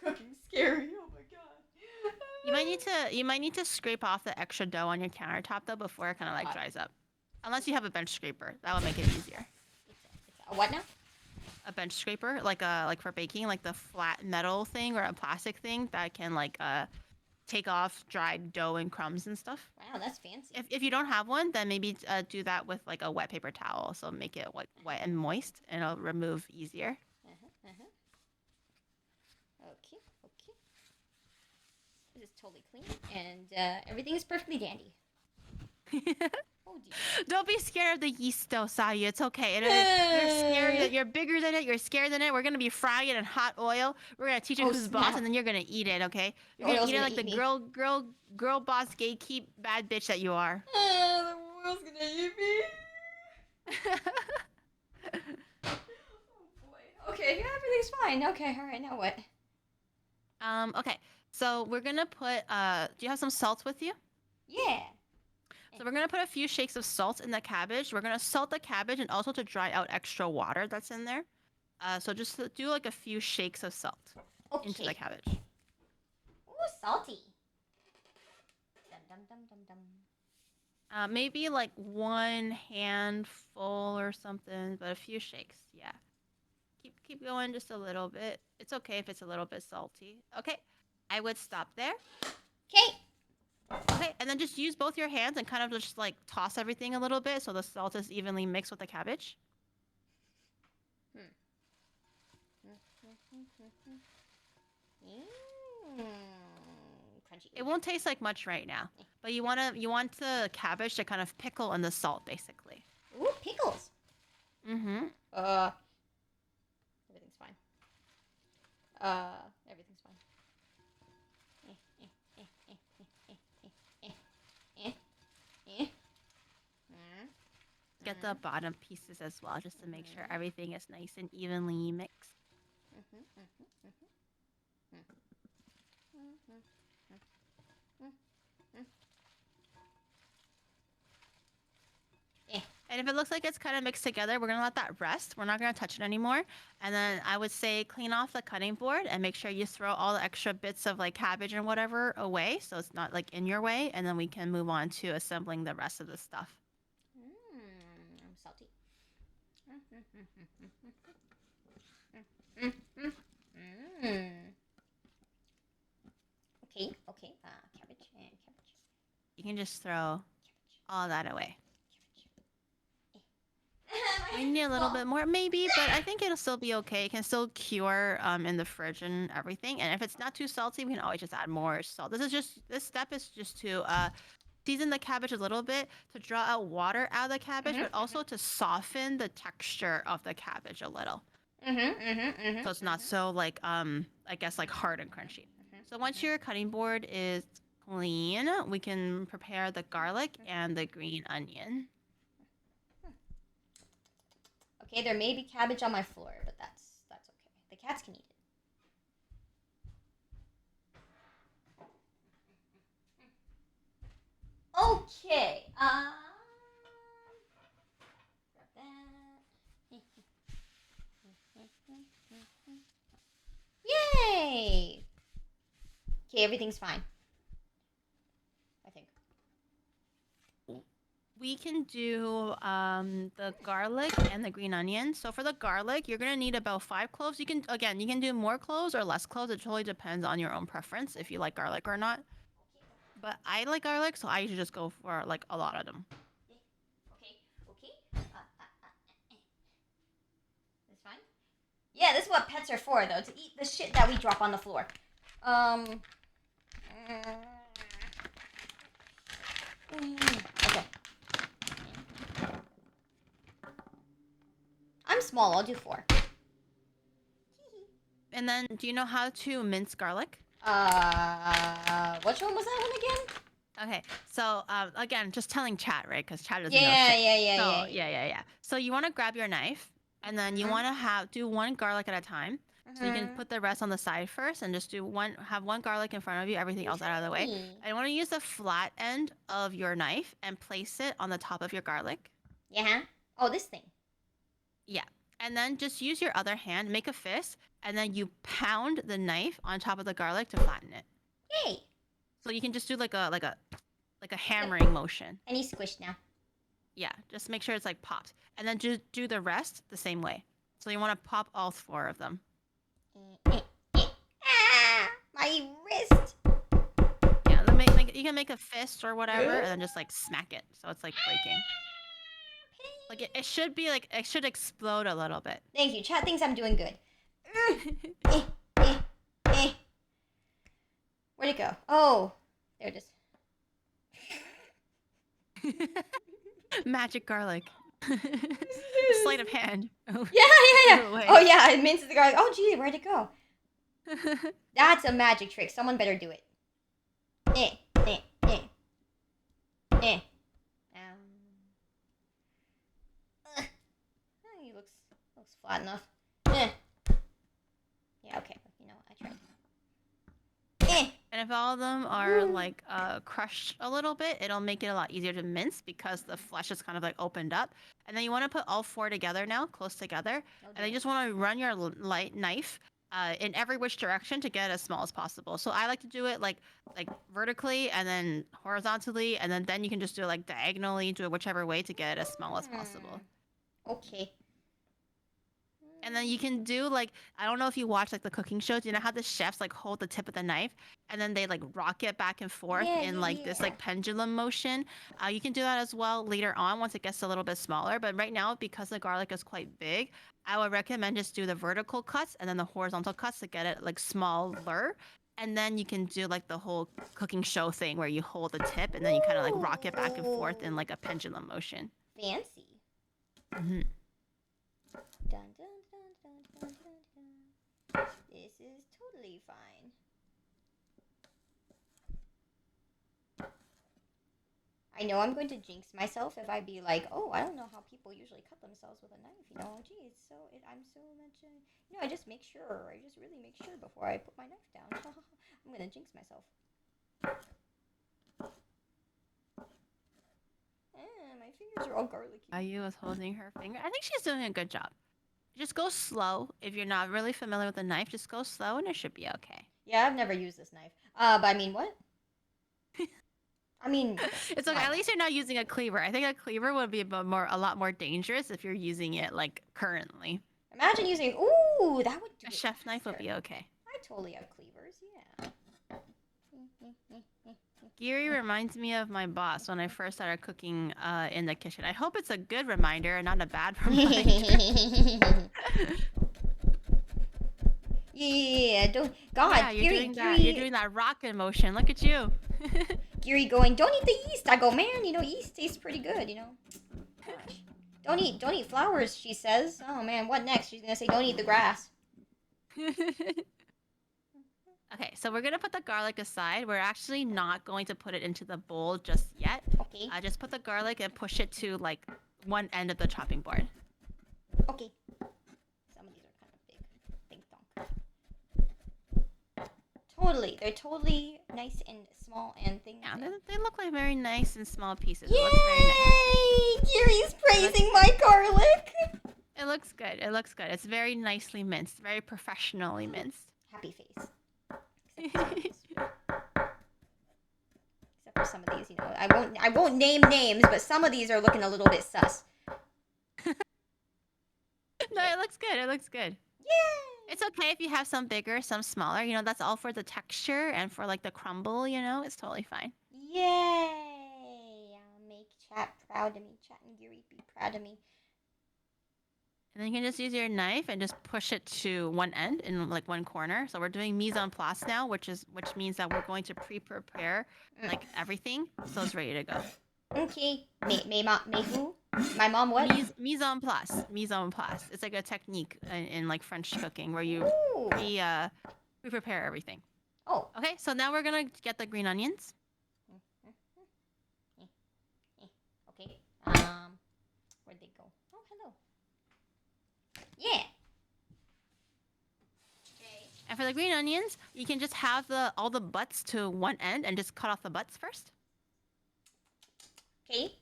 Cooking's scary. Oh my god. You might need to scrape off the extra dough on your countertop though before it kind of like dries up. Unless you have a bench scraper, that would make it easier. It's a what now? A bench scraper, like for baking, like the flat metal thing or a plastic thing that can like take off dried dough and crumbs and stuff. Wow, that's fancy. If you don't have one, then maybe do that with like a wet paper towel, so make it like wet and moist, and it'll remove easier. Okay. This is totally clean, and everything is perfectly dandy. Oh dear. Don't be scared of the yeast though, Sayu. It's okay. You're scared. You're bigger than it. You're scared than it. We're gonna be frying it in hot oil. We're gonna teach you who's boss, and then you're gonna eat it. Okay? You're gonna eat it like the girl boss gatekeep bad bitch that you are. The world's gonna eat me. Oh boy. Okay, yeah, everything's fine. Okay, all right. Now what? Okay. So we're gonna put. Do you have some salt with you? Yeah. So we're going to put a few shakes of salt in the cabbage. We're going to salt the cabbage and also to dry out extra water that's in there. So just do like a few shakes of salt into the cabbage. Ooh, salty. Dum. Maybe like 1 handful or something, but a few shakes. Yeah. Keep going just a little bit. It's okay if it's a little bit salty. Okay. I would stop there. Okay, and then just use both your hands and kind of just like toss everything a little bit so the salt is evenly mixed with the cabbage. Crunchy. It won't taste like much right now, but you want the cabbage to kind of pickle in the salt, basically. Ooh, pickles. Mm-hmm. Everything's fine. Everything's fine. Get the bottom pieces as well, just to make sure everything is nice and evenly mixed. And if it looks like it's kind of mixed together, we're going to let that rest. We're not going to touch it anymore. And then I would say clean off the cutting board and make sure you throw all the extra bits of like cabbage and whatever away so it's not like in your way. And then we can move on to assembling the rest of the stuff. I'm salty. Okay. Cabbage. You can just throw all that away. We need a little bit more, maybe, but I think it'll still be okay. It can still cure in the fridge and everything. And if it's not too salty, we can always just add more salt. This step is just to season the cabbage a little bit to draw out water out of the cabbage, but also to soften the texture of the cabbage a little. So it's not so like I guess like hard and crunchy. So once your cutting board is clean, we can prepare the garlic and the green onion. Okay, there may be cabbage on my floor, but that's okay. The cats can eat it. Okay. Grab that. Yay! Okay, everything's fine. I think. We can do the garlic and the green onion. So for the garlic, you're gonna need about 5 cloves. You can do more cloves or less cloves. It totally depends on your own preference if you like garlic or not. But I like garlic, so I usually just go for like a lot of them. Okay. That's fine. Yeah, this is what pets are for, though, to eat the shit that we drop on the floor. Okay. I'm small. I'll do 4. And then, do you know how to mince garlic? Which one was that one again? Okay, so again, just telling chat, right? Because chat doesn't know Yeah. shit. So you want to grab your knife, and then you want to do one garlic at a time. So you can put the rest on the side first, and just have one garlic in front of you, everything else out of the way. And you want to use the flat end of your knife and place it on the top of your garlic. Yeah. Oh, this thing. Yeah, and then just use your other hand, make a fist, and then you pound the knife on top of the garlic to flatten it. Yay! So you can just do like a hammering motion. And he's squished now. Yeah, just make sure it's like popped. And then do the rest the same way. So you want to pop all 4 of them. Ah, my wrist. Yeah, then you can make a fist or whatever, and then just like smack it. So it's like breaking. Like it should be like, it should explode a little bit. Thank you. Chat thinks I'm doing good. Where'd it go? Oh, there it is. Magic garlic. Sleight of hand. Yeah. Oh yeah, it minces the garlic. Oh gee, where'd it go? That's a magic trick. Someone better do it. He looks flat enough. Yeah, okay. You know, I tried. And if all of them are like crushed a little bit, it'll make it a lot easier to mince because the flesh is kind of like opened up. And then you want to put all 4 together now, close together. And then you just want to run your light knife in every which direction to get it as small as possible. So I like to do it like vertically and then horizontally, and then you can just do it like diagonally, do it whichever way to get it as small as possible. Okay. And then you can do like, I don't know if you watch like the cooking shows, you know how the chefs like hold the tip of the knife and then they like rock it back and forth in this like pendulum motion. You can do that as well later on once it gets a little bit smaller. But right now, because the garlic is quite big, I would recommend just do the vertical cuts and then the horizontal cuts to get it like smaller. And then you can do like the whole cooking show thing where you hold the tip and then you kind of like rock it back and forth in like a pendulum motion. Fancy. Mm-hmm. Dun, dun, dun, dun, dun, dun, dun. This is totally fine. I know I'm going to jinx myself if I be like, oh, I don't know how people usually cut themselves with a knife, you know. Gee, I'm so much, I just make sure. I just really make sure before I put my knife down. I'm going to jinx myself. My fingers are all garlicky. Sayu is holding her finger. I think she's doing a good job. Just go slow. If you're not really familiar with the knife, just go slow and it should be okay. Yeah, I've never used this knife. But I mean, what? I mean... It's okay. At least you're not using a cleaver. I think a cleaver would be a lot more dangerous if you're using it, like, currently. Imagine using... Ooh, that would do a chef knife would be okay. I totally have cleavers, yeah. Giri reminds me of my boss when I first started cooking in the kitchen. I hope it's a good reminder and not a bad reminder. Yeah, don't... God, yeah, you're doing that rockin' motion. Look at you. Giri going, don't eat the yeast. I go, man, yeast tastes pretty good, Gosh. Don't eat flowers, she says. Oh, man, what next? She's gonna say, don't eat the grass. Okay, so we're gonna put the garlic aside. We're actually not going to put it into the bowl just yet. Okay. Just put the garlic and push it to like one end of the chopping board. Okay. Some of these are kind of big. Think donk. Totally. They're totally nice and small and things. Yeah, they look like very nice and small pieces. Yay! It looks very nice. Giri's praising my garlic. It looks good. It looks good. It's very nicely minced. Very professionally minced. Happy face. Except of some of these. You know, I won't name names, but some of these are looking a little bit sus. No, it looks good. It looks good. Yay! It's okay if you have some bigger, some smaller. You know, that's all for the texture and for like the crumble. You know, it's totally fine. Yay! Make chat proud of me. Chat and Giri be proud of me. And then you can just use your knife and just push it to one end in like one corner. So we're doing mise en place now, which means that we're going to prepare like everything, so it's ready to go. Okay. Me who? My mom what? Mise en place. Mise en place. It's like a technique in like French cooking where you prepare everything. Oh. Okay, so now we're gonna get the green onions. Okay. Where'd they go? Oh, hello. Yeah. Okay. And for the green onions, you can just have all the butts to one end and just cut off the butts first. Okay.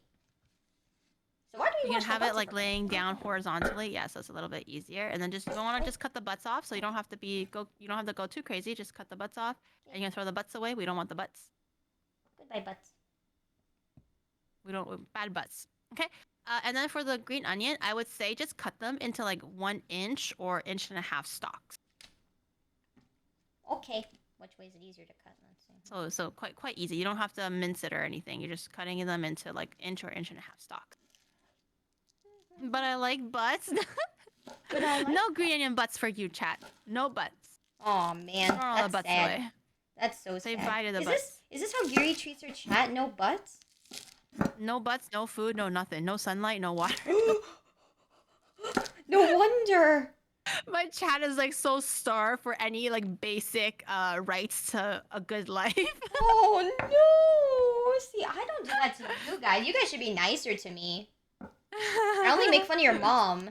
So why do you can have it like laying down horizontally. Yes, yeah, so it's a little bit easier. And then you want to just cut the butts off, so you don't have to go too crazy. Just cut the butts off, and you can throw the butts away. We don't want the butts. Goodbye butts. We don't bad butts. Okay. And then for the green onion, I would say just cut them into like 1 inch or 1.5 stalks. Okay. Which way is it easier to cut? Let's see. So quite easy. You don't have to mince it or anything. You're just cutting them into like 1 or 1.5 stalks. But I like butts. No green onion butts for you, chat. No butts. Oh man, throw all the butts sad. away. That's so sad. Say bye to the butts. Is this how Giri treats her chat? No butts? No butts, no food, no nothing. No sunlight, no water. No wonder. My chat is like so starved for any like basic rights to a good life. Oh no! See, I don't do that to you guys. You guys should be nicer to me. I only make fun of your mom.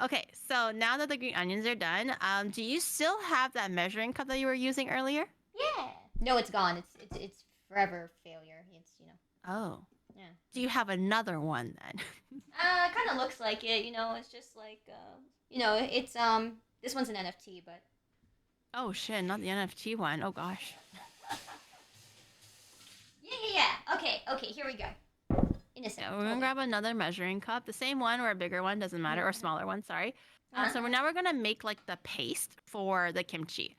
Okay, so now that the green onions are done, do you still have that measuring cup that you were using earlier? Yeah. No, it's gone. It's forever failure. It's Oh. Yeah. Do you have another one then? It kind of looks like it. It's just like it's this one's an NFT, but. Oh shit! Not the NFT one. Oh gosh. Yeah. Okay. Here we go. Innocent. Yeah, we're gonna grab another measuring cup, the same one or a bigger one, doesn't matter, or smaller one. Sorry. So now we're gonna make like the paste for the kimchi.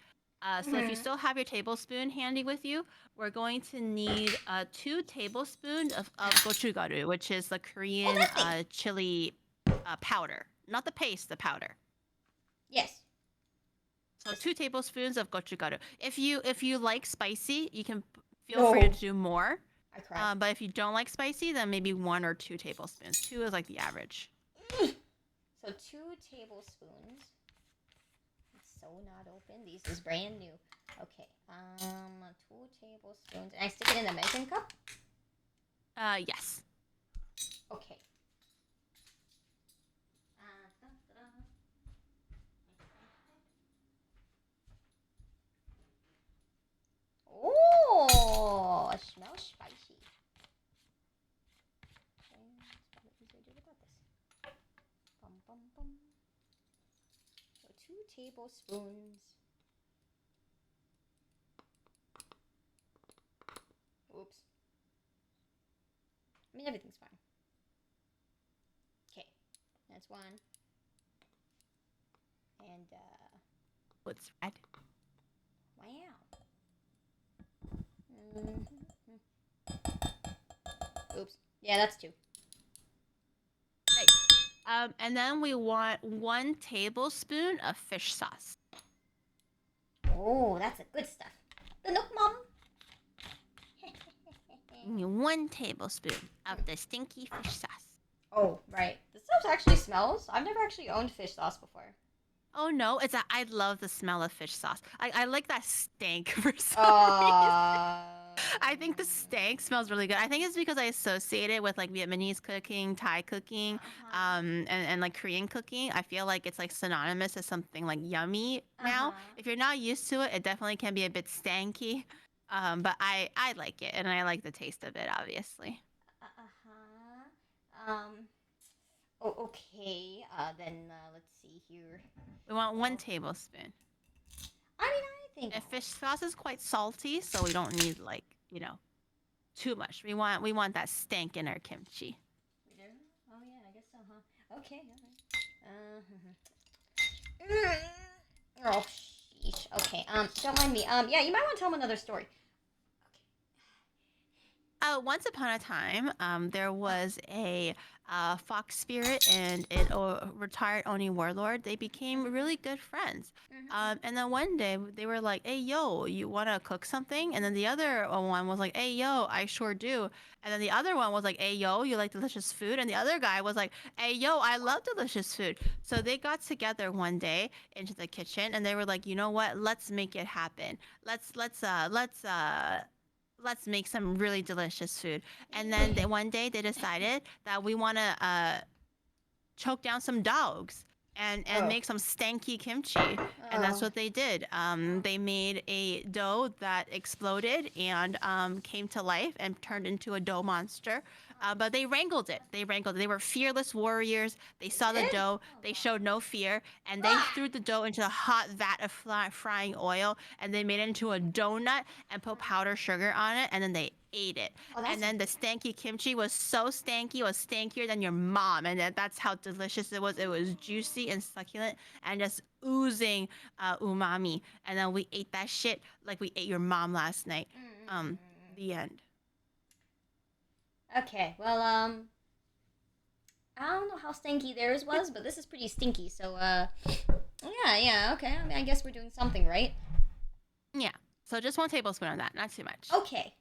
So if you still have your tablespoon handy with you, we're going to need 2 tablespoons of gochugaru, which is the Korean chili powder, not the paste, the powder. Yes. So 2 tablespoons of gochugaru. If you like spicy, you can feel free to do more. I cry. But if you don't like spicy, then maybe 1 or 2 tablespoons. 2 is like the average. So 2 tablespoons. It's so not open. This is brand new. Okay. 2 tablespoons. And I stick it in the measuring cup? Yes. Okay. Oh, it smells spicy. Okay, what do we do about this? So 2 tablespoons. Oops. I mean, everything's fine. Okay, that's 1. And What's red? wow. Oops. Yeah, that's 2. Nice. And then we want 1 tablespoon of fish sauce. Oh, that's the good stuff. The nook, Mom. 1 tablespoon of the stinky fish sauce. Oh, right. This stuff actually smells. I've never actually owned fish sauce before. Oh no, I love the smell of fish sauce. I like that stank for some reason. I think the stank smells really good. I think it's because I associate it with like Vietnamese cooking, Thai cooking, and like Korean cooking. I feel like it's like synonymous as something like yummy now. If you're not used to it, it definitely can be a bit stanky. But I like it, and I like the taste of it, obviously. Oh, okay. Then let's see here. We want 1 tablespoon. I mean, I think And fish sauce is quite salty, so we don't need like too much. We want that stank in our kimchi. We do? Oh yeah, I guess so, huh? Okay, alright. Oh sheesh. Okay. Don't mind me. Yeah, you might want to tell him another story. Once upon a time, there was a fox spirit and a retired Oni warlord. They became really good friends. And then one day they were like, "Hey, yo, you want to cook something?" And then the other one was like, "Hey, yo, I sure do." And then the other one was like, "Hey, yo, you like delicious food?" And the other guy was like, "Hey, yo, I love delicious food." So they got together one day into the kitchen and they were like, "You know what? Let's make it happen. Let's make some really delicious food." And then one day they decided that we want to choke down some dogs and make some stanky kimchi. And that's what they did. They made a dough that exploded and came to life and turned into a dough monster. But they wrangled it. They wrangled it. They were fearless warriors. They saw the dough. They showed no fear. And they threw the dough into a hot vat of frying oil. And they made it into a donut and put powdered sugar on it. And then they ate it. And then the stanky kimchi was so stanky. It was stankier than your mom. And that's how delicious it was. It was juicy and succulent and just oozing umami. And then we ate that shit like we ate your mom last night. The end. Okay, well, I don't know how stinky theirs was, but this is pretty stinky, so, yeah, okay. I mean, I guess we're doing something, right? Yeah. So just 1 tablespoon of that, not too much. Okay.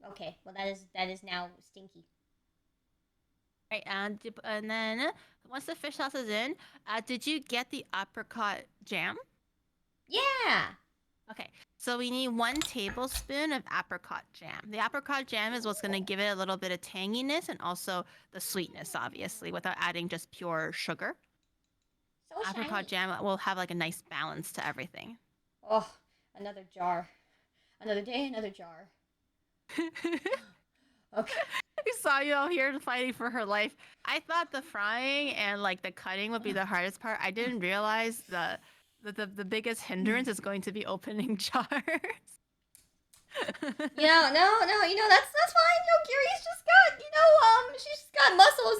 Okay, well, that is now stinky. Right, and then once the fish sauce is in, did you get the apricot jam? Yeah! Okay, so we need 1 tablespoon of apricot jam. The apricot jam is what's going to give it a little bit of tanginess and also the sweetness, obviously, without adding just pure sugar. So Apricot jam will have like a nice balance to everything. Oh, another jar. Another day, another jar. Okay. I saw you out here fighting for her life. I thought the frying and like the cutting would be the hardest part. I didn't realize the biggest hindrance is going to be opening jars. No, that's fine. Giri's just got, she's got muscles.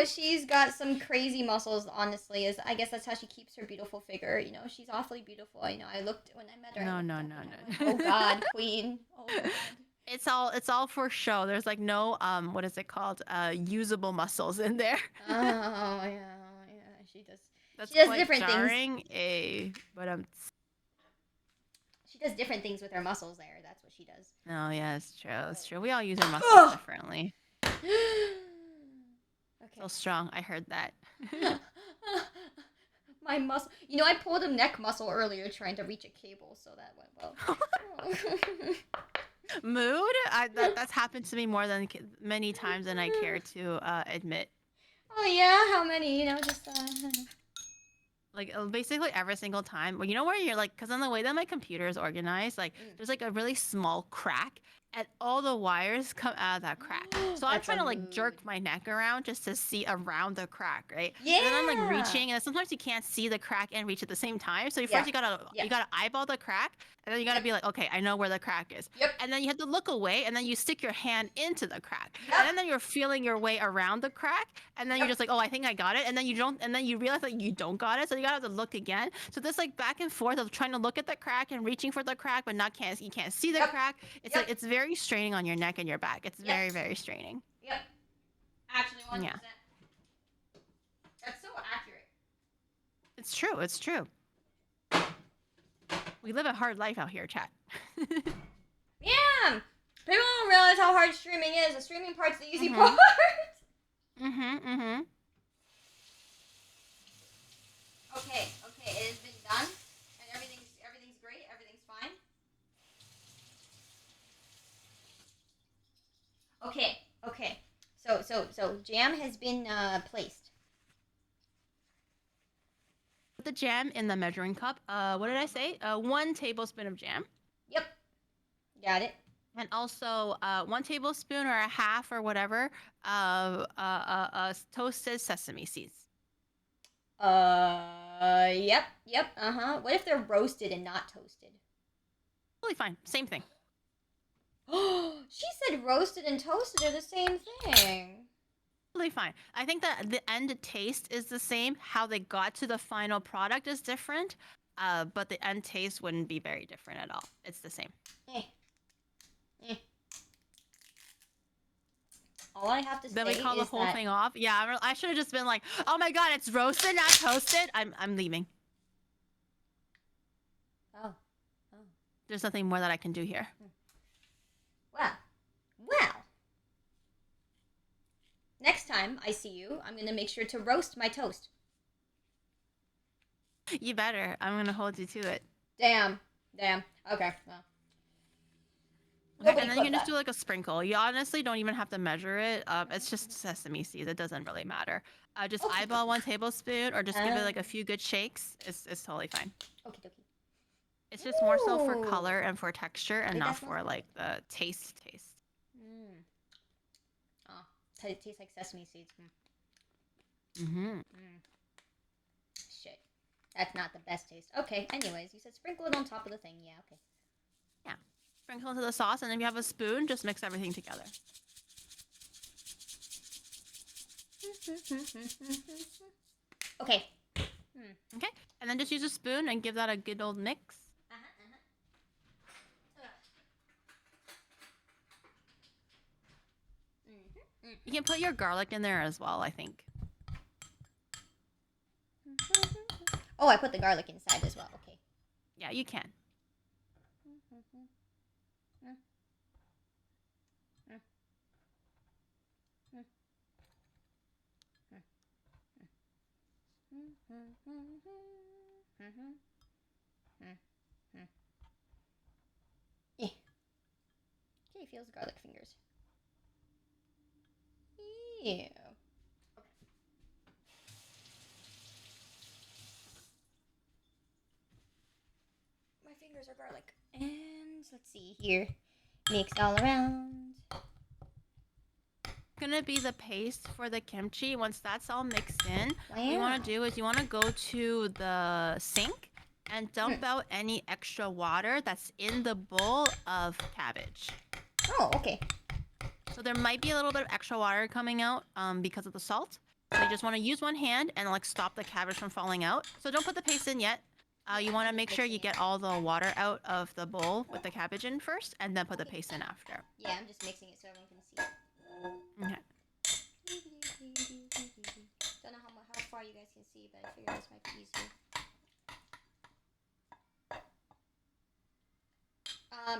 She's got some crazy muscles. Honestly, I guess that's how she keeps her beautiful figure. She's awfully beautiful. I looked when I met her. No. Oh God, queen. Oh God. It's all for show. There's like no what is it called? Usable muscles in there. Oh yeah. She does. That's she does quite different jarring. things. But She does different things with her muscles. That's what she does. Oh yeah, it's true. It's true. We all use our muscles differently. Okay. So strong. I heard that. My muscle. I pulled a neck muscle earlier trying to reach a cable, so that went well. Mood? That's happened to me more than many times than I care to admit. Oh yeah, how many? Just Like basically every single time. Well, where you're like, because on the way that my computer is organized, like there's like a really small crack, and all the wires come out of that crack. So I'm trying to like jerk my neck around just to see around the crack, right? Yeah. And then I'm like reaching, and sometimes you can't see the crack and reach at the same time. So first you gotta eyeball the crack, and then you gotta be like, okay, I know where the crack is. Yep. And then you have to look away, and then you stick your hand into the crack, Yep. and then you're feeling your way around the crack, and then you're just like, oh, I think I got it, and then you don't, and then you realize that you don't got it, so you gotta have to look again. So this like back and forth of trying to look at the crack and reaching for the crack, but you can't see the crack. It's like it's very straining on your neck and your back. It's very, very straining. Yep. Actually, 100%. Yeah. That's so accurate. It's true. It's true. We live a hard life out here, chat. Yeah. People don't realize how hard streaming is. The streaming part's the easy part. Okay, it has been done, and everything's great. Everything's fine. Okay. So jam has been placed. Put the jam in the measuring cup. What did I say? 1 tablespoon of jam. Yep. Got it. And also 1 tablespoon or a half or whatever of toasted sesame seeds. Yep. What if they're roasted and not toasted? Totally fine. Same thing. She said roasted and toasted are the same thing. Totally fine. I think that the end taste is the same. How they got to the final product is different. But the end taste wouldn't be very different at all. It's the same. Eh. All I have to say Then we call the is whole that thing off. Yeah, I should have just been like, "Oh my god, it's roasted, not toasted." I'm leaving. oh. There's nothing more that I can do here. Well. Next time I see you, I'm gonna make sure to roast my toast. You better. I'm gonna hold you to it. Damn. Okay. Well. Okay, and then you can just do like a sprinkle. You honestly don't even have to measure it. It's just sesame seeds. It doesn't really matter. Just Okay. eyeball 1 tablespoon, or just give it like a few good shakes. It's totally fine. Okay. It's just more so for Ooh. color and for texture, and Wait, not that smells for good. like the taste. Oh, it tastes like sesame seeds. Mm-hmm. Shit. That's not the best taste. Okay, anyways, you said sprinkle it on top of the thing. Yeah, okay. Yeah. Sprinkle into the sauce, and then if you have a spoon, just mix everything together. Okay. Okay, and then just use a spoon and give that a good old mix. You can put your garlic in there as well, I think. Oh, I put the garlic inside as well. Okay. Yeah, you can. Okay, feels garlic fingers. Ew. Okay. My fingers are garlic. And let's see here. Mix all around. Gonna be the paste for the kimchi. Once that's all mixed in, Wow. what you want to do is you want to go to the sink and dump out any extra water that's in the bowl of cabbage. Oh, okay. So there might be a little bit of extra water coming out because of the salt. So you just want to use one hand and like stop the cabbage from falling out. So don't put the paste in yet. You want to make sure you get all the water out of the bowl with the cabbage in first, and then put the paste in after. Yeah, I'm just mixing it so everyone can see it. Okay. Don't know how far you guys can see, but I figured this might be easier.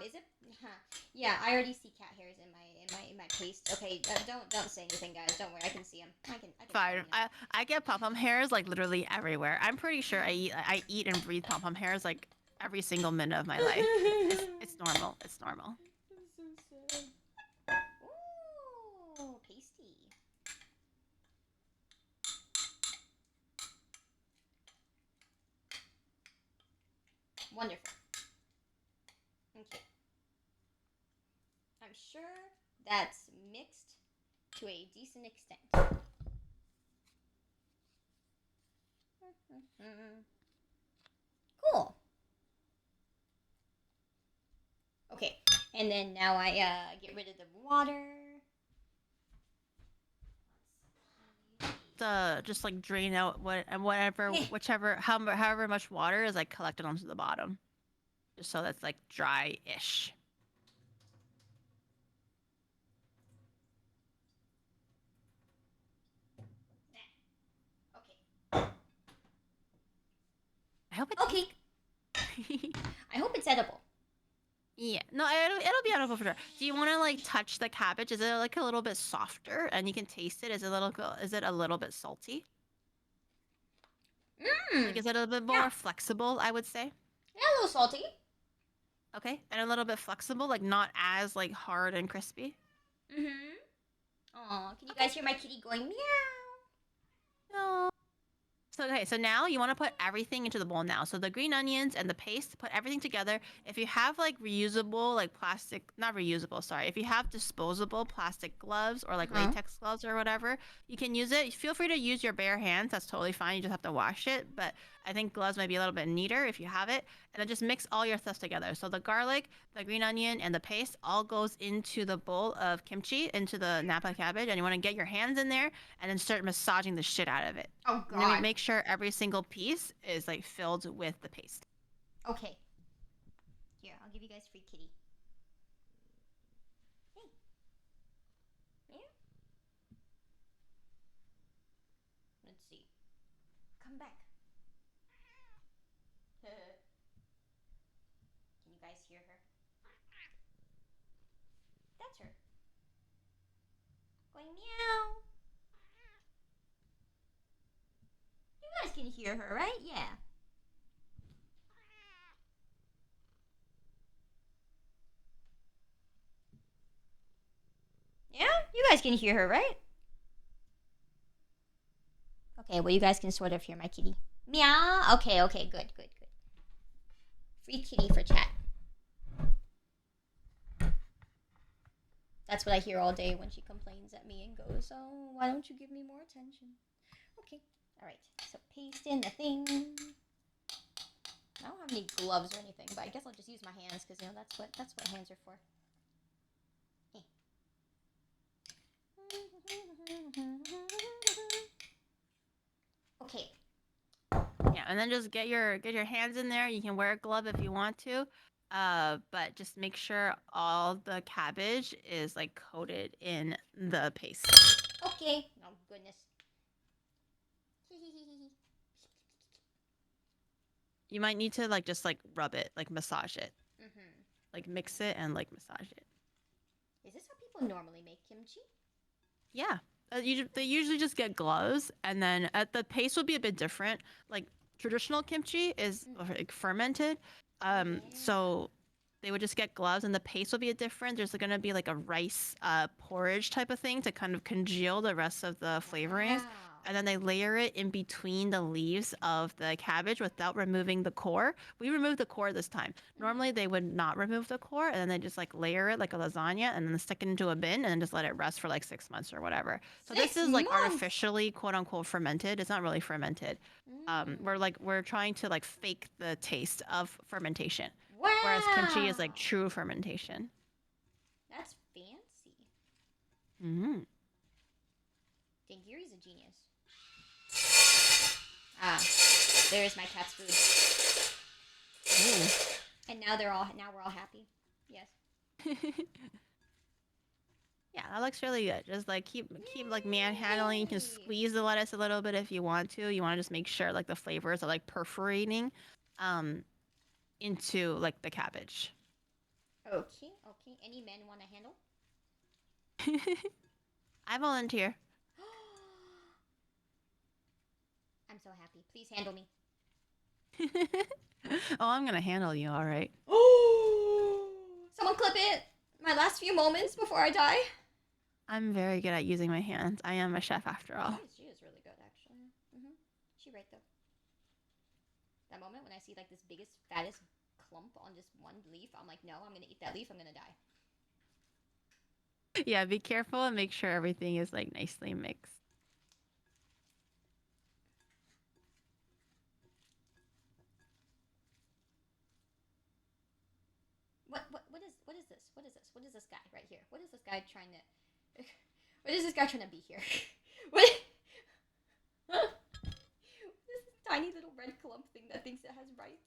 Is it? Huh. Yeah, I already see cat hairs in my paste. Okay, don't say anything, guys. Don't worry, I can see them. I can. Fine. I get pom-pom hairs like literally everywhere. I'm pretty sure I eat and breathe pom-pom hairs like every single minute of my life. It's normal. It's normal. I'm so sad. Ooh, pasty. Wonderful. Okay. I'm sure that's mixed to a decent extent. Cool. Okay, and then now I get rid of the water. Just like drain out however much water is like collected onto the bottom, just so that's like dry-ish. Okay. I hope it's Okay. I hope it's edible. Yeah, no, it'll be edible for sure. Do you want to like touch the cabbage? Is it like a little bit softer, and you can taste it? Is it a little bit salty? Like, is it a little bit more flexible? I would say. Yeah, a little salty. Okay, and a little bit flexible, like not as like hard and crispy. Aw, can you guys hear my kitty going meow? No. So okay, so now you want to put everything into the bowl now. So the green onions and the paste, put everything together. If you have like reusable, like plastic, not reusable, sorry. If you have disposable plastic gloves or like latex gloves or whatever, you can use it. Feel free to use your bare hands. That's totally fine. You just have to wash it. But I think gloves might be a little bit neater if you have it. And then just mix all your stuff together. So the garlic, the green onion, and the paste all goes into the bowl of kimchi, into the Napa cabbage. And you want to get your hands in there and then start massaging the shit out of it. Oh And then God. make sure every single piece is like filled with the paste. Okay. Here, I'll give you guys free kitty. Hey. Yeah. Let's see. Come back. Can you guys hear her? That's her. Going meow. You guys can hear her, right? Yeah. Yeah? You guys can hear her, right? Okay, well, you guys can sort of hear my kitty. Meow. Okay, okay, good, good, good. Free kitty for chat. That's what I hear all day when she complains at me and goes, oh, why don't you give me more attention? Okay, all right. So paste in the thing. I don't have any gloves or anything, but I guess I'll just use my hands because, you know, that's what hands are for. Okay. Yeah, and then just get your hands in there. You can wear a glove if you want to. But just make sure all the cabbage is like coated in the paste. Okay. Oh goodness. You might need to like just like rub it, like massage it. Mm-hmm. Like mix it and like massage it. Is this how people normally make kimchi? Yeah. They usually just get gloves, and then the paste will be a bit different. Like traditional kimchi is like fermented, so they would just get gloves, and the paste will be different. There's gonna be like a rice porridge type of thing to kind of congeal the rest of the flavorings. Wow. And then they layer it in between the leaves of the cabbage without removing the core. We removed the core this time. Normally they would not remove the core, and then they just like layer it like a lasagna and then stick it into a bin and then just let it rest for like 6 months or whatever. So this is like artificially quote unquote fermented. It's not really fermented. We're trying to like fake the taste of fermentation. Wow. Whereas kimchi is like true fermentation. That's fancy. Mm-hmm. Dangiri's a genius. Ah, there's my cat's food. Ooh. And now we're all happy. Yes. Yeah, that looks really good. Just like keep like manhandling. You can squeeze the lettuce a little bit if you want to. You want to just make sure like the flavors are like perforating into like the cabbage. Okay. Any men want to handle? I volunteer. I'm so happy. Please handle me. Oh, I'm gonna handle you, all right. Someone clip it. My last few moments before I die. I'm very good at using my hands. I am a chef after all. She is really good, actually. She right though. That moment when I see like this biggest, fattest clump on just one leaf, I'm like, no, I'm gonna eat that leaf. I'm gonna die. Yeah, be careful and make sure everything is like nicely mixed. What is this? What is this guy right here? What is this guy trying to? What is this guy trying to be here? What? This tiny little red clump thing that thinks it has rights.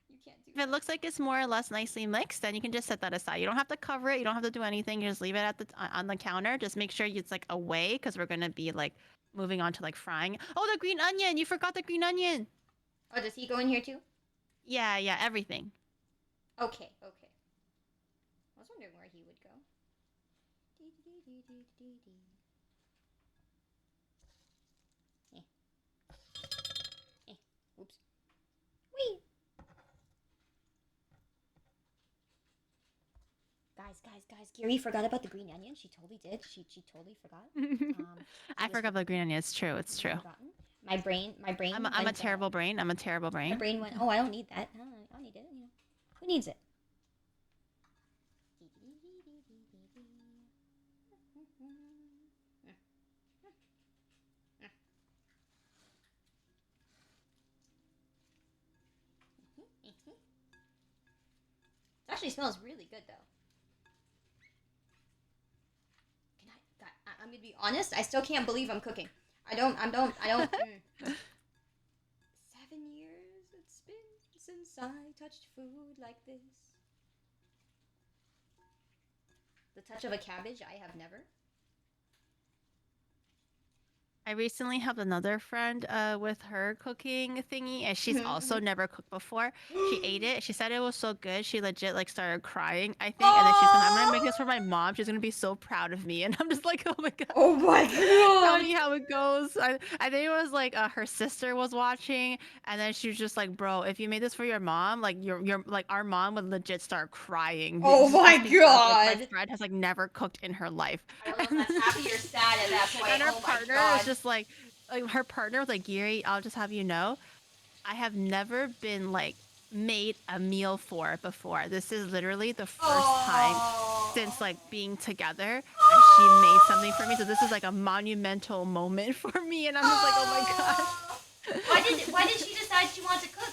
You can't do. If it looks like it's more or less nicely mixed, then you can just set that aside. You don't have to cover it. You don't have to do anything. You just leave it at on the counter. Just make sure it's like away because we're gonna be like moving on to like frying. Oh, the green onion! You forgot the green onion. Oh, does he go in here too? Yeah, everything. Okay. I was wondering where he would go. Oops. Wee. Guys. Giri forgot about the green onion. She totally did. She totally forgot. I forgot the green onion. It's true. My brain. I'm a terrible brain. I'm a terrible My brain. brain went. Oh, I don't need that. I don't need it. You know, who needs it? It actually smells really good, though. I'm gonna be honest. I still can't believe I'm cooking. I don't. 7 years it's been since I touched food like this. The touch of a cabbage, I have never. I recently helped another friend with her cooking thingy, and she's also never cooked before. She ate it. She said it was so good. She legit like started crying, I think, and then I'm gonna make this for my mom. She's gonna be so proud of me, and I'm just like, oh my god. Oh my Tell god. me how it goes. I think it was like her sister was watching, and then she was just like, "Bro, if you made this for your mom, like your like our mom would legit start crying." Oh my because, like, god. my friend has like never cooked in her life. I don't know if that's happy or sad at that point. And her Oh partner my god. was just like her partner was like, "Giri, I'll just have you know, I have never been like made a meal for before. This is literally the first time since like being together that she made something for me. So this is like a monumental moment for me." And I'm just like, "Oh my god." Why did she decide she wanted to cook?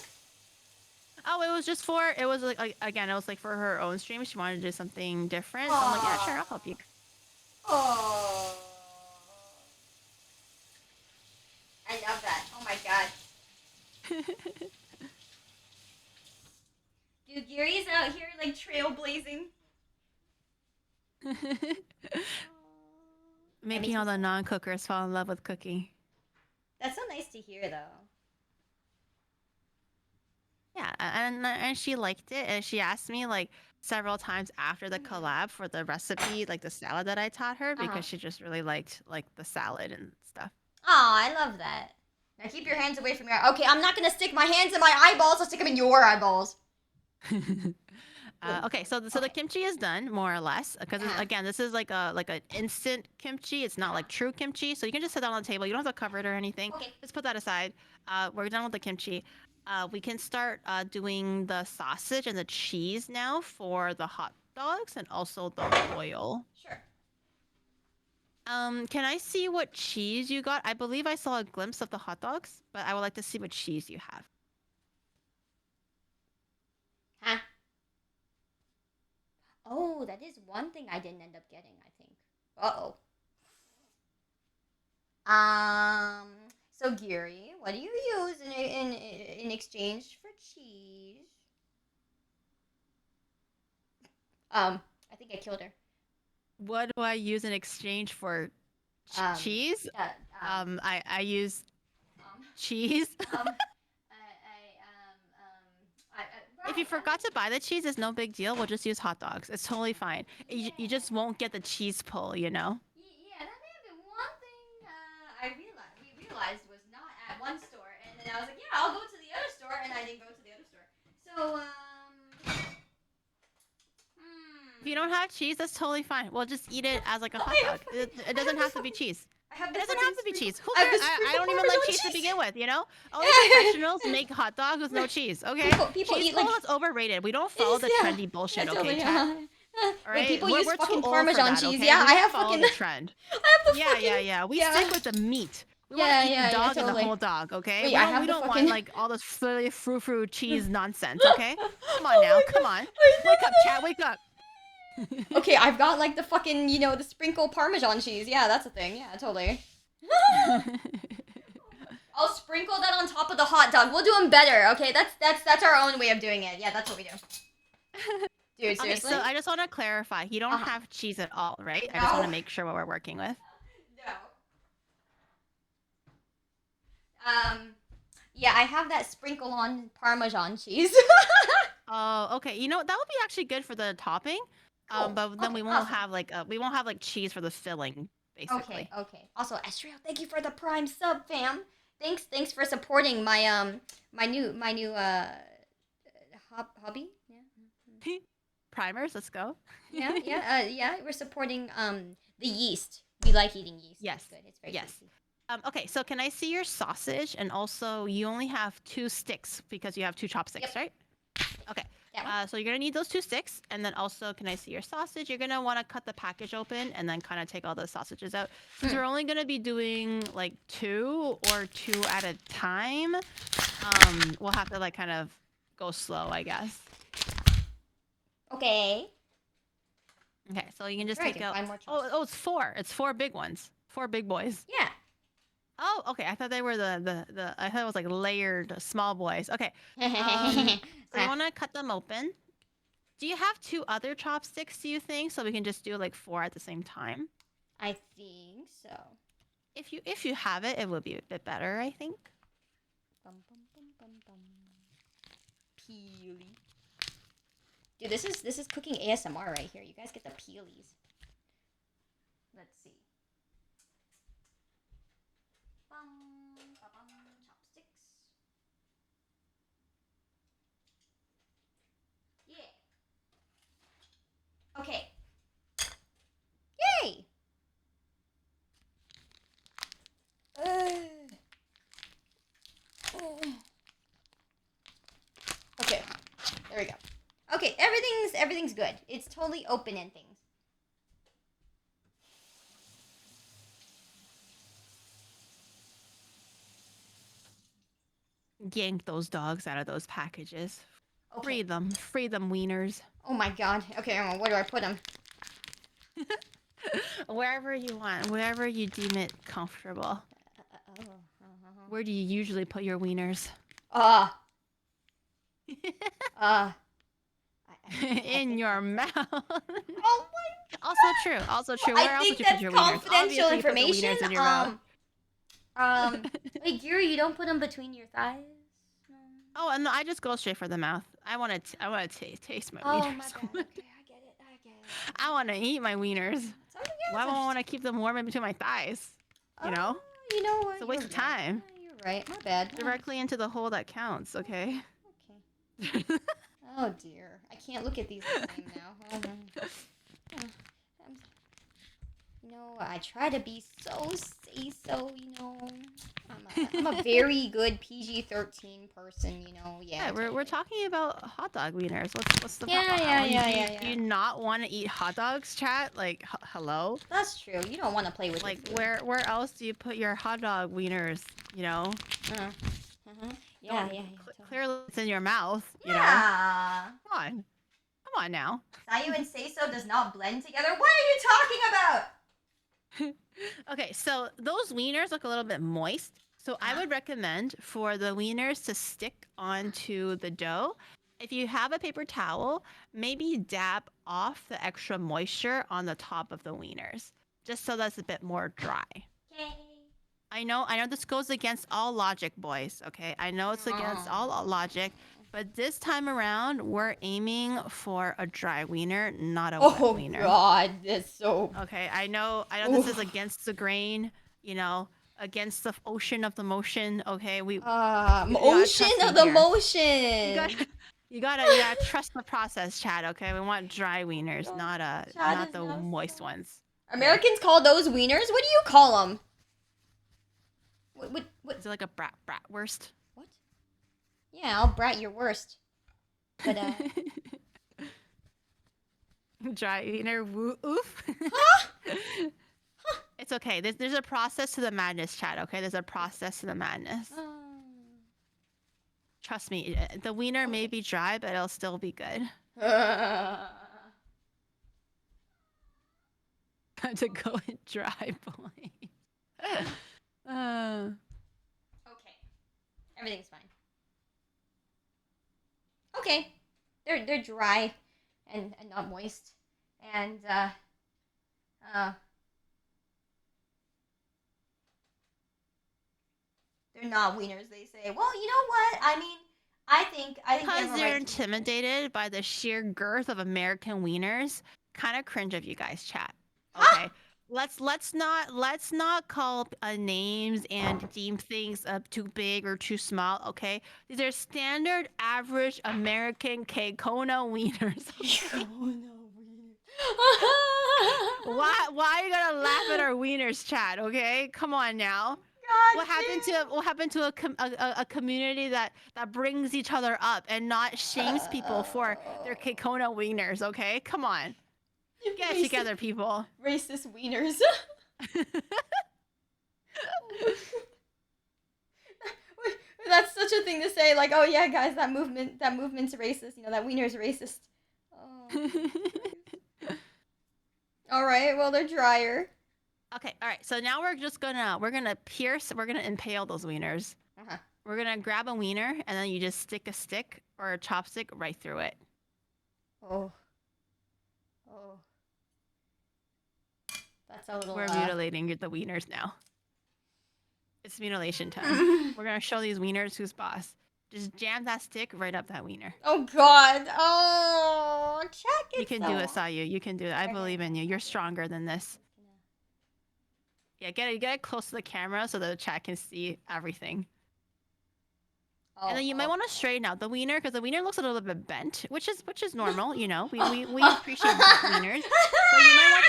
Oh, it was like again, it was like for her own stream. She wanted to do something different. So I'm like, yeah, sure, I'll help you. Oh. I love that. Oh my god. Dude, Gary's out here like trailblazing. Making all the non-cookers fall in love with cooking. That's so nice to hear, though. Yeah, and she liked it, and she asked me like several times after the collab for the recipe, like the salad that I taught her, because she just really liked like the salad and stuff. Oh, I love that. Now keep your hands away from your. Okay, I'm not gonna stick my hands in my eyeballs. I'll stick them in your eyeballs. Okay, so the kimchi is done more or less because again, this is like an instant kimchi. It's not like true kimchi, so you can just set that on the table. You don't have to cover it or anything. Okay. Just put that aside. We're done with the kimchi. We can start doing the sausage and the cheese now for the hot dogs and also the oil. Sure. Can I see what cheese you got? I believe I saw a glimpse of the hot dogs, but I would like to see what cheese you have. Huh? Oh, that is one thing I didn't end up getting, I think. Uh-oh. So Giri, what do you use in exchange for cheese? I think I killed her. What do I use in exchange for cheese? I use cheese. If you forgot to buy the cheese, it's no big deal. We'll just use hot dogs. It's totally fine. You just won't get the cheese pull, you know? Yeah, that may have been one thing we realized was not at one store, and then I was like, yeah, I'll go to the other store, and I didn't go to the other store. So, If you don't have cheese, that's totally fine. We'll just eat it as like a hot dog. It doesn't have to be cheese. It doesn't have to be cheese. Who cares? I don't even like cheese to begin with, you know? Only professionals make hot dogs with no cheese, okay? People cheese eat like... is overrated. We don't follow the trendy bullshit, okay, chat? All right? When people use fucking Parmesan cheese. Okay? Yeah, I have follow fucking... the trend. I have the fucking... Yeah. We stick with the meat. We want to eat the dog and the whole dog, okay? Wait, we don't want like all this frou-frou cheese nonsense, okay? Come on now, come on. Wake up, chat, wake up. Okay, I've got like the fucking, you know, the sprinkle Parmesan cheese. Yeah, that's a thing. Yeah, totally. I'll sprinkle that on top of the hot dog. We'll do them better, okay? That's our own way of doing it. Yeah, that's what we do. Dude, seriously? Okay, so I just want to clarify. You don't have cheese at all, right? No. I just want to make sure what we're working with. No. Yeah, I have that sprinkle on Parmesan cheese. Oh, okay. You know, that would be actually good for the topping. But then we won't have like cheese for the filling, basically. Okay. Also, Estriel, thank you for the Prime sub, fam. Thanks for supporting my my new hobby. Yeah. Primers, let's go. Yeah. We're supporting the yeast. We like eating yeast. Yes. It's good. It's very yes. tasty. Okay, so can I see your sausage? And also, you only have 2 sticks because you have 2 chopsticks, Yep. right? Okay. That one? So you're gonna need those 2 sticks, and then also, can I see your sausage? You're gonna want to cut the package open and then kind of take all the sausages out. Since we're only gonna be doing like 2 or 2 at a time, we'll have to like kind of go slow, I guess. Okay. Okay, so you can just Sure, I take can out. find more Oh, it's 4. It's 4 big ones. 4 big boys. Yeah. Oh, okay. I thought they were the. I thought it was like layered small boys. Okay. So you want to cut them open. Do you have 2 other chopsticks, do you think? So we can just do like 4 at the same time? I think so. If you have it, it will be a bit better, I think. Bum, bum, bum, bum, bum. Peely. Dude, this is cooking ASMR right here. You guys get the peelies. Let's see. Bum, ba, bum, chopsticks. Yeah. Okay. Yay! Okay, there we go. Okay, everything's good. It's totally open and things. Yank those dogs out of those packages. Okay. Free them, wieners. Oh my god. Okay, where do I put them? Wherever you want, wherever you deem it comfortable. Where do you usually put your wieners? In your mouth. Oh my. Also true. Where I else think would you that's put your wieners? confidential Obviously, you put the information. wieners in your mouth. Wait, Giri, you don't put them between your thighs? No. Oh, no, I just go straight for the mouth. I want to taste my Oh wieners. my bad. Okay, I get it. I want to eat my wieners. Why would I want to keep them warm in between my thighs? You know? You know what? It's a waste of time. You're right. My bad. Directly into the hole that counts, okay? Okay. Oh dear. I can't look at these the same now. You know, I try to be so say-so, you know. I'm a very good PG-13 person, you know. Yeah, we're talking about hot dog wieners. What's the Yeah, problem? yeah. Do you not want to eat hot dogs, chat? Like, hello? That's true. You don't want to play with like it. where else do you put your hot dog wieners? You know? Yeah. Clearly, it's in your mouth. You know? Yeah. Come on now. Sayu and say-so does not blend together. What are you talking about? Okay, so those wieners look a little bit moist. So I would recommend for the wieners to stick onto the dough. If you have a paper towel, maybe dab off the extra moisture on the top of the wieners, just so that's a bit more dry. Okay. I know this goes against all logic, boys, okay? I know it's against all logic, but this time around, we're aiming for a dry wiener, not a wet wiener. Oh god, that's so... Okay, I know this is against the grain, you know, against the ocean of the motion, okay? Ocean of the motion! You gotta trust the process, Chad, okay? We want dry wieners, not the moist ones. Americans call those wieners? What do you call them? What? Is it like a bratwurst? What? Yeah, I'll brat your worst. But, Dry wiener, oof. Huh? It's okay. There's a process to the madness, Chad, okay? There's a process to the madness. Trust me, the wiener may be dry, but it'll still be good. Time to go and dry, boy. Okay. Everything's fine. Okay. They're dry and not moist. And they're not wieners, they say. Well, you know what? I mean, I think because they're intimidated by the sheer girth of American wieners. Kind of cringe of you guys, chat. Okay. Let's not call names and deem things too big or too small. Okay, these are standard, average American Kona wieners. Okay? Why are you gonna laugh at our wieners, chat? Okay, come on now. God. What happened to a community that brings each other up and not shames people for their Kekona wieners? Okay, come on, get it together, people. Racist wieners. That's such a thing to say. Like, oh yeah, guys, that movement's racist. You know, that wiener's racist. Oh. All right. Well, they're drier. Okay, all right. So now we're gonna impale those wieners. Uh-huh. We're gonna grab a wiener and then you just stick a stick or a chopstick right through it. Oh. Oh. That's a little. We're mutilating the wieners now. It's mutilation time. We're gonna show these wieners who's boss. Just jam that stick right up that wiener. Oh God! Oh, check it. You can do it, Sayu. You can do it. I believe in you. You're stronger than this. Yeah, get it close to the camera so the chat can see everything. Oh, and then you might want to straighten out the wiener because the wiener looks a little bit bent, which is normal. You know, we appreciate bent wieners,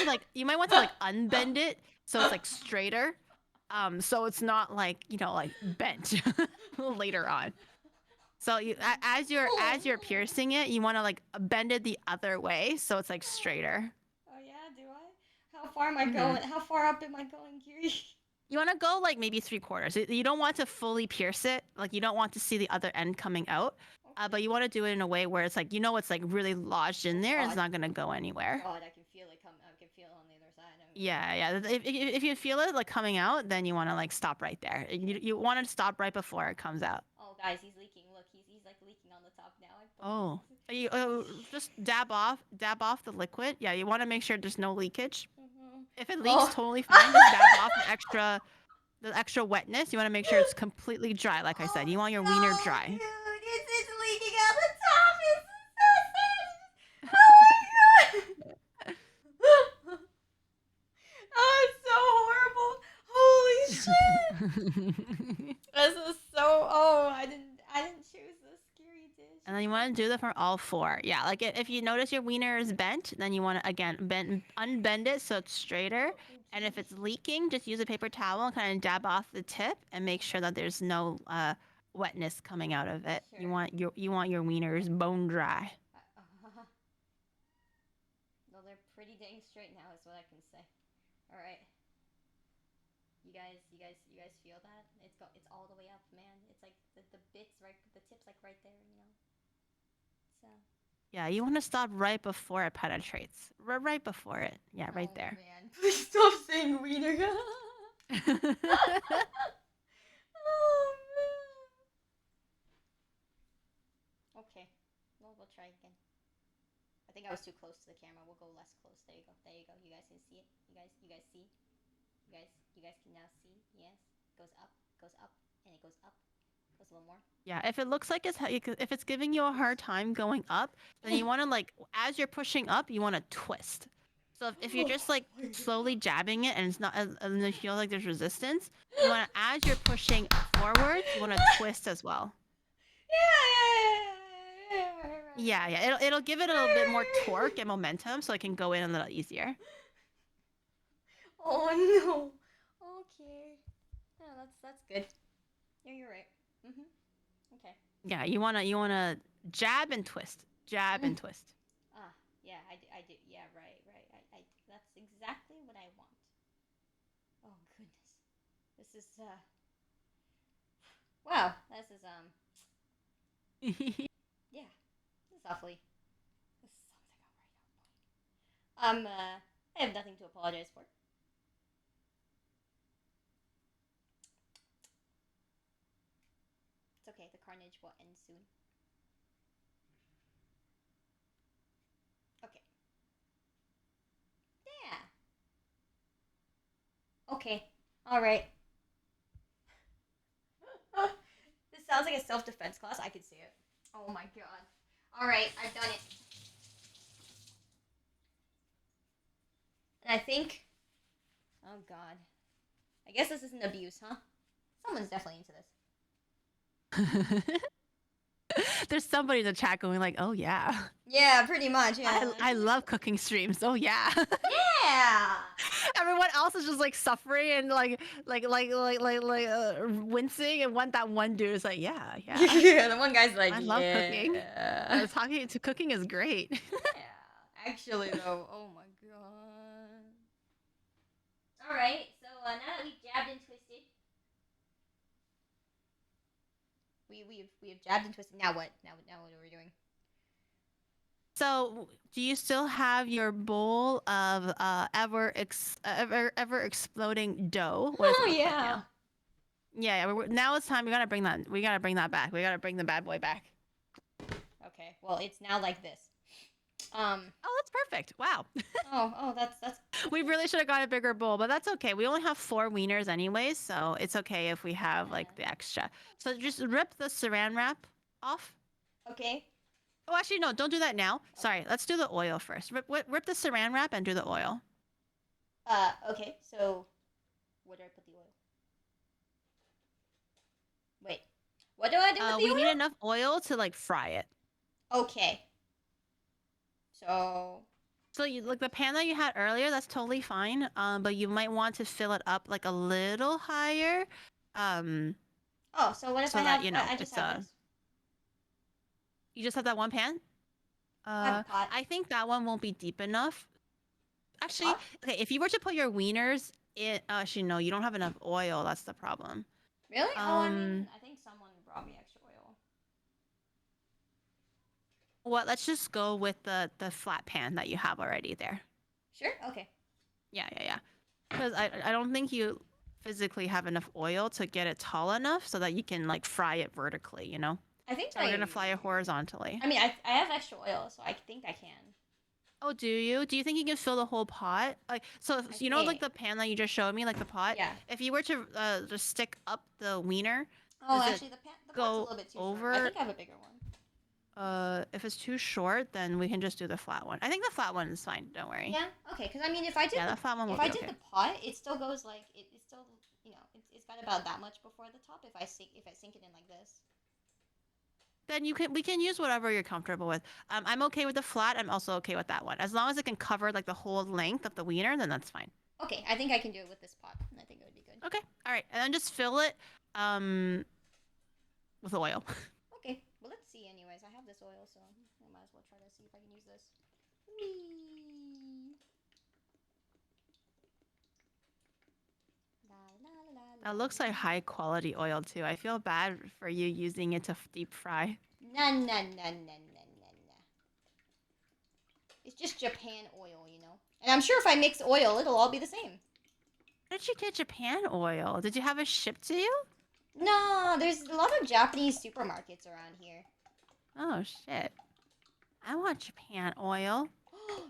but you might want to unbend it so it's like straighter. So it's not like bent later on. So as you're piercing it, you want to bend it the other way so it's like straighter. Oh yeah, do I? How far am I going? How far up am I going, Giri? You want to go maybe 3/4. You don't want to fully pierce it. You don't want to see the other end coming out. Okay. But you want to do it in a way where it's it's really lodged in there and it's not gonna go anywhere. God, I can feel it come. I can feel it on the other side. Yeah. If you feel it coming out, then you want to stop right there. You want to stop right before it comes out. Oh, guys, he's leaking. Look, he's leaking on the top now. Just dab off the liquid. Yeah, you want to make sure there's no leakage. If it leaks, totally fine. Just dab off the extra wetness. You want to make sure it's completely dry. Like I said, you want your wiener dry. Dude, it's leaking out the top. It's so sad. Oh my God. Oh, it's so horrible. Holy shit. This is so. Oh, I didn't choose this scary dish. And then you want to do that for all four. Yeah, if you notice your wiener is bent, then you want to again unbend it so it's straighter. And if it's leaking, just use a paper towel and kind of dab off the tip and make sure that there's no wetness coming out of it. Sure. You want your wieners bone dry. No, they're pretty dang straight now, is what I can say. All right. You guys feel that? It's all the way up, man. It's like the bits right, the tip's right there, you know. So. Yeah, you want to stop right before it penetrates. Right before it. Yeah, right there. Man, please stop saying wiener. Oh man. Okay. Well, we'll try again. I think I was too close to the camera. We'll go less close. There you go. There you go. You guys can see it. You guys see. You guys can now see. Yes. Goes up, and it goes up. Goes a little more. Yeah, if it looks like if it's giving you a hard time going up, then you want to as you're pushing up, you want to twist. So if you're just slowly jabbing it and it's not, and you feel like there's resistance, you want to, as you're pushing forward, you want to twist as well. Yeah. It'll give it a little bit more torque and momentum, so it can go in a little easier. Oh no. Okay. Yeah, that's good. Yeah, you're right. Okay. Yeah, you wanna jab and twist, and twist. Yeah, I do. Yeah, right. I that's exactly what I want. Oh goodness, this is wow. This is yeah, this is awfully. This sounds like a right on point. I have nothing to apologize for. It's okay, the carnage will end soon. Okay. Yeah. Okay. Alright. This sounds like a self-defense class. I could see it. Oh my god. Alright, I've done it. And I think... Oh god. I guess this isn't abuse, huh? Someone's definitely into this. There's somebody in the chat going like, "Oh yeah, Yeah, pretty much. Yeah. I love cooking streams. Oh yeah." Yeah. Everyone else is just like suffering and wincing, and that one dude is like, "Yeah, yeah, Yeah, the one guy's like, I love cooking. yeah. Talking to cooking is great." Yeah. Actually, though, oh my god. All right. So now that we've jabbed and twisted, we've jabbed and twisted. Now what? Now what are we doing? So, do you still have your bowl of ever exploding dough? What does it look like now? Yeah, now it's time. We gotta bring that. We gotta bring that back. We gotta bring the bad boy back. Okay. Well, it's now like this. Oh, that's perfect. Wow. That's. We really should have got a bigger bowl, but that's okay. We only have 4 wieners anyways, so it's okay if we have like the extra. So just rip the saran wrap off. Okay. Oh, actually, no, don't do that now. Sorry, let's do the oil first. Rip the saran wrap and do the oil. Okay. So, where do I put the oil? Wait. What do I do with the oil? We need enough oil to like fry it. Okay. So you like the pan that you had earlier, that's totally fine. But you might want to fill it up like a little higher. So what if so I that, have? you know, I just have this. You just have that one pan? I have a pot. I think that one won't be deep enough. Actually, okay, if you were to put your wieners in, actually no, you don't have enough oil. That's the problem. Really? I mean, I think someone brought me extra oil. Well, let's just go with the flat pan that you have already there. Sure. Okay. Yeah. Because I don't think you physically have enough oil to get it tall enough so that you can like fry it vertically. You know. I think we're gonna fry it horizontally. I mean, I have extra oil, so I think I can. Oh, do you? Do you think you can fill the whole pot? Like, so you know, like the pan that you just showed me, like the pot. Yeah. If you were to just stick up the wiener. Oh, actually, the pot's a little bit too over. short. I think I have a bigger one. If it's too short, then we can just do the flat one. I think the flat one is fine. Don't worry. Yeah. Okay. Because I mean, if I did the flat one will if I be did okay. the pot, it still goes like it's still it's got about that much before the top. If I sink it in like this. Then we can use whatever you're comfortable with. I'm okay with the flat. I'm also okay with that one. As long as it can cover like the whole length of the wiener, then that's fine. Okay, I think I can do it with this pot. I think it would be good. Okay. All right, and then just fill it with oil. Okay. Well, let's see. Anyways, I have this oil, so I might as well try to see if I can use this. Whee! That looks like high quality oil too. I feel bad for you using it to deep fry. Nah. It's just Japan oil, you know. And I'm sure if I mix oil, it'll all be the same. Where did you get Japan oil? Did you have it shipped to you? No, there's a lot of Japanese supermarkets around here. Oh shit! I want Japan oil.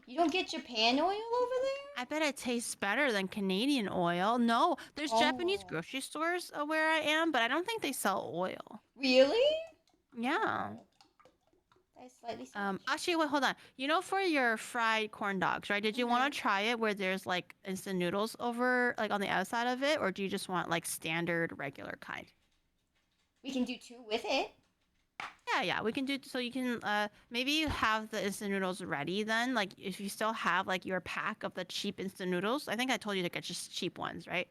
You don't get Japan oil over there? I bet it tastes better than Canadian oil. No, there's Japanese grocery stores where I am, but I don't think they sell oil. Really? Yeah. That is slightly actually, wait, hold on. You know, for your fried corn dogs, right? Did you want to try it where there's like instant noodles over, like on the outside of it, or do you just want like standard regular kind? We can do 2 with it. Yeah, we can do so. You can maybe you have the instant noodles ready then. Like if you still have like your pack of the cheap instant noodles, I think I told you to get just cheap ones, right?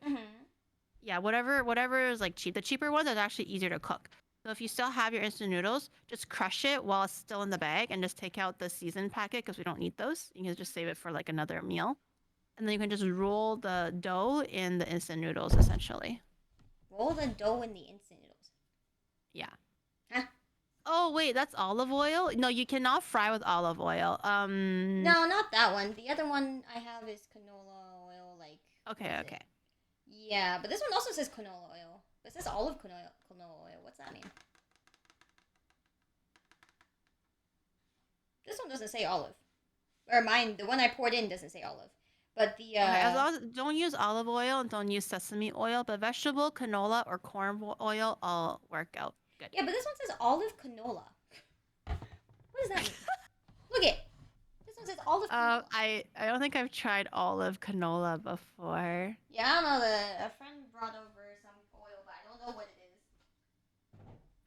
Yeah, whatever is like cheap. The cheaper ones are actually easier to cook. So if you still have your instant noodles, just crush it while it's still in the bag and just take out the seasoned packet because we don't need those. You can just save it for like another meal, and then you can just roll the dough in the instant noodles essentially. Roll the dough in the instant noodles. Yeah. Huh? Oh wait, that's olive oil? No, you cannot fry with olive oil. No, not that one. The other one I have is canola oil, like. Okay. Yeah, but this one also says canola oil. It says olive canola oil. What's that mean? This one doesn't say olive. Or mine, the one I poured in doesn't say olive. But the as long as don't use olive oil and don't use sesame oil, but vegetable, canola, or corn oil all work out good. Yeah, but this one says olive canola. What does that mean? Look it. This one says olive canola. I don't think I've tried olive canola before. Yeah, I don't know. A friend brought over some oil, but I don't know what it is.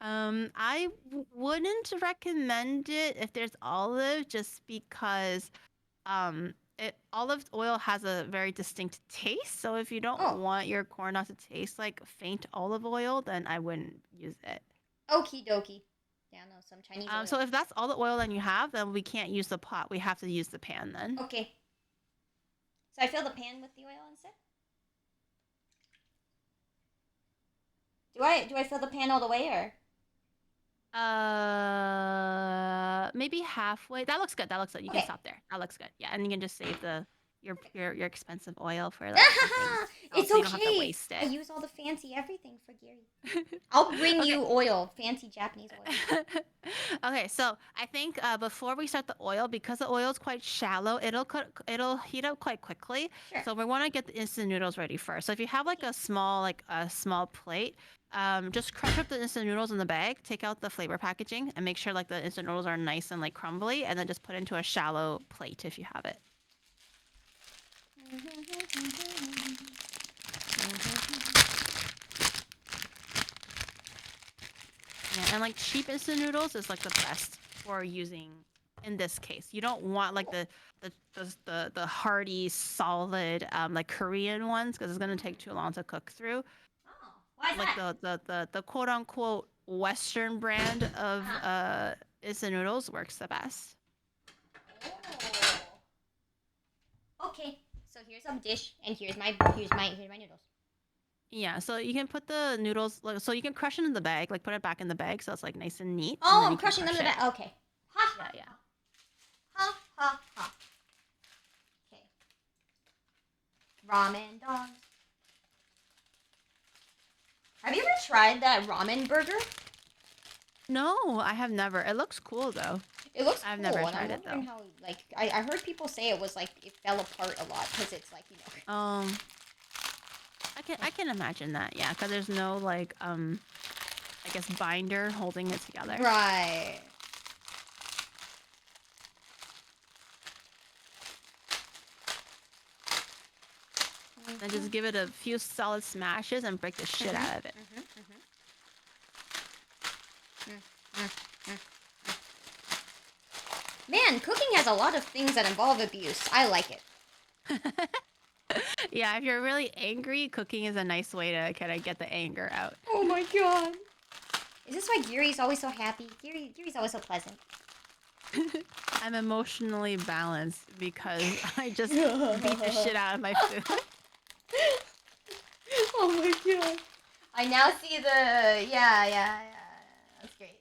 I wouldn't recommend it if there's olive, just because olive oil has a very distinct taste. So if you don't Oh. want your corn dog to taste like faint olive oil, then I wouldn't use it. Okie dokie. Yeah, no, some Chinese oil. So if that's all the oil that you have, then we can't use the pot. We have to use the pan then. Okay. So I fill the pan with the oil instead? Do I fill the pan all the way or? Maybe halfway. That looks good. That looks good. You Okay. can stop there. That looks good. Yeah, and you can just save your expensive oil for like things. It's so okay. You don't have to waste it. I use all the fancy everything for Giri. I'll bring you oil, fancy Japanese oil. Okay, so I think before we start the oil, because the oil is quite shallow, it'll heat up quite quickly. Sure. So we want to get the instant noodles ready first. So if you have like a small plate, just crush up the instant noodles in the bag, take out the flavor packaging, and make sure like the instant noodles are nice and like crumbly, and then just put it into a shallow plate if you have it. Yeah, and like cheap instant noodles is like the best for using in this case. You don't want like the hearty solid like Korean ones, because it's gonna take too long to cook through. Oh, why is Like that? the quote unquote Western brand of instant noodles works the best. Oh. Okay, so here's a dish, and here's my noodles. Yeah, so you can put the noodles, so you can crush it in the bag, like put it back in the bag, so it's like nice and neat. Oh, and I'm crushing them in the bag. Okay. Ha Yeah. ha ha ha. Okay. Ramen dogs. Have you ever tried that ramen burger? No, I have never. It looks cool though. It looks I've cool, never and tried I'm it, wondering how, like, I heard people say it was like it fell apart a lot because it's like, you know. I can imagine that. Yeah, because there's no like I guess binder holding it together. Right. And just give it a few solid smashes and break the shit out of it. Man, cooking has a lot of things that involve abuse. I like it. Yeah, if you're really angry, cooking is a nice way to kind of get the anger out. Oh my god. Is this why Giri's always so happy? Giri's always so pleasant. I'm emotionally balanced because I just beat the shit out of my food. Oh my god. I now see the... Yeah. That's great.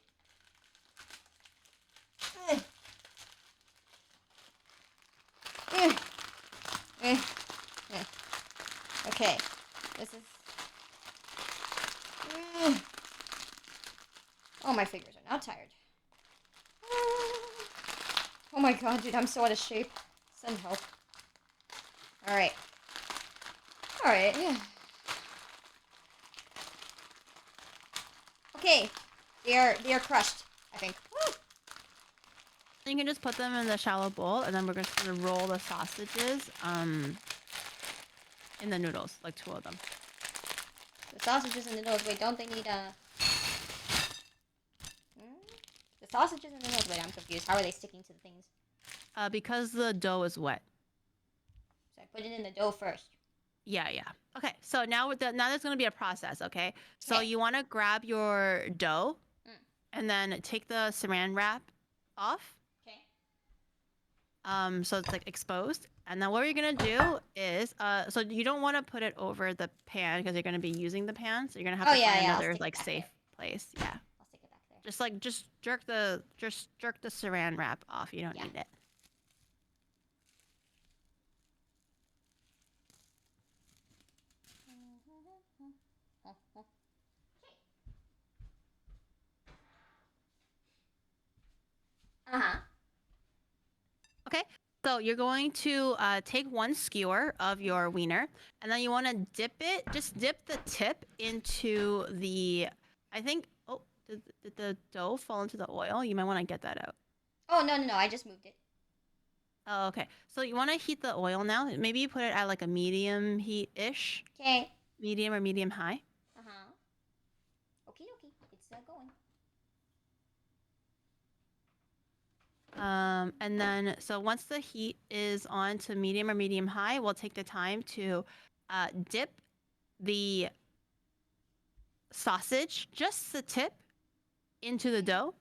Okay. This is... Oh, my fingers are now tired. Oh my god, dude, I'm so out of shape. Send help. Alright. Alright, yeah. Okay. They are crushed, I think. Woo! You can just put them in the shallow bowl, and then we're just gonna roll the sausages in the noodles, like 2 of them. The sausages and the noodles. Wait, don't they need a... The sausages and the noodles. Wait, I'm confused. How are they sticking to the things? Because the dough is wet. So I put it in the dough first. Yeah. Okay, so now there's gonna be a process. Okay, so you want to grab your dough, and then take the saran wrap off. Okay. So it's like exposed, and then what you're gonna do is so you don't want to put it over the pan because you're gonna be using the pan, so you're gonna have to find another like safe place. Yeah. I'll stick it back there. Just jerk the saran wrap off. You don't need it. Okay, so you're going to take 1 skewer of your wiener, and then you want to dip it. Just dip the tip into the. I think. Oh, did the dough fall into the oil? You might want to get that out. Oh no! I just moved it. Oh, okay. So you want to heat the oil now. Maybe you put it at like a medium heat-ish. Okay. Medium or medium high. Okay. It's going. And then, so once the heat is on to medium or medium high, we'll take the time to dip the sausage, just the tip, into the dough.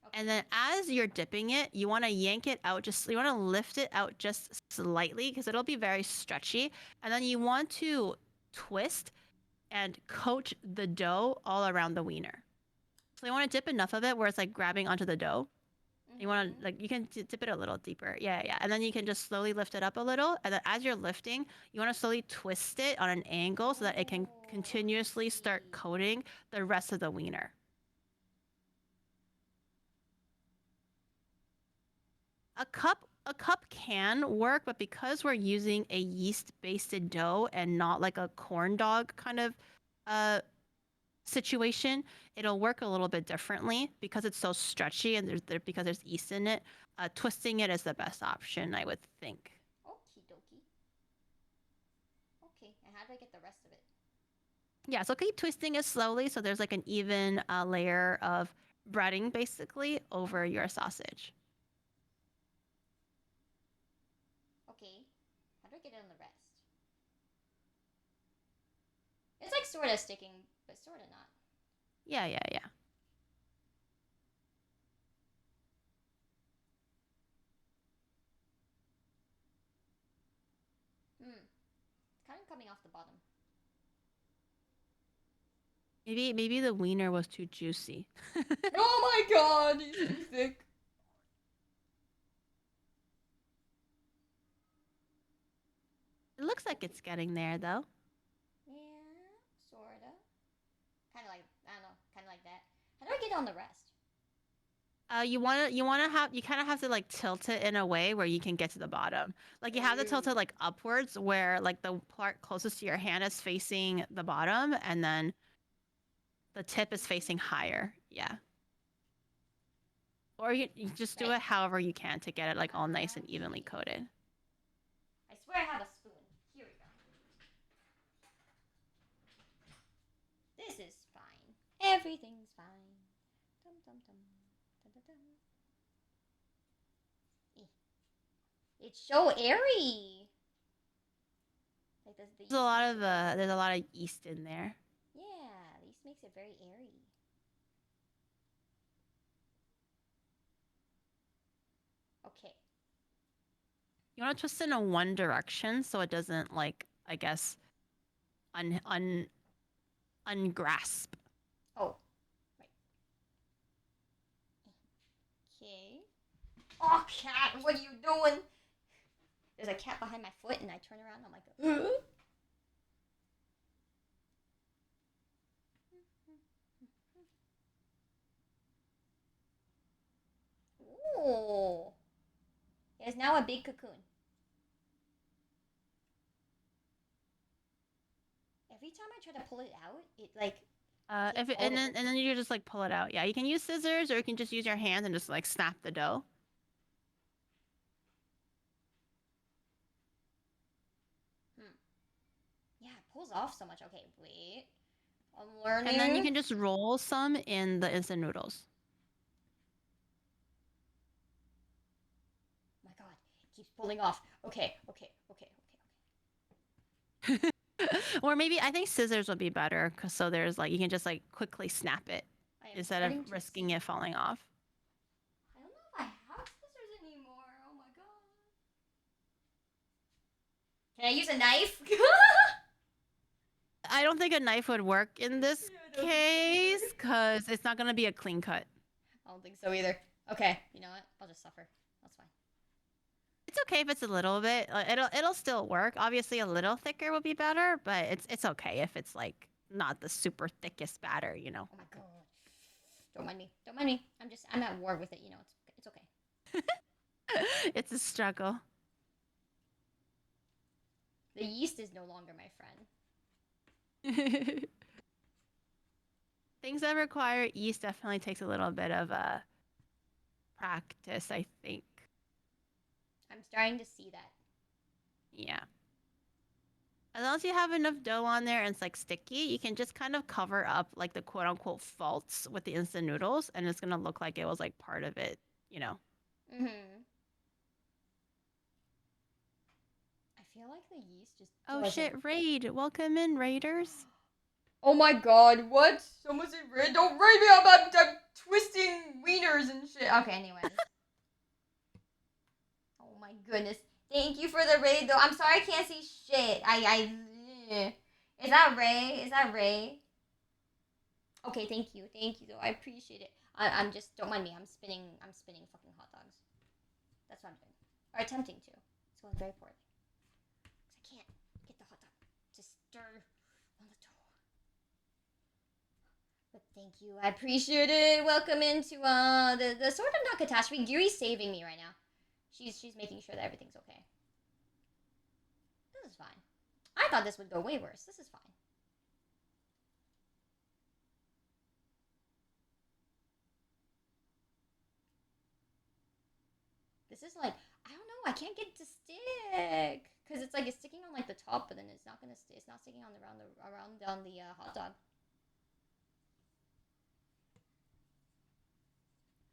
Okay. And then as you're dipping it, you want to yank it out, you want to lift it out just slightly because it'll be very stretchy. And then you want to twist and coat the dough all around the wiener. So you want to dip enough of it where it's like grabbing onto the dough. You want to, like, you can dip it a little deeper. Yeah. And then you can just slowly lift it up a little. And then as you're lifting, you want to slowly twist it on an angle so that it can continuously start coating the rest of the wiener. A cup can work, but because we're using a yeast-basted dough and not like a corn dog kind of situation, it'll work a little bit differently because it's so stretchy and because there's yeast in it. Twisting it is the best option, I would think. Okie dokie. Okay, and how do I get the rest of it? Yeah, so keep twisting it slowly so there's like an even layer of breading basically over your sausage. Okay, how do I get it on the rest? It's like sort of sticking, but sort of not. Yeah. It's kind of coming off the bottom. Maybe the wiener was too juicy. Oh my god, he's too thick. It looks like it's getting there though. Yeah, sorta. Kind of like, I don't know, kind of like that. How do I get on the rest? You kind of have to like tilt it in a way where you can get to the bottom. Like you have to tilt it like upwards where like the part closest to your hand is facing the bottom and then the tip is facing higher. Yeah. Or you just do it however you can to get it like all nice and evenly coated. I swear I have a spoon. Here we go. This is fine. Everything's fine. Dum dum dum. Dum dum dum. It's so airy. Like There's a lot of yeast in there. Yeah, the yeast makes it very airy. Okay. You want to twist in a one direction so it doesn't like, I guess, ungrasp. Oh, right. Okay. Oh, cat, what are you doing? There's a cat behind my foot, and I turn around, and I'm like, ooh. It is now a big cocoon. Every time I try to pull it out, it like. And then you just like pull it out. Yeah, you can use scissors or you can just use your hands and just like snap the dough. Yeah, it pulls off so much. Okay, wait. I'm learning. And then you can just roll some in the instant noodles. Oh my god, it keeps pulling off. Okay. Or maybe I think scissors would be better because so there's like you can just like quickly snap it instead of risking it falling off. I don't know if I have scissors anymore. Oh my god. Can I use a knife? I don't think a knife would work in this case because it's not going to be a clean cut. I don't think so either. Okay, you know what? I'll just suffer. That's fine. It's okay if it's a little bit. It'll still work. Obviously, a little thicker would be better, but it's okay if it's like not the super thickest batter, you know. Oh my god! Don't mind me. Don't mind me. I'm at war with it. You know, it's okay. It's a struggle. The yeast is no longer my friend. Things that require yeast definitely takes a little bit of practice, I think. I'm starting to see that. Yeah. As long as you have enough dough on there and it's like sticky, you can just kind of cover up like the quote unquote faults with the instant noodles and it's gonna look like it was like part of it you know. Mm-hmm. I feel like the yeast just Oh doesn't... shit, raid. Welcome in, raiders. Oh my god, what? Someone said raid? Don't raid me, I'm twisting wieners and shit. Okay, anyways. Oh my goodness. Thank you for the raid, though. I'm sorry I can't see shit. Is that Ray? Is that Ray? Okay, thank you. Thank you, though. I appreciate it. I'm just... Don't mind me. I'm spinning fucking hot dogs. That's what I'm doing. Or attempting to. It's going very poorly. Because I can't get the hot dog to stir on the door. But thank you. I appreciate it. Welcome into the sort of not catastrophe. Giri's saving me right now. She's making sure that everything's okay. This is fine. I thought this would go way worse. This is fine. This is like, I don't know, I can't get it to stick. Because it's like, it's sticking on like the top, but then it's not gonna stick. It's not sticking on around down the hot dog.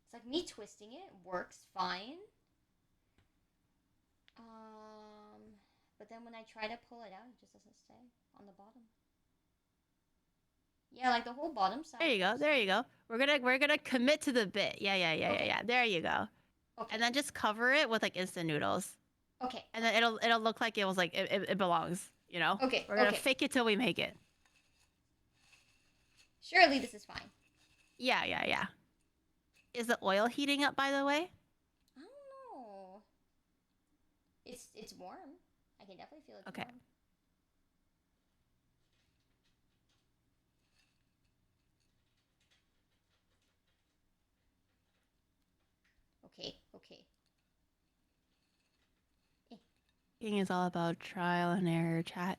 It's like me twisting it works fine. But then when I try to pull it out, it just doesn't stay on the bottom. Yeah, like the whole bottom side. There you go. There you go. We're gonna commit to the bit. Yeah. There you go. Okay. And then just cover it with like instant noodles. Okay. And then it'll look like it was like it belongs. You know. Okay. We're gonna fake it till we make it. Surely this is fine. Yeah. Is the oil heating up, by the way? I don't know. It's warm. I can definitely feel it's okay. warm. Okay. Cooking is all about trial and error, chat.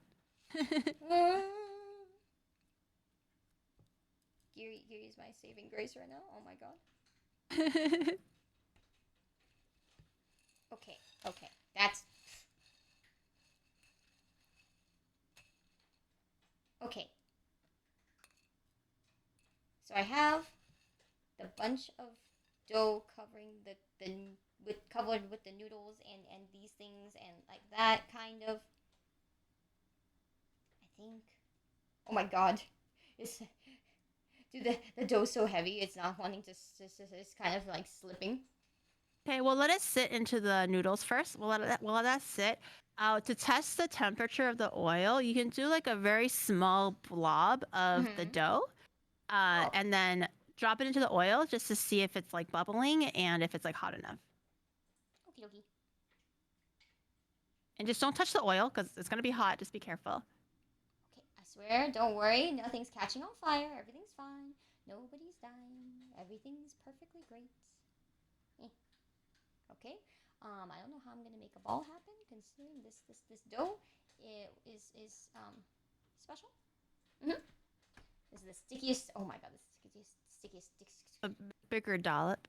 Giri's my saving grace right now. Oh my god. Okay. That's... Okay. So I have the bunch of dough covering covered with the noodles and these things and like that kind of. I think. Oh my god. The dough's so heavy, it's not wanting to, it's kind of like slipping. Okay, well, let it sit into the noodles first. We'll let that sit. To test the temperature of the oil, you can do like a very small blob of the dough, and then drop it into the oil just to see if it's like bubbling and if it's like hot enough. Okay. And just don't touch the oil because it's gonna be hot. Just be careful. Okay, I swear, don't worry. Nothing's catching on fire. Everything's fine. Nobody's dying. Everything's perfectly great. Okay. I don't know how I'm gonna make a ball happen considering this dough is special. This is the stickiest. Oh my god, this is stickiest. A bigger dollop.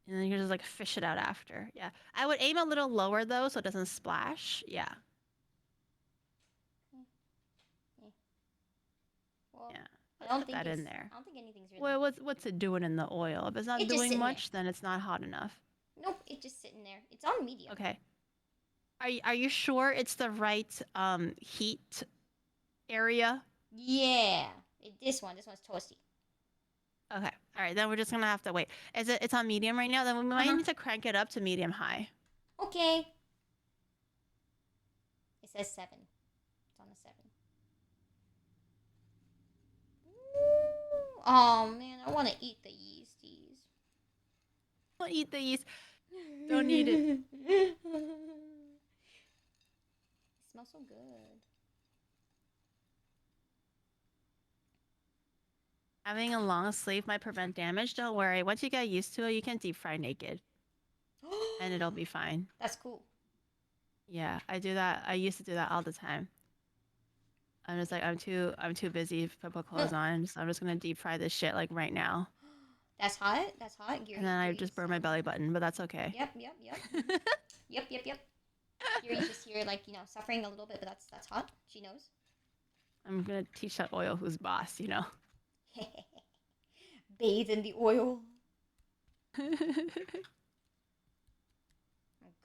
And then you just like fish it out after. Yeah. I would aim a little lower though so it doesn't splash. Yeah. Well, yeah. I don't put think that in there. I don't think anything's really... Well, what's it doing in the oil? If it's not doing much, then it's not hot enough. Nope, it's just sitting there. It's on medium. Okay. Are you sure it's the right heat area? Yeah. This one's toasty. Okay. All right. Then we're just gonna have to wait. It's on medium right now. Then we might need to crank it up to medium high. Okay. It says 7. It's on a 7. Ooh. Oh man, I want to eat the yeasties. I'll eat the yeast. Don't need it. It smells so good. Having a long sleeve might prevent damage. Don't worry. Once you get used to it, you can deep fry naked. And it'll be fine. That's cool. Yeah, I do that. I used to do that all the time. I'm just like, I'm too busy to put clothes on, so I'm just gonna deep fry this shit like right now. That's hot. Giri, and then I just burn my belly button, but that's okay. Yep. Yep. Giri's just here, like, suffering a little bit, but that's hot. She knows. I'm gonna teach that oil who's boss, Bathe in the oil. Oh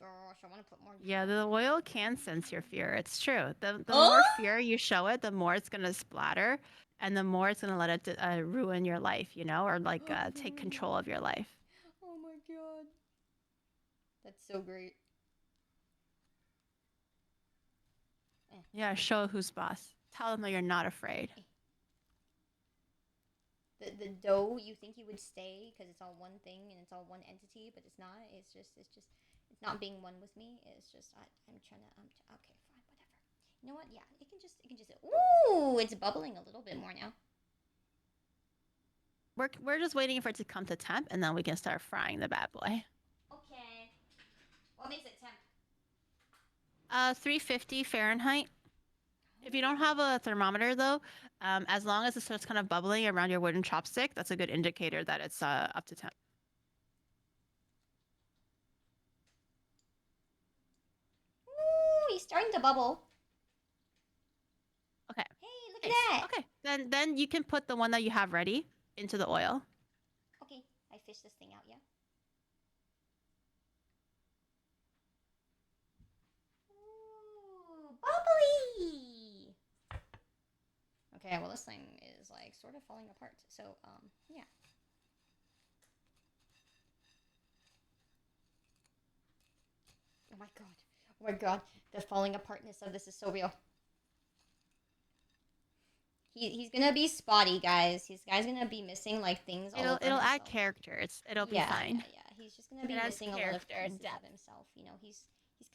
gosh, I want to put more. Yeah, the oil can sense your fear. It's true. The Oh? more fear you show it, the more it's gonna splatter, and the more it's gonna let it ruin your life, you know, or like take control of your life. Oh my god. That's so great. Yeah, show who's boss. Tell them that you're not afraid. The dough, you think you would stay because it's all one thing and it's all one entity, but it's not. It's not being one with me. It's just I'm trying to okay, fine, whatever. You know what? Yeah, it can just ooh, it's bubbling a little bit more now. We're just waiting for it to come to temp, and then we can start frying the bad boy. Okay. What makes it temp? 350 Fahrenheit. If you don't have a thermometer though, as long as it starts kind of bubbling around your wooden chopstick, that's a good indicator that it's up to temp. Ooh, he's starting to bubble. Okay. Hey, look Nice. at that. Okay. Then you can put the one that you have ready into the oil. Okay, I fish this thing out, yeah. Ooh, bubbly. Okay, well this thing is like sort of falling apart. So, yeah. Oh my god. Oh my god. The falling apartness of this is so real. He's gonna be spotty, guys. He's gonna be missing like things all over It'll add himself. character. It'll be fine. Yeah. He's just gonna be It adds missing a lot of character pieces and depth. of himself. You know, he's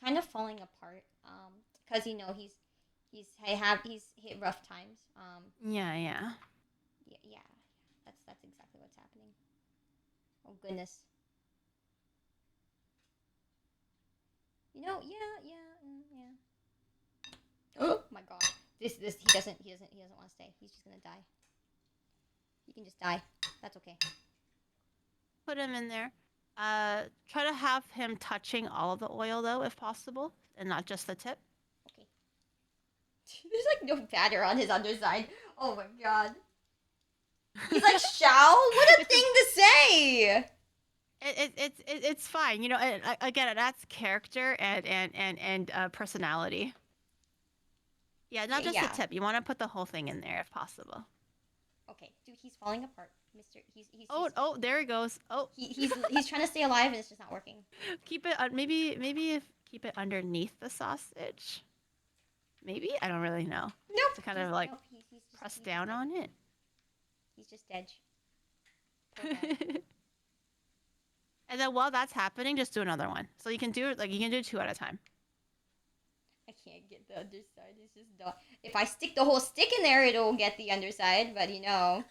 kind of falling apart. Because you know he's hit rough times. Yeah. Yeah. That's exactly what's happening. Oh goodness. You know, yeah. Oh my god. This he doesn't want to stay. He's just gonna die. He can just die. That's okay. Put him in there. Try to have him touching all of the oil though, if possible, and not just the tip. Okay. There's like no batter on his underside. Oh my god. He's like, Shao? What a thing to say! It's fine. You know, again, it adds character and personality. Yeah, not just the tip. You want to put the whole thing in there if possible. Okay, dude, he's falling apart, Mister. He's oh, there he goes. Oh, he's trying to stay alive and it's just not working. Keep it maybe keep it underneath the sausage. Maybe I don't really know. Nope. To kind of like he's press down on it. He's just dead. And then while that's happening, just do another one. So you can do two at a time. I can't get the underside. It's just done. If I stick the whole stick in there, it'll get the underside. But you know.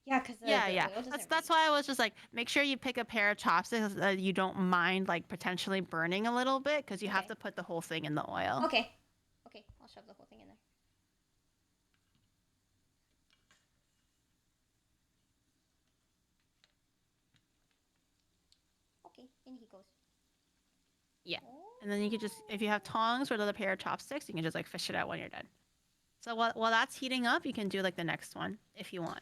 Yeah, because that's why I was just like, make sure you pick a pair of chopsticks that you don't mind like potentially burning a little bit, because you have to put the whole thing in the oil. Okay, I'll shove the whole thing in there. Okay, in he goes. Yeah, and then you could just, if you have tongs or another pair of chopsticks, you can just like fish it out when you're done. So while that's heating up, you can do like the next one if you want.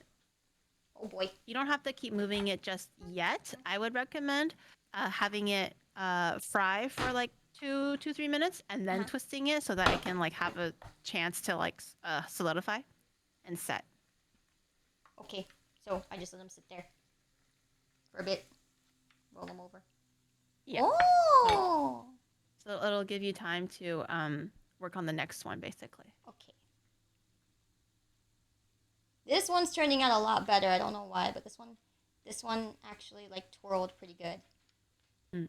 Oh boy. You don't have to keep moving it just yet. I would recommend having it fry for like 3 minutes and then twisting it so that it can like have a chance to like solidify and set. Okay, so I just let them sit there for a bit. Roll them over. Yeah. Oh! So it'll give you time to work on the next one, basically. Okay. This one's turning out a lot better. I don't know why, but this one actually like twirled pretty good.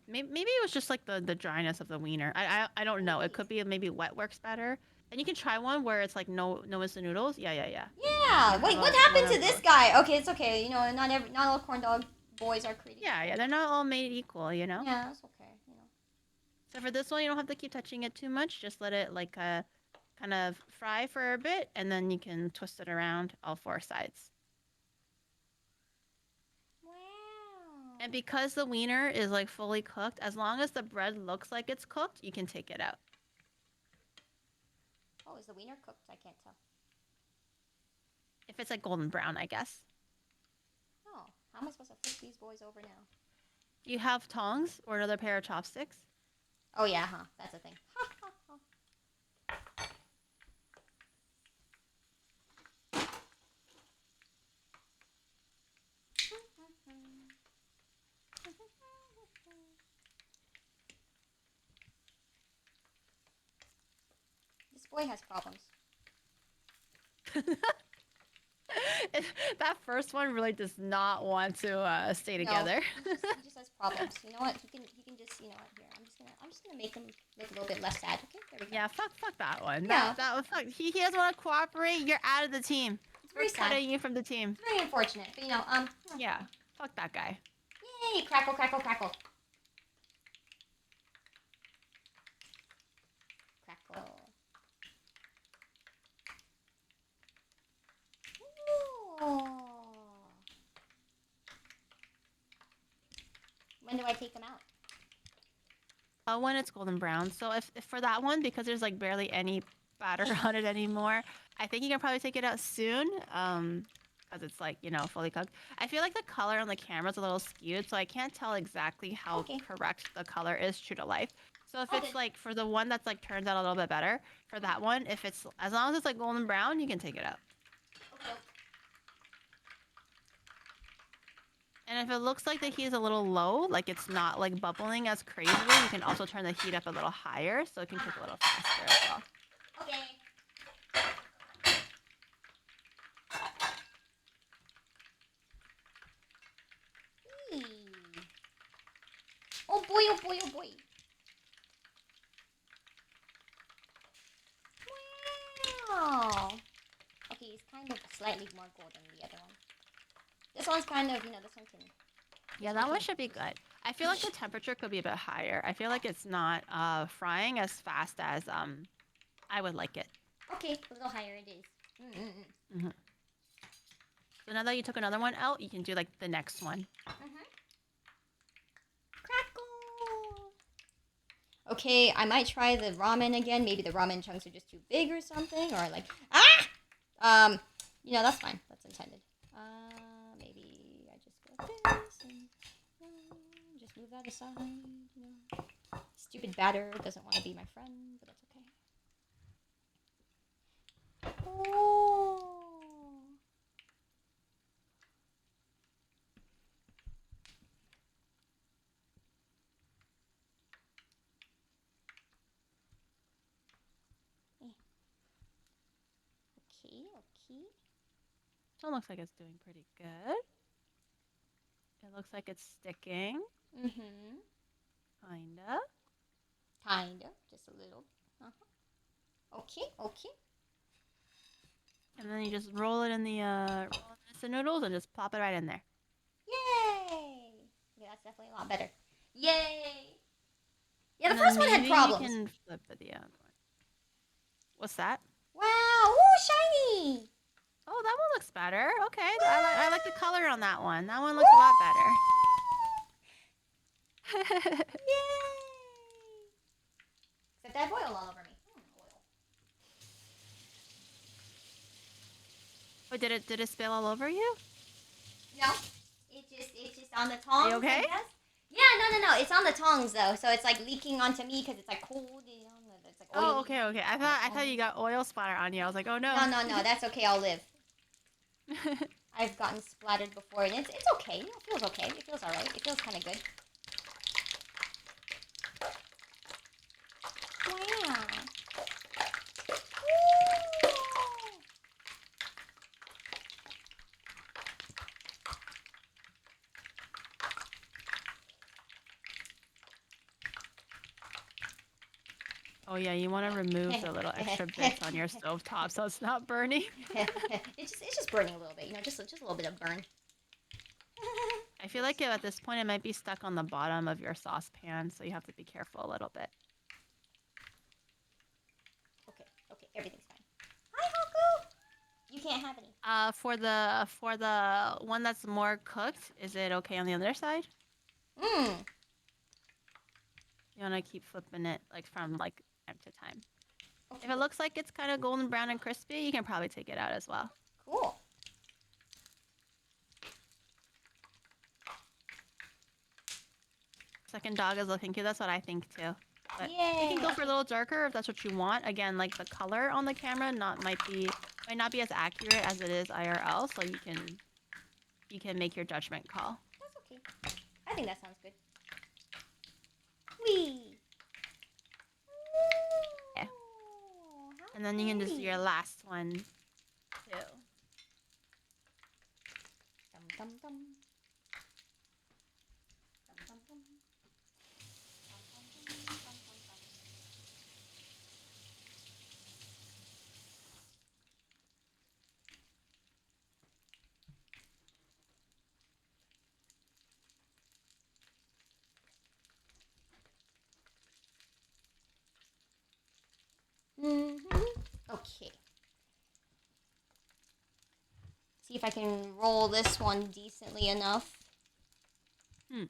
Maybe it was just like the dryness of the wiener. I don't know. It could be maybe wet works better. And you can try one where it's like no instant noodles. Yeah. Yeah. Wait, what happened to this guy? Okay, it's okay. You know, not all corn dog boys are created. Yeah. They're not all made equal. You know. Yeah, that's okay. You know. So for this one, you don't have to keep touching it too much. Just let it like kind of fry for a bit, and then you can twist it around all 4 sides. Wow. And because the wiener is like fully cooked, as long as the bread looks like it's cooked, you can take it out. Oh, is the wiener cooked? I can't tell. If it's like golden brown, I guess. How am I supposed to flip these boys over now? Do you have tongs or another pair of chopsticks? Oh yeah, huh? That's a thing. This boy has problems. That first one really does not want to stay together. No, he just has problems. You know what? He can just, you know what? Here, I'm just gonna make him look a little bit less sad. Okay, there we go. Yeah, fuck that one. Yeah. Fuck. He doesn't want to cooperate. You're out of the team. It's very We're sad. cutting you from the team. It's very unfortunate, but you know, Yeah, fuck that guy. Yay! Crackle, crackle, crackle. Crackle. Ooh. When do I take them out? When it's golden brown. So if for that one, because there's like barely any batter on it anymore, I think you can probably take it out soon. Because it's like, you know, fully cooked. I feel like the color on the camera is a little skewed, so I can't tell exactly how correct the color is true to life. So if it's like for the one that's like turns out a little bit better, for that one, if it's as long as it's like golden brown, you can take it out. Okay. And if it looks like the heat is a little low, like it's not like bubbling as crazily, you can also turn the heat up a little higher so it can cook a little faster as well. Okay. Eee. Oh boy, oh boy, oh boy. Wow. Okay, he's kind of slightly more golden than the other one. This one's kind of, you know, this one can... Yeah, that one should be good. I feel like the temperature could be a bit higher. I feel like it's not frying as fast as I would like it. Okay, a little higher it is. Mm-hmm. So now that you took another one out, you can do like the next one. Crackle! Okay, I might try the ramen again. Maybe the ramen chunks are just too big or something. Or like, you know, that's fine. That's intended. Maybe I just go like this and just move that aside. You know, stupid batter doesn't want to be my friend, but that's okay. Oh. Okay. So it looks like it's doing pretty good. It looks like it's sticking. Kinda. Just a little. Okay. And then you just roll it in the instant noodles and just plop it right in there. Yay! Yeah, that's definitely a lot better. Yay! Yeah, the first one had problems. You can flip the other one. What's that? Wow! Ooh, shiny! Oh, that one looks better. Okay, I like the color on that one. That one looks a lot better. Yay! Except I have oil all over me. Oil. Oh, did it spill all over you? No, it's just on the tongs. Are you okay? I guess. Yeah, no. It's on the tongs though, so it's like leaking onto me because it's like cold. You know, it's like oily. Oh, okay. I thought you got oil splatter on you. I was like, oh no. No. That's okay. I'll live. I've gotten splattered before, and it's okay. You know, it feels okay. It feels alright. It feels kind of good. Wow. Oh yeah, you want to remove the little extra bits on your stovetop so it's not burning. it's just burning a little bit, you know, just a little bit of burn. I feel like at this point it might be stuck on the bottom of your saucepan, so you have to be careful a little bit. Okay, everything's fine. Hi, Haku! You can't have any. For the one that's more cooked, is it okay on the other side? You want to keep flipping it like from like time to time. Okay. If it looks like it's kind of golden brown and crispy, you can probably take it out as well. Cool. Second dog is looking cute. That's what I think too. But Yay. you can go for a little darker if that's what you want. Again, like the color on the camera might not be as accurate as it is IRL, so you can make your judgment call. That's okay. I think that sounds good. Whee! Yeah. Ooh, how And then you can just do pretty. your last one too. Dum dum dum. Dum dum dum. Dum dum dum. Dum dum dum. Okay. See if I can roll this one decently enough. I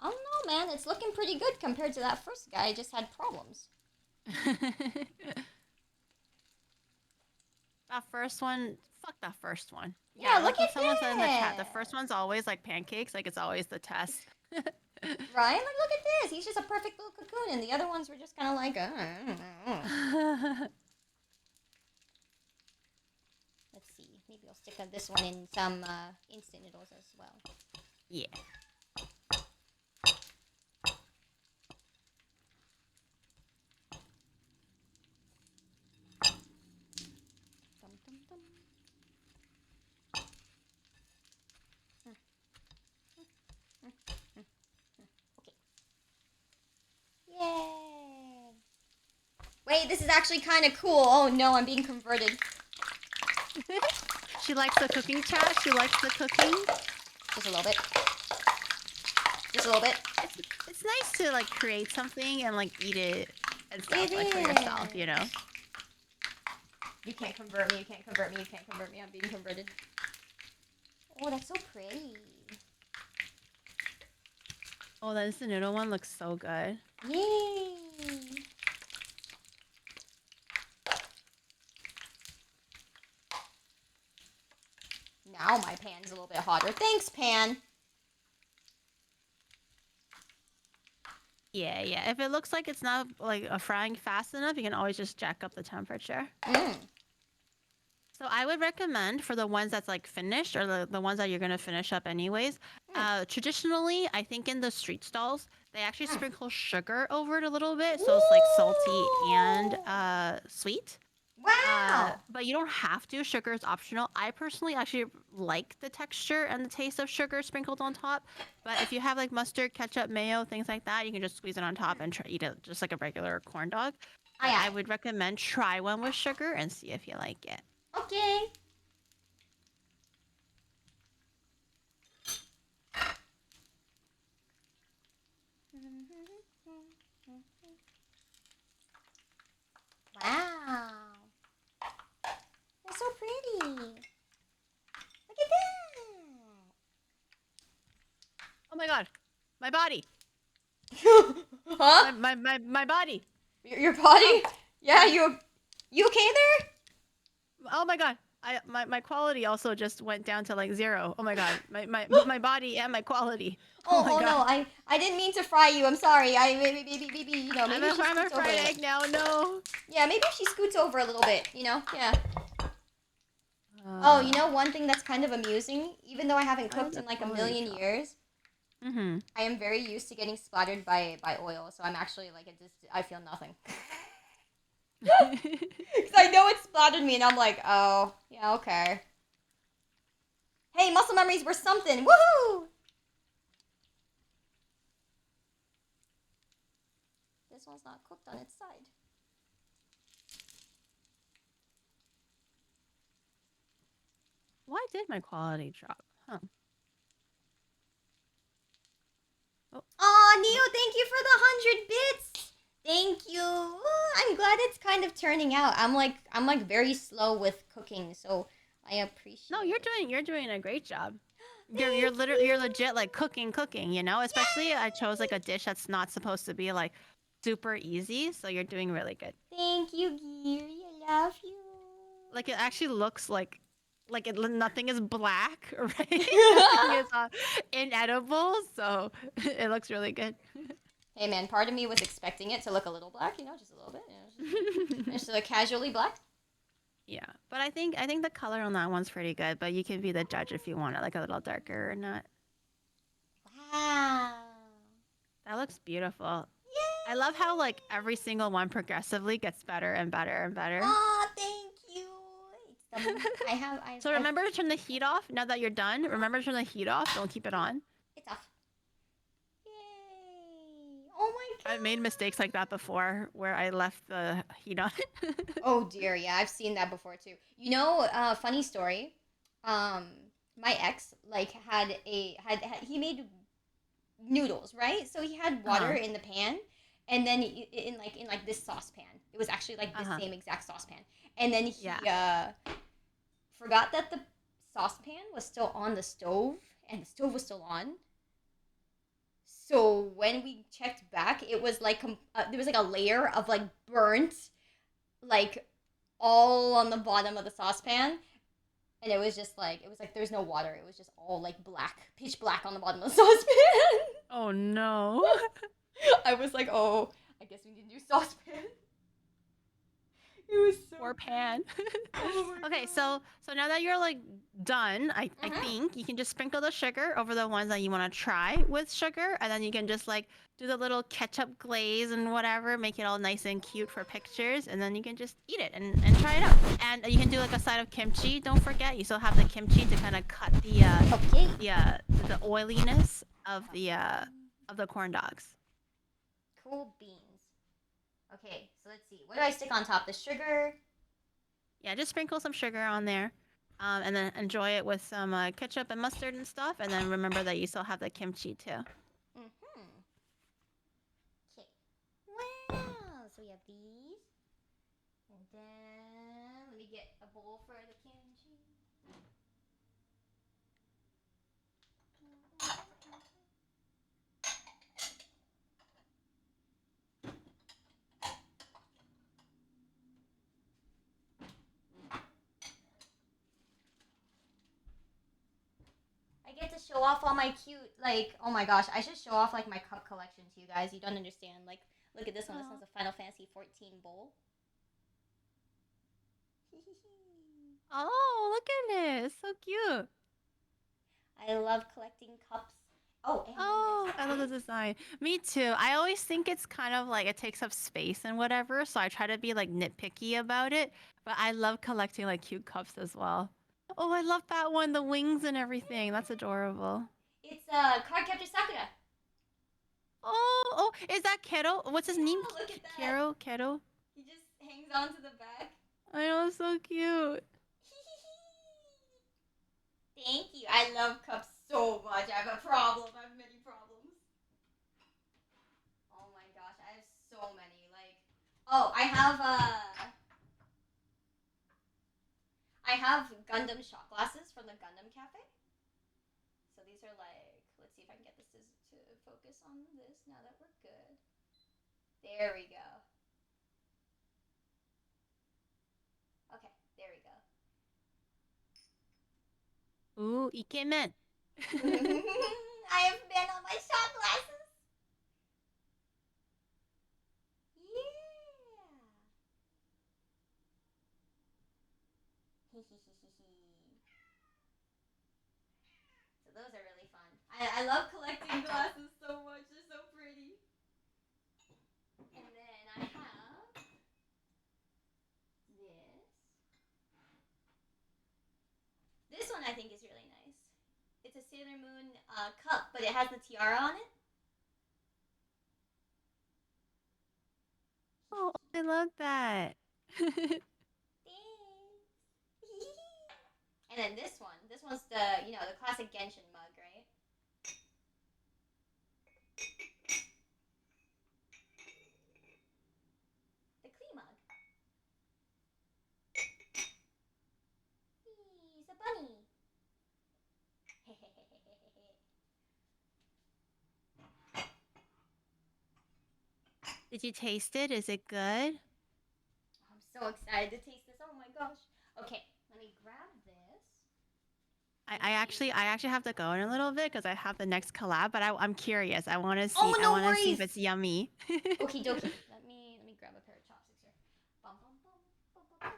don't know, man. It's looking pretty good compared to that first guy. I just had problems. That first one, fuck that first one. Yeah, like look at someone said in the chat, the this. first one's always like pancakes, like it's always the test. Right? Like, look at this. He's just a perfect little cocoon, and the other ones were just kind of like, Let's see. Maybe I'll stick this one in some instant noodles as well. Yeah. Dum, dum, dum. Okay. Yay! Wait, this is actually kind of cool. Oh no, I'm being converted. She likes the cooking chat. She likes the cooking. Just a little bit. Just a little bit. It's nice to like create something and like eat it and stuff It like for yourself, you know. You can't convert me. You can't convert me. You can't convert me. I'm being converted. Oh, that's so pretty. Oh, that instant noodle one looks so good. Yay! Now my pan's a little bit hotter. Thanks, pan. Yeah, yeah. If it looks like it's not like frying fast enough, you can always just jack up the temperature. So I would recommend for the ones that's like finished or the ones that you're gonna finish up anyways. Traditionally, I think in the street stalls they actually sprinkle sugar over it a little bit, so it's like salty and sweet. Wow! But you don't have to. Sugar is optional. I personally actually like the texture and the taste of sugar sprinkled on top. But if you have like mustard, ketchup, mayo, things like that, you can just squeeze it on top and eat it just like a regular corn dog. I would recommend try one with sugar and see if you like it. Okay. Wow. That's so pretty. Look at that. Oh my god, my body. Huh? My body. Your body? Yeah, you okay there? Oh my god. My quality also just went down to like 0. Oh my god. My body and my quality. Oh, my god. no, I didn't mean to fry you. I'm sorry. Maybe you know, maybe she I'm a scoots over. fried egg now. No. Yeah, maybe she scoots over a little bit. You know? Yeah. Oh, you know one thing that's kind of amusing, even though I haven't cooked in like a million years. I am very used to getting splattered by oil, so I'm actually like I feel nothing. Because I know it splattered me, and I'm like, oh, yeah, okay. Hey, muscle memories were something. Woohoo! This one's not cooked on its side. Why did my quality drop? Huh. Aw, Neo, thank you for the 100 bits. Thank you. I'm glad it's kind of turning out. I'm like very slow with cooking, so I appreciate. No, you're doing a great job. You're legit like cooking, you know? Especially I chose like a dish that's not supposed to be like super easy, so you're doing really good. Thank you, Giri. I love you. Like it actually looks like like nothing is black, right? Nothing is inedible, so it looks really good. Hey man, part of me was expecting it to look a little black, just a little bit, just casually black. Yeah, but I think the color on that one's pretty good. But you can be the judge if you want it like a little darker or not. Wow. That looks beautiful. Yay! I love how like every single one progressively gets better and better and better. Oh, thank you. It's the So remember to turn the heat off now that you're done. Remember to turn the heat off. Don't keep it on. It's off. Yay! Oh my god. I've made mistakes like that before where I left the heat on. Oh dear, yeah, I've seen that before too. Funny story. My ex like had he made noodles, right? So he had water Uh-huh. in the pan, and then in this saucepan. It was actually like the Uh-huh. same exact saucepan, and then he Yeah. forgot that the saucepan was still on the stove, and the stove was still on. So when we checked back, it was like there was like a layer of like burnt, like all on the bottom of the saucepan, and it was like there was no water. It was just all like black, pitch black on the bottom of the saucepan. Oh no. I was like, oh, I guess we need a new saucepan. It was so Poor pan. Oh my Okay, God. so now that you're like done, I Mhm. think you can just sprinkle the sugar over the ones that you want to try with sugar, and then you can just like do the little ketchup glaze and whatever, make it all nice and cute for pictures, and then you can just eat it and try it out. And you can do like a side of kimchi. Don't forget, you still have the kimchi to kind of cut Okay. the oiliness of the corn dogs. Cool beans. Okay, so let's see. What do I stick on top? The sugar. Yeah, just sprinkle some sugar on there. And then enjoy it with some ketchup and mustard and stuff. And then remember that you still have the kimchi too. Mm-hmm. Okay. Wow. So we have these. And then let me get a bowl for the kimchi. I get to show off all my cute, oh my gosh, I should show off like my cup collection to you guys. You don't understand. Like, look at this one. This one's a Final Fantasy 14 bowl. Oh, look at it. It's so cute. I love collecting cups. Oh, and Oh, I love the design. Me too. I always think it's kind of like it takes up space and whatever. So I try to be like nitpicky about it. But I love collecting like cute cups as well. Oh, I love that one. The wings and everything. That's adorable. it's Card Capture Sakura. Oh, is that Kero? What's his name? Look at that. Kero? He just hangs onto the back. I know, it's so cute. Thank you. I love cups so much. I have a problem. I have many problems. Oh my gosh, I have so many. I have Gundam shot glasses from the Gundam Cafe. So these are let's see if I can get this to focus on this now that we're good. There we go. Okay, there we go. Ooh, ikemen. I have been on my shot glasses. Yeah. So those are really fun. I love collecting glasses so much. They're so pretty. And then I have this. This one I think is really nice. It's a Sailor Moon cup, but it has the tiara on it. Oh, I love that. Thanks. And then this one's the classic Genshin mug, right? The Klee mug. He's a bunny. Did you taste it? Is it good? I'm so excited to taste this. Oh my gosh. Okay, let me grab this. I actually have to go in a little bit because I have the next collab, but I'm curious. I want to see. Oh, I no want to see if worries. it's yummy. Okie dokie. Let me grab a pair of chopsticks here. Bum, bum, bum, bum, bum, bum.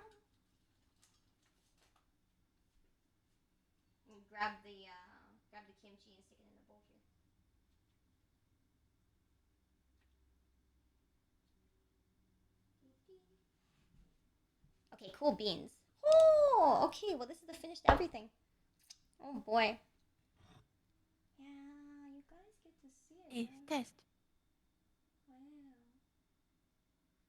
Let me grab the kimchi and stick it in the bowl here. Okay, cool beans. Oh, okay. Well, this is the finished everything. Oh boy. Yeah, you guys get to see it. Hey, Man. test. Wow.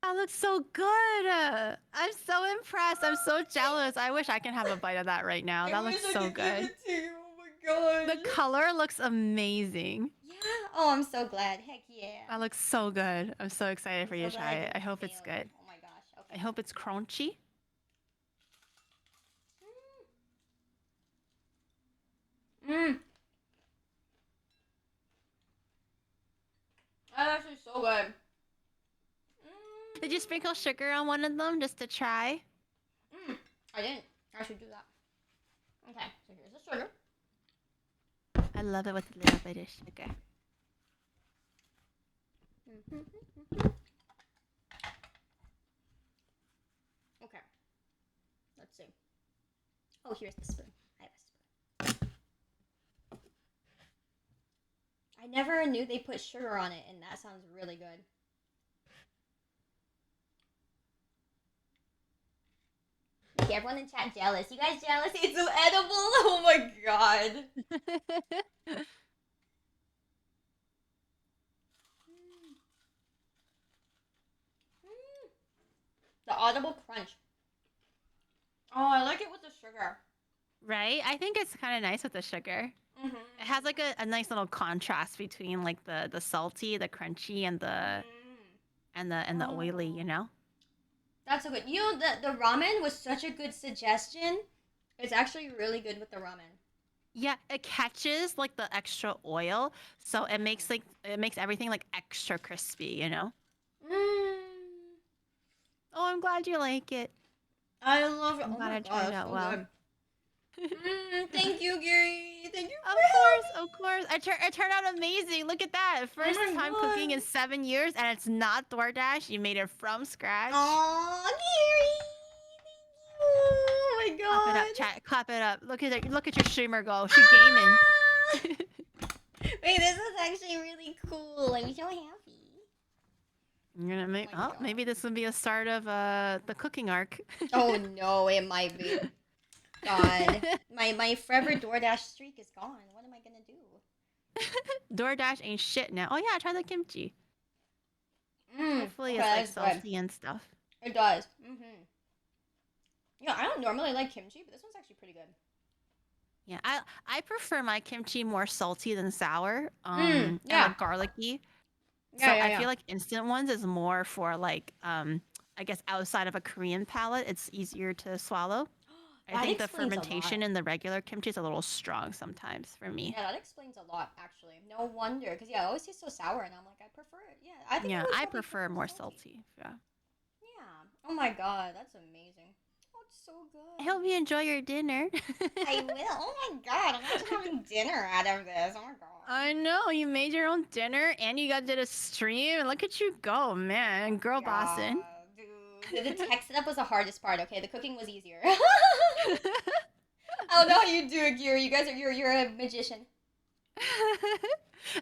That looks so good. I'm so impressed. I'm so jealous. I wish I can have a bite of that right now. That looks so good. Oh my god. The color looks amazing. Yeah. Oh, I'm so glad. Heck yeah. That looks so good. I'm so excited for you so to try glad it. I didn't hope it's fail. good. Oh my gosh. I Okay. hope it's crunchy. Mmm. That's actually so good. Did you sprinkle sugar on one of them just to try? I didn't. I should do that. Okay, so here's the sugar. I love it with a little bit of sugar. Okay. Let's see. Oh, here's the spoon. I have a spoon. I never knew they put sugar on it, and that sounds really good. Okay, everyone in chat jealous. You guys jealous? It's so edible. Oh my god. The audible crunch. Oh, I like it with the sugar. Right? I think it's kind of nice with the sugar. It has like a nice little contrast between like the salty, the crunchy, and the oily. You know. That's so good. You know, the ramen was such a good suggestion. It's actually really good with the ramen. Yeah, it catches like the extra oil, so it makes everything like extra crispy. You know. Oh, I'm glad you like it. I love it. I'm Oh glad my it god, turned that's out so well. good. Thank you, Gary. Thank you. Of course. It turned out amazing. Look at that. First my time God. cooking in 7 years, and it's not DoorDash. You made it from scratch. Aw, Gary. Thank you. Oh my god. Clap it up, chat. Clap it up. Look at your streamer go. She gaming. Wait, this is actually really cool. I'm so happy. You're gonna make. my Oh, maybe this will be a start of the cooking arc. Oh no, it might be. God, my forever DoorDash streak is gone. What am I gonna do? DoorDash ain't shit now. Oh yeah, try the kimchi. Hopefully okay, it's like that's salty and stuff. It does. Yeah, I don't normally like kimchi, but this one's actually pretty good. Yeah, I prefer my kimchi more salty than sour. Yeah. And like garlicky. So Yeah, I feel like instant ones is more for like I guess outside of a Korean palate, it's easier to swallow. I That think the explains a fermentation lot. in the regular kimchi is a little strong sometimes for me. Yeah, that explains a lot, actually. No wonder, because yeah, it always tastes so sour, and I'm like, I prefer it. Yeah, I think Yeah, would I probably prefer more salty. Yeah. Yeah. Oh my god, that's amazing. Oh, it's so good. I hope you enjoy your dinner. I will. Oh my god, I'm actually having dinner out of this. Oh my god. I know you made your own dinner and you did a stream. Look at you go, man, girl bossing. Dude, the tech setup was the hardest part. Okay, the cooking was easier. I don't know how you do it, Giri. You guys are you're a magician.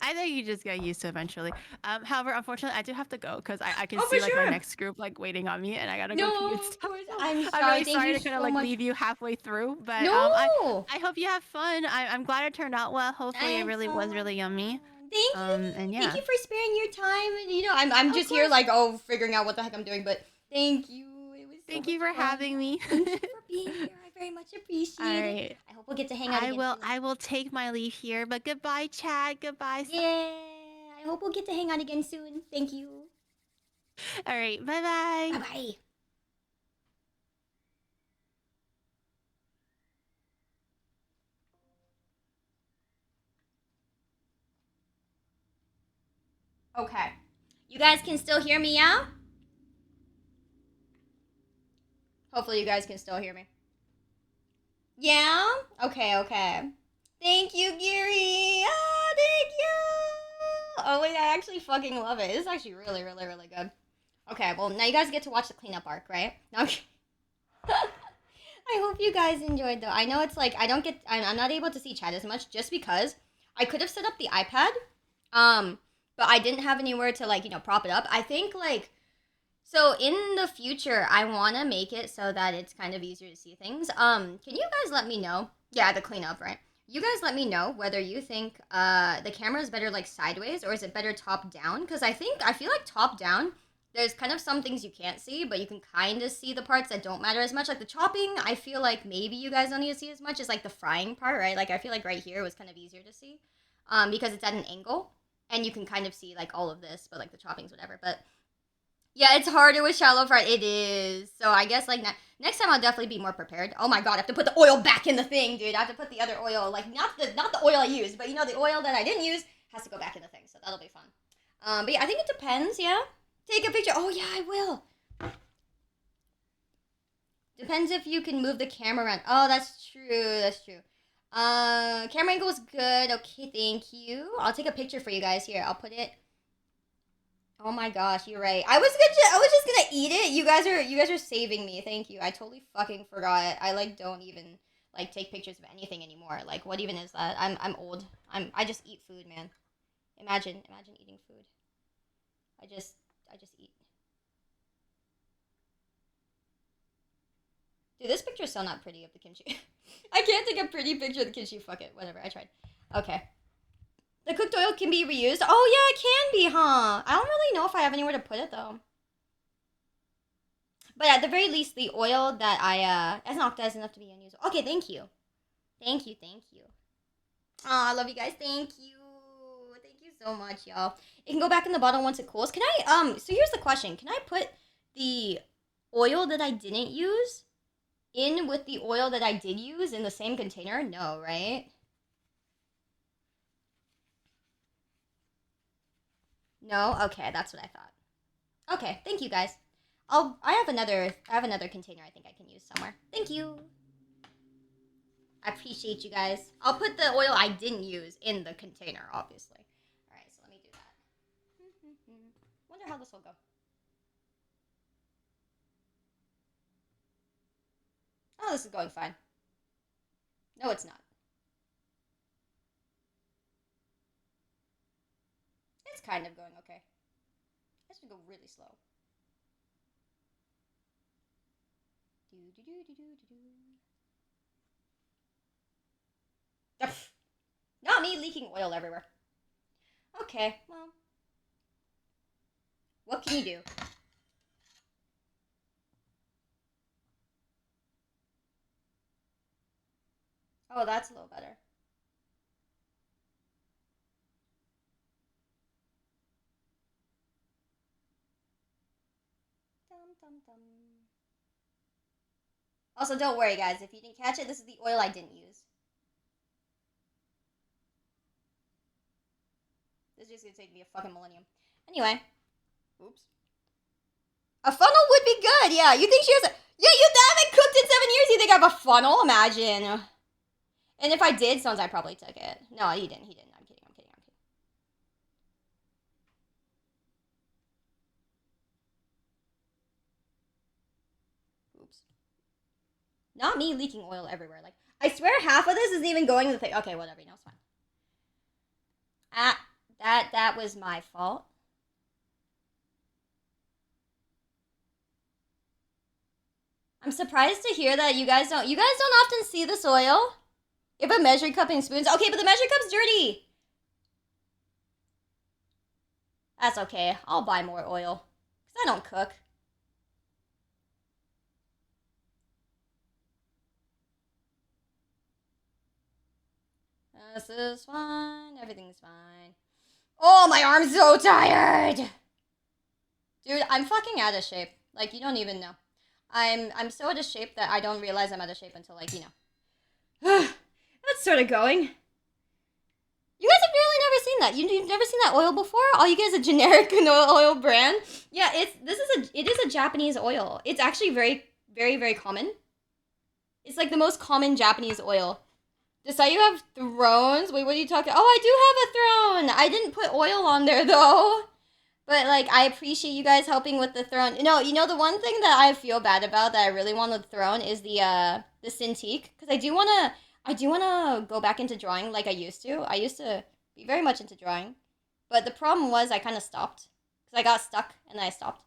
I think you just get used to it eventually. However, unfortunately, I do have to go because I can Oh, see for like my sure. next group like waiting on me, and I gotta No, go pee and of stuff. course. I'm sorry. I'm really Thank sorry you to kind of so like much. leave you halfway through, but No. I hope you have fun. I'm glad it turned out well. Hopefully, it really was really yummy. Thank you. And yeah. Thank you for sparing your time. And you know, I'm just here like figuring out what the heck I'm doing, but thank you. It was so Thank much you for fun. having me. Thank you for being here. I very much appreciate All it. right. I hope we'll get to hang out again soon. I will take my leave here, but goodbye, chat. Goodbye. Yeah. I hope we'll get to hang out again soon. Thank you. All right. Bye bye. Bye bye. Okay. You guys can still hear me, yeah? Hopefully you guys can still hear me. Yeah? Okay. Thank you, Giri! Ah, thank you! Oh wait, I actually fucking love it. This is actually really good. Okay, well, now you guys get to watch the cleanup arc, right? Okay. I hope you guys enjoyed though. I know it's like, I'm not able to see chat as much just because I could have set up the iPad, but I didn't have anywhere to like, prop it up. I think like, so in the future, I want to make it so that it's kind of easier to see things. Can you guys let me know? Yeah, the cleanup, right? You guys let me know whether you think the camera is better like sideways or is it better top down? Because I feel like top down, there's kind of some things you can't see, but you can kind of see the parts that don't matter as much. Like the chopping, I feel like maybe you guys don't need to see as much as like the frying part, right? Like I feel like right here was kind of easier to see because it's at an angle and you can kind of see like all of this, but like the choppings, whatever. But yeah, it's harder with shallow fry. It is. So I guess like next time I'll definitely be more prepared. Oh my god, I have to put the oil back in the thing, dude. I have to put the other oil, like not the oil I used, but the oil that I didn't use has to go back in the thing. So that'll be fun. But yeah, I think it depends. Yeah, take a picture. Oh yeah, I will. Depends if you can move the camera around. Oh, that's true. That's true. Camera angle is good. Okay, thank you. I'll take a picture for you guys here. I'll put it. Oh my gosh, you're right. I was just gonna eat it. You guys are saving me. Thank you. I totally fucking forgot. I like don't even like take pictures of anything anymore. Like what even is that? I'm old. I just eat food, man. Imagine eating food. I just eat. Dude, this picture's still not pretty of the kimchi. I can't take a pretty picture of the kimchi. Fuck it. Whatever. I tried. Okay. The cooked oil can be reused. Oh, yeah, it can be, huh? I don't really know if I have anywhere to put it, though. But at the very least, the oil that that's enough to be unusable. Okay, thank you. Thank you. Oh, I love you guys. Thank you. Thank you so much, y'all. It can go back in the bottle once it cools. Can I, so here's the question. Can I put the oil that I didn't use in with the oil that I did use in the same container? No, right? No? Okay, that's what I thought. Okay, thank you guys. I have another container I think I can use somewhere. Thank you. I appreciate you guys. I'll put the oil I didn't use in the container, obviously. Alright, so let me do that. Wonder how this will go. Oh, this is going fine. No, it's not. It's kind of going okay. I should go really slow. Not me leaking oil everywhere. Okay, well. What can you do? Oh, that's a little better. Also, don't worry, guys. If you didn't catch it, this is the oil I didn't use. This is just gonna take me a fucking millennium. Anyway. Oops. A funnel would be good, yeah. You think she has a... Yeah, you haven't cooked in 7 years, you think I have a funnel? Imagine. And if I did, sounds I probably took it. No, he didn't. I'm kidding. Oops. Not me leaking oil everywhere. Like, I swear half of this isn't even going to the thing. Okay, whatever. It's fine. That was my fault. I'm surprised to hear that you guys don't often see this oil. You have a measuring cup and spoons. Okay, but the measuring cup's dirty. That's okay. I'll buy more oil. Because I don't cook. This is fine. Everything's fine. Oh, my arm's so tired. Dude, I'm fucking out of shape. Like, you don't even know. I'm so out of shape that I don't realize I'm out of shape until, like, That's sort of going. You guys have really never seen that. You've never seen that oil before? All you get is a generic oil brand? Yeah, it is a Japanese oil. It's actually very, very, very common. It's like the most common Japanese oil. Does Sayu have thrones? Wait, what are you talking? Oh, I do have a throne. I didn't put oil on there though. But like, I appreciate you guys helping with the throne. No, you know the one thing that I feel bad about that I really want the throne is the Cintiq, because I do wanna go back into drawing like I used to. I used to be very much into drawing, but the problem was I kind of stopped because I got stuck and then I stopped.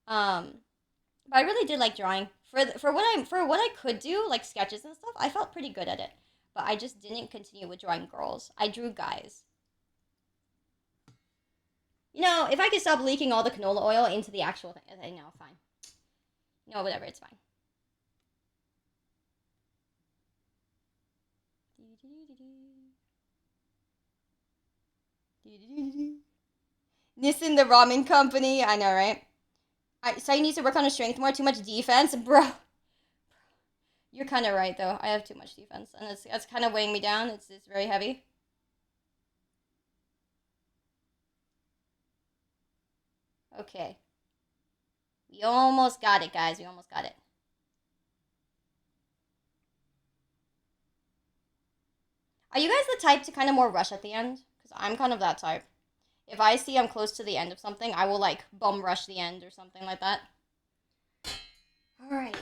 But I really did like drawing for what I could do, like sketches and stuff. I felt pretty good at it, but I just didn't continue with drawing girls. I drew guys. You know, if I could stop leaking all the canola oil into the actual thing, I know, fine. No, whatever, it's fine. Nissan the ramen company, I know, right? Sayu needs to work on his strength more. Too much defense, bro. You're kind of right, though. I have too much defense, and that's kind of weighing me down. It's very heavy. Okay. We almost got it, guys. We almost got it. Are you guys the type to kind of more rush at the end? Because I'm kind of that type. If I see I'm close to the end of something, I will, like, bum rush the end or something like that. Alright.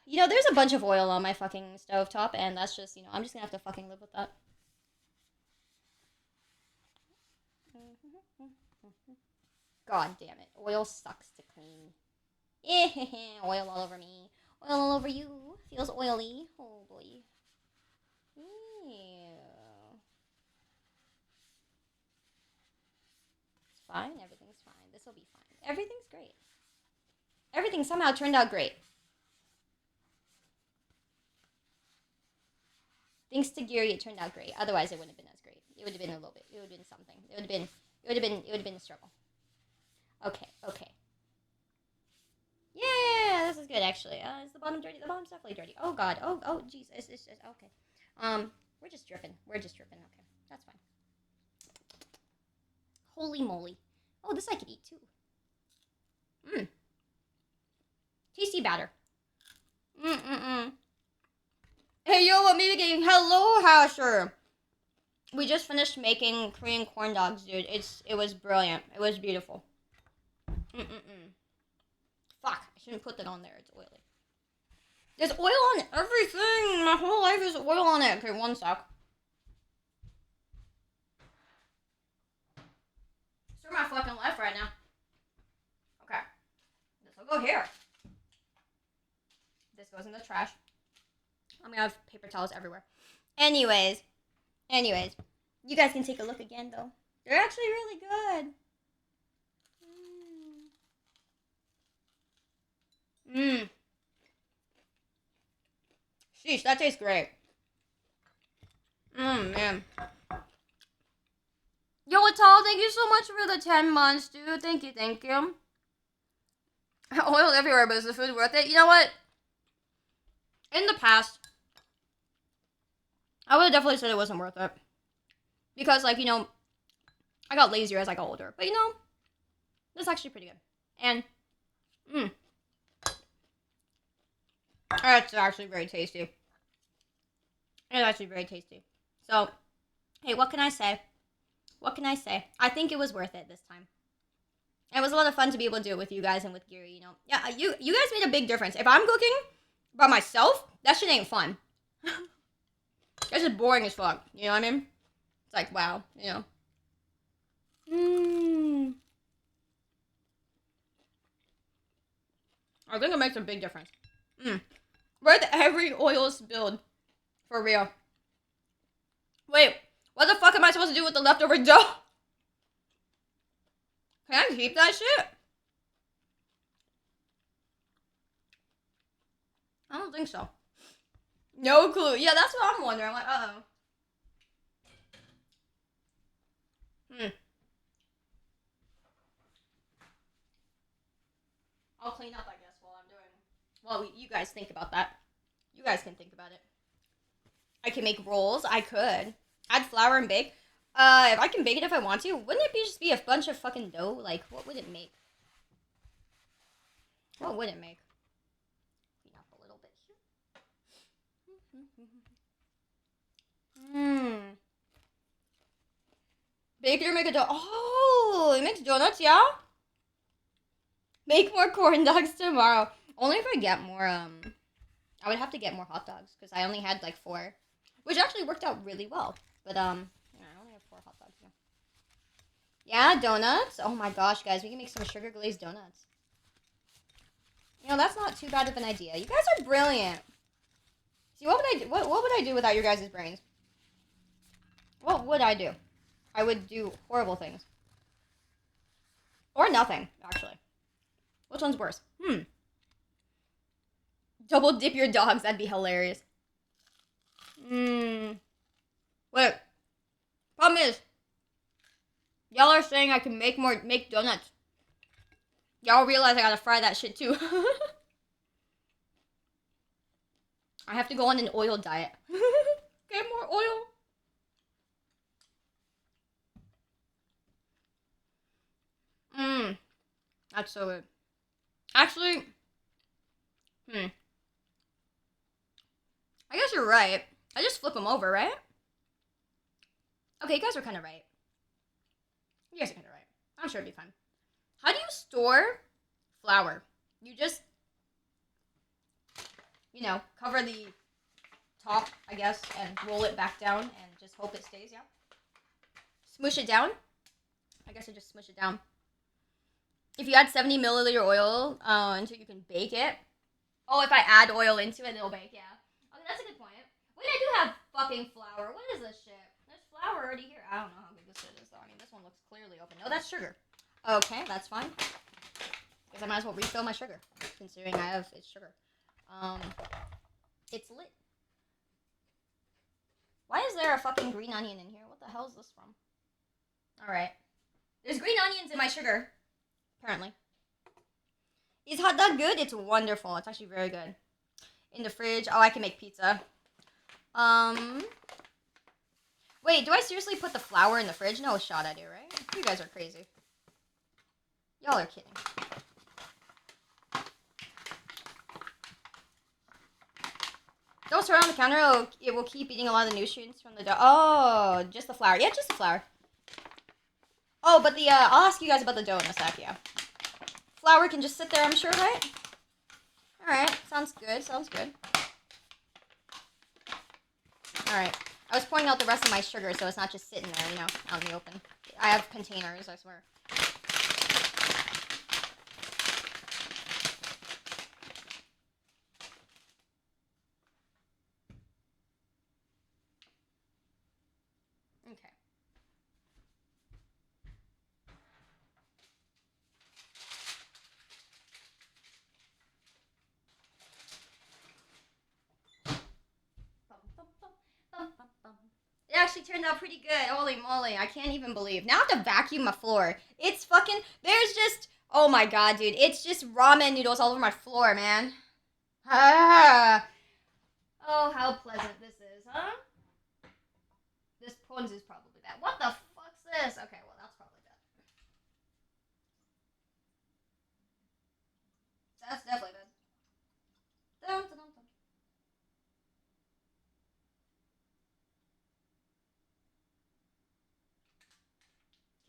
You know, there's a bunch of oil on my fucking stovetop, and that's just, you know, I'm just gonna have to fucking live with that. God damn it. Oil sucks to clean. Oil all over me. Oil all over you. Feels oily. Oh, boy. Ew. It's fine. Everything's fine. This will be fine. Everything's great. Everything somehow turned out great. Thanks to Giri, it turned out great. Otherwise, it wouldn't have been as great. It would have been a little bit. It would have been something. It would have been a struggle. Okay, okay. Yeah, this is good actually. Is the bottom dirty? The bottom's definitely dirty. Oh god. Oh, jeez. It's okay. We're just dripping. We're just dripping. Okay, that's fine. Holy moly. Oh, this I could eat too. Tasty batter. Hey yo, what me again? Hello, Hasher. We just finished making Korean corn dogs, dude. It was brilliant. It was beautiful. Fuck, I shouldn't put that on there. It's oily. There's oil on everything. My whole life is oil on it. Okay, one sec. Screw my fucking life right now. Okay. This will go here. This goes in the trash. I'm gonna have paper towels everywhere. Anyways. You guys can take a look again, though. They're actually really good. Sheesh, that tastes great. Man. Yo, Atal, thank you so much for the 10 months, dude. Thank you. Oil everywhere, but is the food worth it? You know what? In the past, I would have definitely said it wasn't worth it. Because, like, you know, I got lazier as I got older. But, you know, it's actually pretty good. And, it's actually very tasty. It's actually very tasty. So, hey, what can I say? I think it was worth it this time. It was a lot of fun to be able to do it with you guys and with Giri, you know. Yeah, you guys made a big difference. If I'm cooking by myself, that shit ain't fun. That's just boring as fuck. You know what I mean? It's like, wow, you know. I think it makes a big difference. Worth every oil spilled. For real. Wait, what the fuck am I supposed to do with the leftover dough? Can I keep that shit? I don't think so. No clue. Yeah, that's what I'm wondering. I'm like, uh-oh. I'll clean up, I guess, while I'm doing... Well, you guys think about that. You guys can think about it. I can make rolls. I could. Add flour and bake. If I can bake it if I want to, wouldn't it just be a bunch of fucking dough? Like, what would it make? What would it make? Clean up a little bit here. Baker make a donut. Oh, it makes donuts, yeah? Make more corn dogs tomorrow. Only if I get more, I would have to get more hot dogs, because I only had, like, 4. Which actually worked out really well. But, yeah, I only have 4 hot dogs now. Yeah, donuts. Oh my gosh, guys, we can make some sugar glazed donuts. You know, that's not too bad of an idea. You guys are brilliant. See, what would I do without your guys' brains? What would I do? I would do horrible things. Or nothing, actually. Which one's worse? Double dip your dogs, that'd be hilarious. Wait. Problem is, y'all are saying I can make donuts. Y'all realize I gotta fry that shit too. I have to go on an oil diet. Get more oil. That's so good. Actually, I guess you're right. I just flip them over, right? Okay, you guys are kind of right. You guys are kind of right. I'm sure it'll be fine. How do you store flour? You just, you know, cover the top, I guess, and roll it back down and just hope it stays, yeah? Smoosh it down? I guess I just smoosh it down. If you add 70 milliliter oil until you can bake it. Oh, if I add oil into it, it'll bake, yeah. Okay, that's a good point. Wait, I do have fucking flour. What is this shit? There's flour already here. I don't know how big this shit is, though. I mean, this one looks clearly open. No, that's sugar. Okay, that's fine. Because I might as well refill my sugar, considering it's sugar. It's lit. Why is there a fucking green onion in here? What the hell is this from? Alright. There's green onions in my sugar. Apparently. Is hot dog good? It's wonderful. It's actually very good. In the fridge. Oh, I can make pizza. Wait, do I seriously put the flour in the fridge? No shot I do, right? You guys are crazy. Y'all are kidding. Don't stir it on the counter. It will keep eating a lot of the nutrients from the dough. Oh, just the flour. Yeah, just the flour. Oh, but I'll ask you guys about the dough in a sec, yeah. Flour can just sit there, I'm sure, right? Alright, sounds good, sounds good. Alright, I was pouring out the rest of my sugar so it's not just sitting there, you know, out in the open. I have containers, I swear. Okay. It actually turned out pretty good. Holy moly, I can't even believe. Now I have to vacuum my floor. It's fucking, there's just, oh my god, dude. It's just ramen noodles all over my floor, man. Ah. Oh, how pleasant this is, huh? This ponzu is probably bad. What the fuck's this? Okay, well, that's probably bad. That's definitely bad. Dun, dun, dun, dun.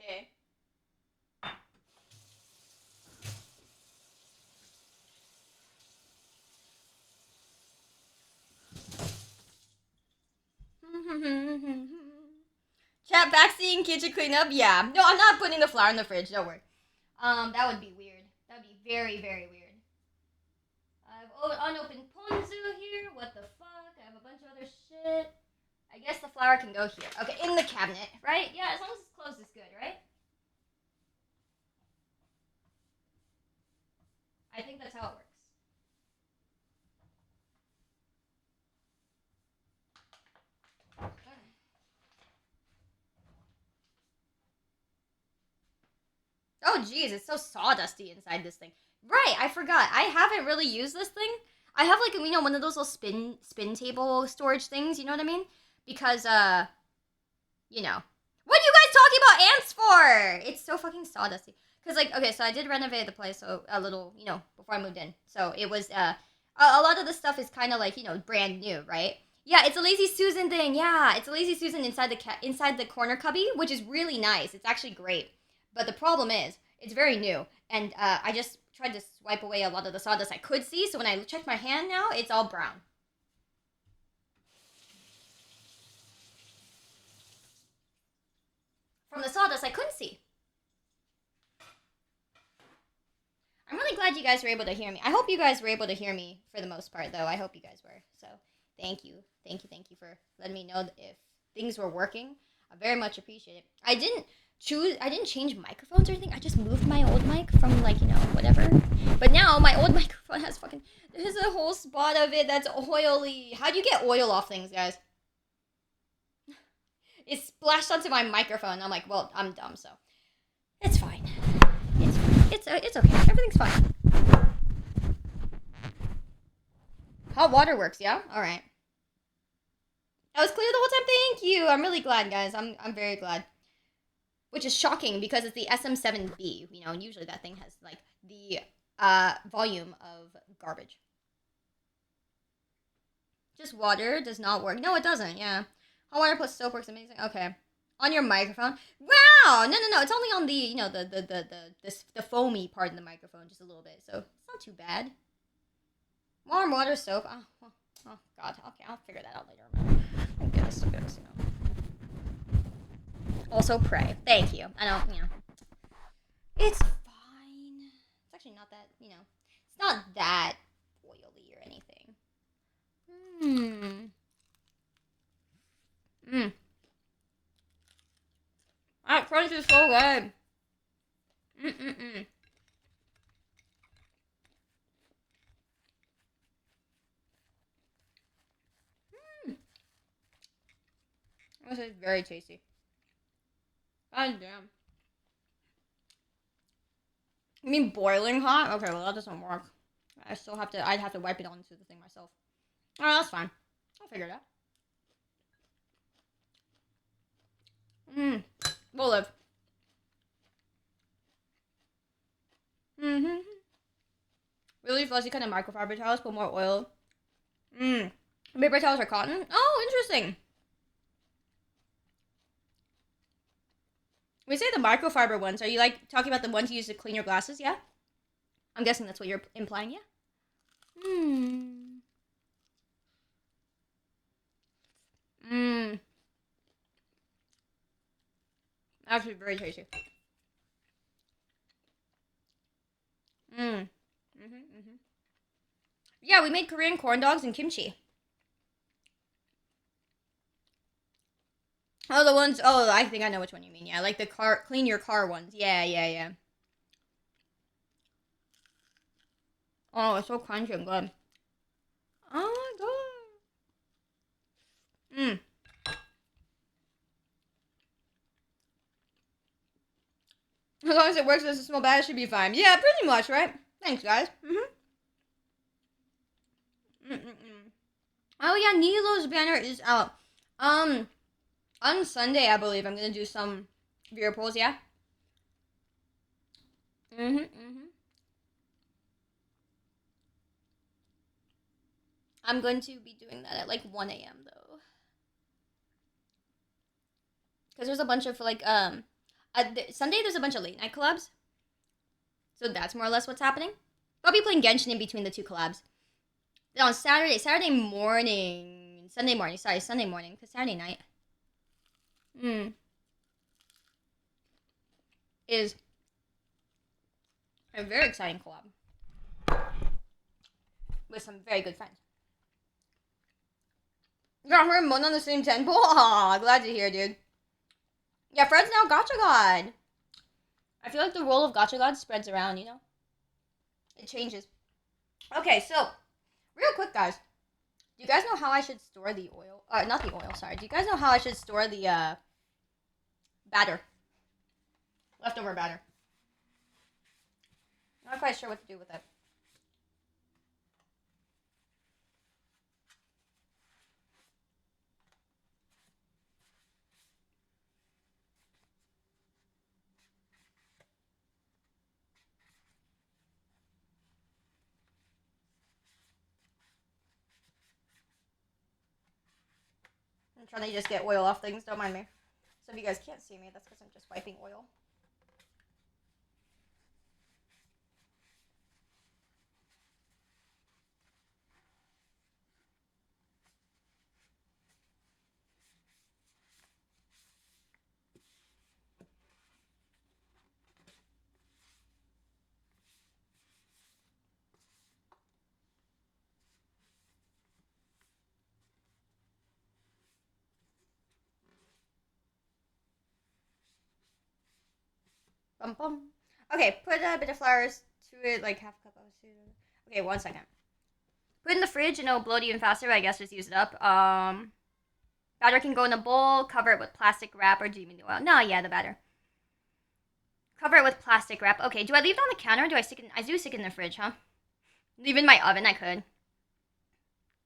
Okay. Chat vaccine, kitchen cleanup. Yeah. No, I'm not putting the flour in the fridge. Don't worry. That would be weird. That would be very, very weird. I have unopened ponzu here. What the fuck? I have a bunch of other shit. I guess the flour can go here. Okay, in the cabinet, right? Yeah, as long as it's closed, it's good, right? I think that's how it works. Oh, geez, it's so sawdusty inside this thing. Right, I forgot. I haven't really used this thing. I have, like, you know, one of those little spin table storage things, you know what I mean? Because, you know. What are you guys talking about ants for? It's so fucking sawdusty. Because, like, okay, so I did renovate the place a little, before I moved in. So it was, a lot of the stuff is kind of, like, brand new, right? Yeah, it's a Lazy Susan thing. Yeah, it's a Lazy Susan inside the corner cubby, which is really nice. It's actually great. But the problem is, it's very new, and I just tried to swipe away a lot of the sawdust I could see. So when I check my hand now, it's all brown. From the sawdust, I couldn't see. I'm really glad you guys were able to hear me. I hope you guys were able to hear me for the most part, though. I hope you guys were. So, thank you for letting me know if things were working. I very much appreciate it. I didn't change microphones or anything. I just moved my old mic from, like, whatever. But now my old microphone has there's a whole spot of it that's oily. How do you get oil off things, guys? It splashed onto my microphone. I'm like, well, I'm dumb, so it's fine. It's okay. Everything's fine. Hot water works, yeah? Alright. That was clear the whole time. Thank you. I'm really glad, guys. I'm very glad. Which is shocking because it's the SM7B. And usually that thing has, like, the volume of garbage. Just water does not work. No, it doesn't, yeah. Hot water plus soap works amazing. Okay. On your microphone. Wow! No. It's only on the the foamy part of the microphone, just a little bit. So it's not too bad. Warm water, soap. Oh God. Okay, I'll figure that out later. I guess. Also pray. Thank you. I don't. It's fine. It's actually not that. It's not that oily or anything. That crunch is so good. This is very tasty. God damn. You mean boiling hot? Okay, well that doesn't work. I'd have to wipe it onto the thing myself. Alright, that's fine. I'll figure it out. We'll live. Really fuzzy kind of microfiber towels, put more oil. Paper towels are cotton? Oh, interesting. When you say the microfiber ones, are you like talking about the ones you use to clean your glasses? Yeah? I'm guessing that's what you're implying, yeah? Actually, very tasty. Yeah, we made Korean corn dogs and kimchi. Oh, the ones. Oh, I think I know which one you mean. Yeah, like the clean your car ones. Yeah. Oh, it's so crunchy and good. Oh my god. As long as it works as a small bad, it should be fine. Yeah, pretty much, right? Thanks, guys. Oh yeah, Nilo's banner is out. On Sunday, I believe I'm gonna do some viewer polls. Yeah. I'm going to be doing that at like 1 a.m. though, because there's a bunch of like Sunday there's a bunch of late night collabs, so that's more or less what's happening. I'll be playing Genshin in between the two collabs. Then on Sunday morning, because Saturday night is a very exciting collab with some very good friends. Got her and Mon on the same temple? Aw, glad to hear, dude. Yeah, Fred's now Gacha God. I feel like the role of Gacha God spreads around, It changes. Okay, so, real quick, guys. Do you guys know how I should store the oil? Not the oil, sorry. Do you guys know how I should store the, batter? Leftover batter. I'm not quite sure what to do with it. trying to just get oil off things, don't mind me. So if you guys can't see me, that's because I'm just wiping oil. Bum bum. Okay, put a bit of flowers to it, like half a cup of sugar. Okay, 1 second. Put it in the fridge and it'll bloat even faster, but I guess just use it up. Batter can go in a bowl, cover it with plastic wrap, or do you mean the oil? No, yeah, the batter. Cover it with plastic wrap. Okay, do I leave it on the counter or do I stick it in? I do stick it in the fridge, huh? Leave it in my oven, I could.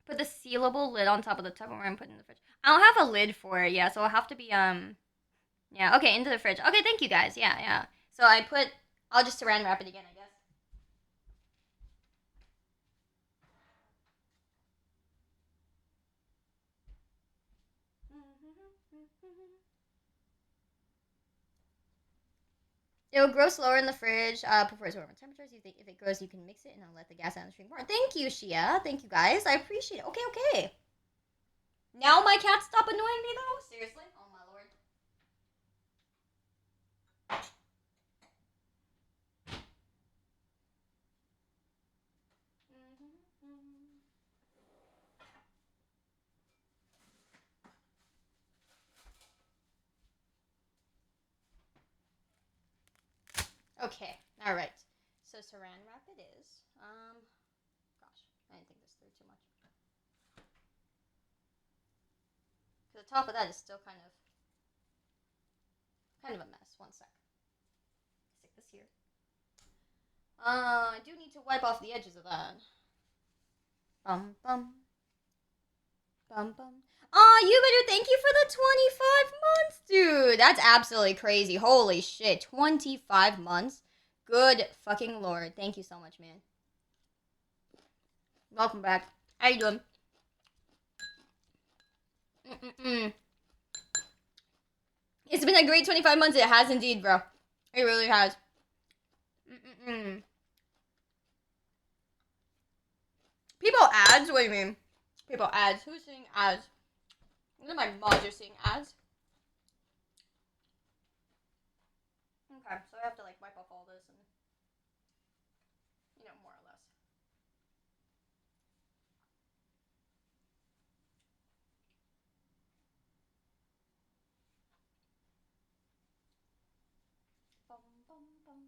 Put the sealable lid on top of the Tupperware and put it in the fridge. I don't have a lid for it, yeah, so it'll have to be, yeah, okay, into the fridge. Okay, thank you guys, yeah. So I'll just saran wrap it again, I guess. It'll grow slower in the fridge. Prefers warmer temperatures. You think if it grows, you can mix it, and I'll let the gas out and stream more. Thank you, Shia. Thank you, guys. I appreciate it. Okay. Now my cat stop annoying me, though? Seriously? Oh, my lord. Okay, all right. So saran wrap it is. Gosh, I didn't think this through too much. The top of that is still kind of a mess. 1 sec. Stick this here. I do need to wipe off the edges of that. Bum bum. Bum bum. You better thank you for the 25 months, dude. That's absolutely crazy. Holy shit. 25 months. Good fucking lord. Thank you so much, man. Welcome back. How you doing? It's been a great 25 months. It has indeed, bro. It really has. People ads? What do you mean? People ads? Who's seeing ads? None of my mods are seeing ads. Okay, so I have to like wipe off all this and, more or less. Bum, bum, bum.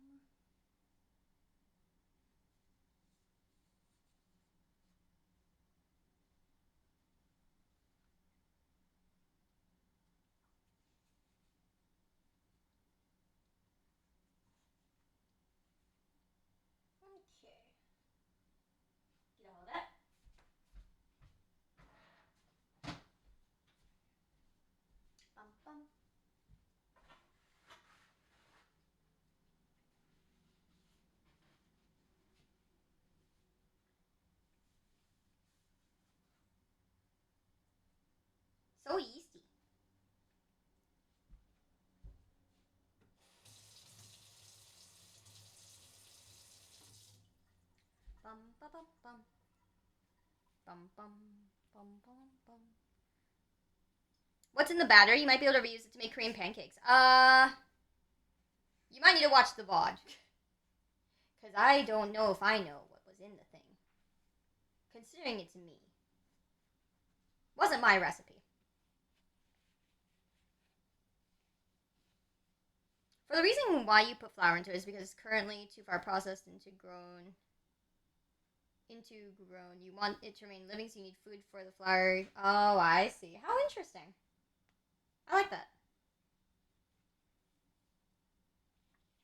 Okay. Get all of that. Bum, bum. So easy. Bum, bum, bum, bum. Bum, bum, bum, bum, bum. What's in the batter? You might be able to reuse it to make Korean pancakes. You might need to watch the VOD. Because I don't know if I know what was in the thing. Considering it's me. Wasn't my recipe. For the reason why you put flour into it is because it's currently too far processed into grown. You want it to remain living, so you need food for the flour. Oh, I see. How interesting. I like that.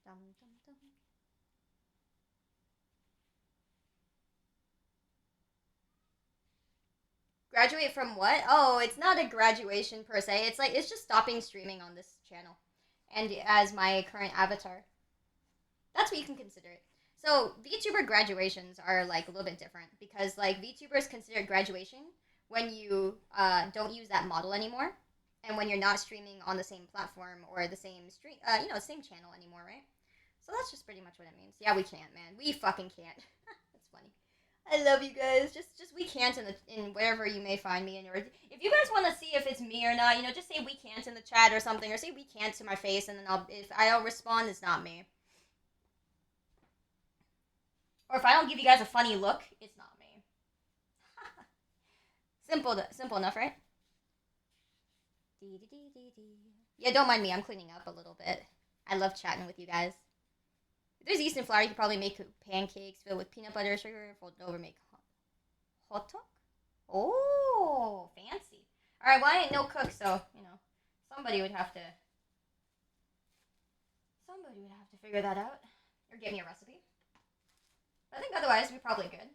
Dum, dum, dum. Graduate from what? Oh, it's not a graduation per se. It's just stopping streaming on this channel. And as my current avatar. That's what you can consider it. So VTuber graduations are like a little bit different because like VTubers consider graduation when you don't use that model anymore, and when you're not streaming on the same platform or the same stream, same channel anymore, right? So that's just pretty much what it means. Yeah, we can't, man. We fucking can't. That's funny. I love you guys. Just we can't in wherever you may find me in your. If you guys want to see if it's me or not, just say we can't in the chat or something, or say we can't to my face, and then if I don't respond, it's not me. Or if I don't give you guys a funny look, it's not me. Simple enough, right? Yeah, don't mind me. I'm cleaning up a little bit. I love chatting with you guys. If there's yeast and flour, you could probably make pancakes filled with peanut butter, sugar, folded over, make hot dog. Oh, fancy. All right, well, I ain't no cook, so somebody would have to figure that out or give me a recipe. But I think otherwise we're probably good.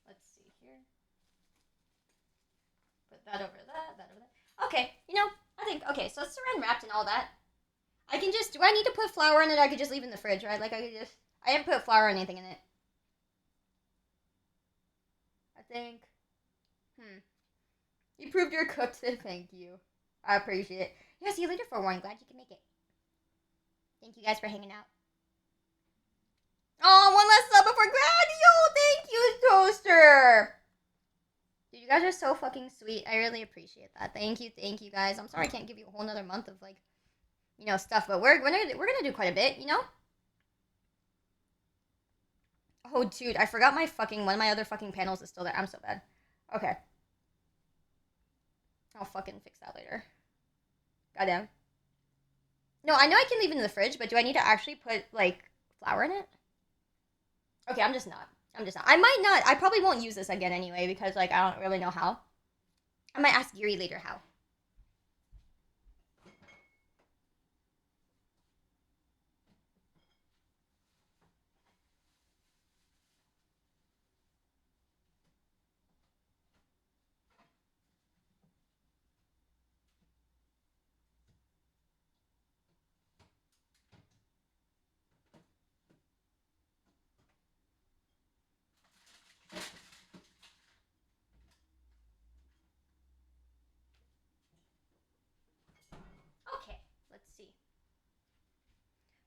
Let's see here. Put that over that over that. Okay, I think, okay, so it's saran wrapped and all that. I can just, do I need to put flour in it? I could just leave it in the fridge, right? Like, I didn't put flour or anything in it. I think, You proved you're cooked, thank you. I appreciate it. Yeah, see you later, Forewarned. Glad you can make it. Thank you guys for hanging out. Oh, one last sub before Gladio! Thank you, Toaster! Dude, you guys are so fucking sweet. I really appreciate that. Thank you guys. I'm sorry I can't give you a whole nother month of, like, stuff, but we're gonna do quite a bit, Oh, dude, I forgot one of my other fucking panels is still there. I'm so bad. Okay. I'll fucking fix that later. Goddamn. No, I know I can leave it in the fridge, but do I need to actually put, like, flour in it? Okay, I'm just not. I might not. I probably won't use this again anyway, because, like, I don't really know how. I might ask Giri later how. Okay, let's see.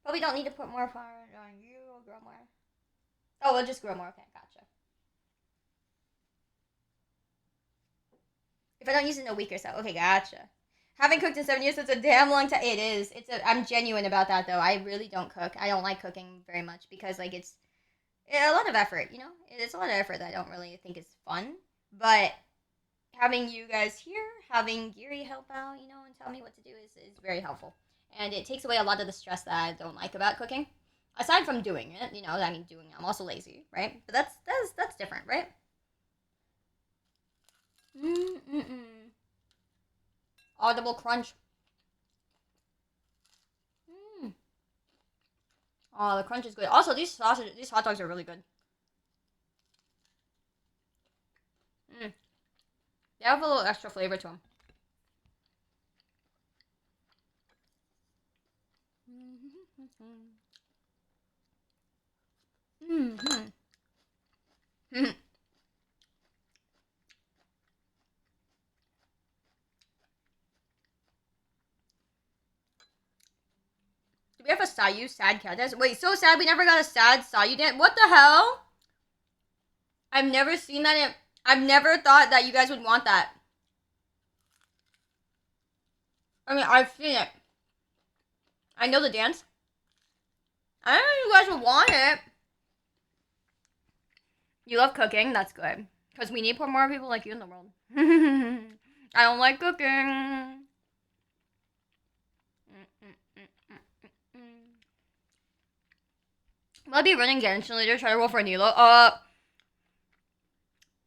But we don't need to put more flour on you. We'll grow more. Oh, we'll just grow more. Okay, gotcha. If I don't use it in a week or so. Okay, gotcha. Haven't cooked in 7 years, it's a damn long time. It is. I'm genuine about that, though. I really don't cook. I don't like cooking very much because, like, it's a lot of effort, It's a lot of effort that I don't really think is fun. But having you guys here, having Giri help out, and tell me what to do is very helpful. And it takes away a lot of the stress that I don't like about cooking. Aside from doing it, I'm also lazy, right? But that's different, right? Audible crunch. Oh, the crunch is good. Also, these hot dogs are really good. They have a little extra flavor to them. Do we have a Sayu sad cat dance? Wait, so sad we never got a sad Sayu dance? What the hell? I've never seen that. I've never thought that you guys would want that. I mean, I've seen it. I know the dance. I don't know if you guys would want it. You love cooking? That's good. Because we need more people like you in the world. I don't like cooking. Will I be running Genshin later? Try to roll for Nilo?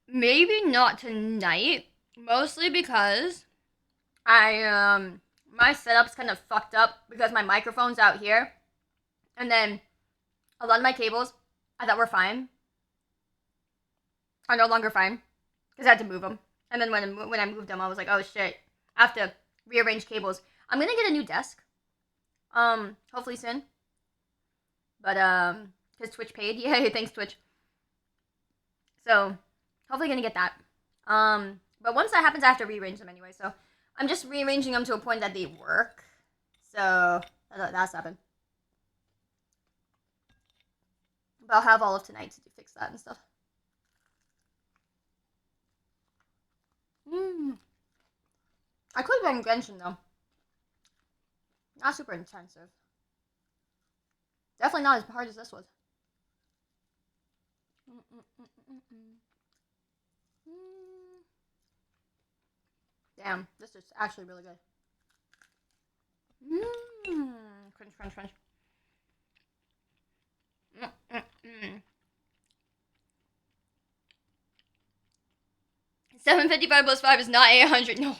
Maybe not tonight. Mostly because my setup's kind of fucked up because my microphone's out here. And then a lot of my cables I thought were fine are no longer fine because I had to move them. And then when I moved them, I was like, oh shit, I have to rearrange cables. I'm gonna get a new desk, hopefully soon. But because Twitch paid, yay, thanks Twitch. So Hopefully gonna get that. But once that happens, I have to rearrange them anyway. So I'm just rearranging them to a point that they work. So that's happened. But I'll have all of tonight to fix that and stuff. I could have been Genshin though. Not super intensive. Definitely not as hard as this was. Damn, this is actually really good. Crunch, crunch, crunch. 755 plus 5 is not 800, no.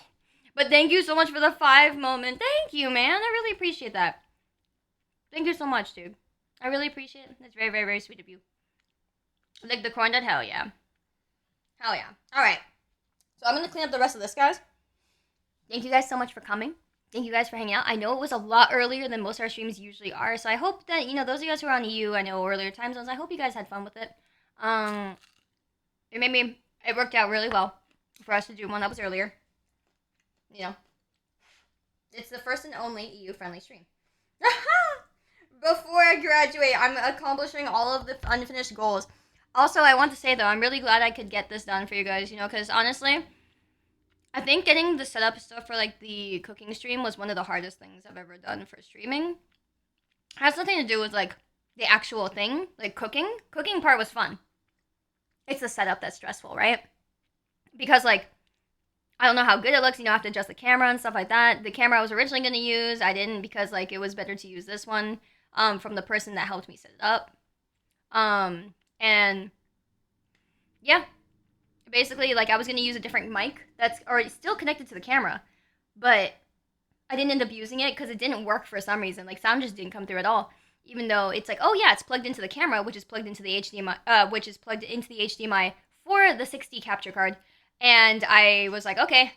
But thank you so much for the 5 moment. Thank you, man. I really appreciate that. Thank you so much, dude. I really appreciate it. That's very, very, very sweet of you. Like the corn dog? Hell yeah. Hell yeah. Alright. So I'm going to clean up the rest of this, guys. Thank you guys so much for coming. Thank you guys for hanging out. I know it was a lot earlier than most of our streams usually are, so I hope that, you know, those of you guys who are on EU, I know earlier time zones, I hope you guys had fun with it. It worked out really well for us to do one that was earlier. You know, it's the first and only EU-friendly stream. Before I graduate, I'm accomplishing all of the unfinished goals. Also, I want to say, though, I'm really glad I could get this done for you guys, you know, because honestly, I think getting the setup stuff for, like, the cooking stream was one of the hardest things I've ever done for streaming. It has nothing to do with, like, the actual thing, like cooking. Cooking part was fun. It's the setup that's stressful, right? Because, like, I don't know how good it looks, you know, I have to adjust the camera and stuff like that. The camera I was originally going to use, I didn't because, like, it was better to use this one from the person that helped me set it up. And, yeah. Basically, like, I was going to use a different mic that's already still connected to the camera, but I didn't end up using it because it didn't work for some reason. Like, sound just didn't come through at all. Even though it's like, oh yeah, it's plugged into the camera, which is plugged into the HDMI, for the 6D capture card. And I was like, okay,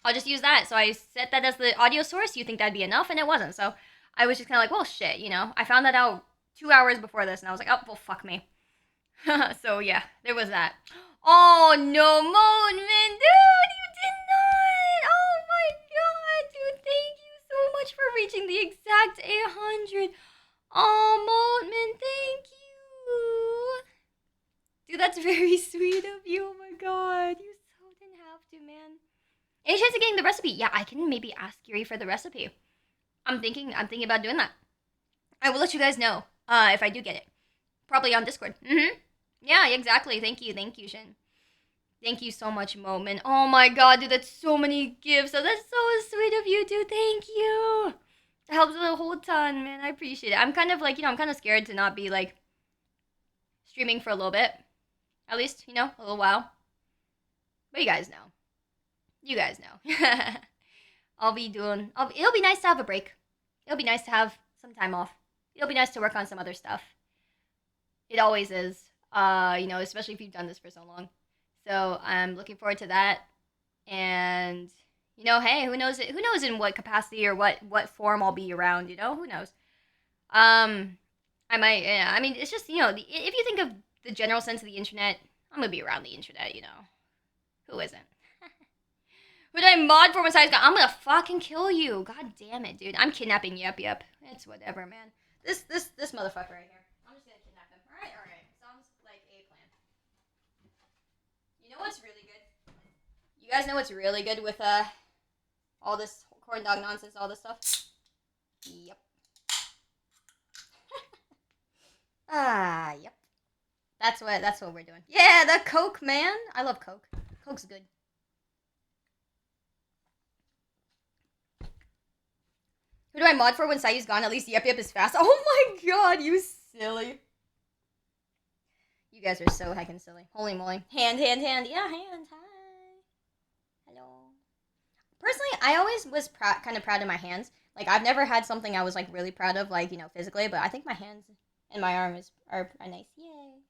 I'll just use that. So I set that as the audio source. You think that'd be enough? And it wasn't. So I was just kind of like, well, shit, you know. I found that out 2 hours before this, and I was like, oh, well, fuck me. So yeah, there was that. Oh no, Moanman, dude, you did not. Oh my god, dude, thank you so much for reaching the exact 800. Oh, Moanman, thank you. Dude, that's very sweet of you. Oh my god, you so didn't have to, man. Any chance of getting the recipe? Yeah, I can maybe ask Giri for the recipe. I'm thinking about doing that. I will let you guys know if I do get it. Probably on Discord. Yeah, exactly. Thank you, Shin. Thank you so much, Moment. Oh my god, dude, that's so many gifts. Oh, that's so sweet of you, dude. Thank you. It helps a whole ton, man. I appreciate it. I'm kind of like, you know, I'm kind of scared to not be like streaming for a little bit. At least, you know, a little while. But you guys know. You guys know. It'll be nice to have a break. It'll be nice to have some time off. It'll be nice to work on some other stuff. It always is. You know, especially if you've done this for so long. So I'm looking forward to that. And, you know, hey, who knows in what capacity or what form I'll be around, you know? Who knows? I might, yeah, I mean, it's just, you know, if you think of the general sense of the internet, I'm gonna be around the internet, you know. Who isn't? Who did I mod for when Sayu's gone? I'm gonna fucking kill you. God damn it, dude. I'm kidnapping Yep. It's whatever, man. This motherfucker right here. I'm just gonna kidnap him. Alright. Sounds like a plan. You know what's really good? You guys know what's really good with all this corn dog nonsense, all this stuff? Yep. Yep. That's what we're doing. Yeah, the Coke, man. I love Coke. Coke's good. Who do I mod for when Sayu's gone? At least Yep is fast. Oh my god, you silly. You guys are so heckin' silly. Holy moly. Hand. Yeah, hand. Hi. Hello. Personally, I always was kind of proud of my hands. Like, I've never had something I was, like, really proud of, like, you know, physically, but I think my hands and my arms are nice. Yay.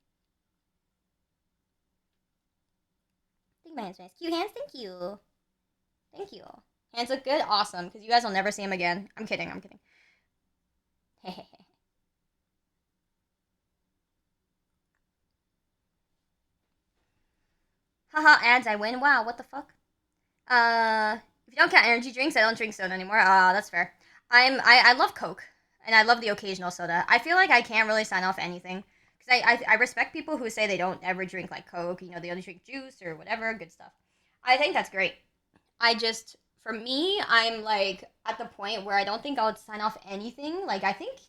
I think my hands are nice. Cute hands? Thank you. Thank you. Hands look good? Awesome. Because you guys will never see them again. I'm kidding. Hehehe. Haha, ads, I win. Wow, what the fuck? If you don't count energy drinks, I don't drink soda anymore. That's fair. I love Coke, and I love the occasional soda. I feel like I can't really sign off anything because I respect people who say they don't ever drink like Coke. You know, they only drink juice or whatever, good stuff. I think that's great. I just, for me, I'm like at the point where I don't think I would sign off anything. Like I think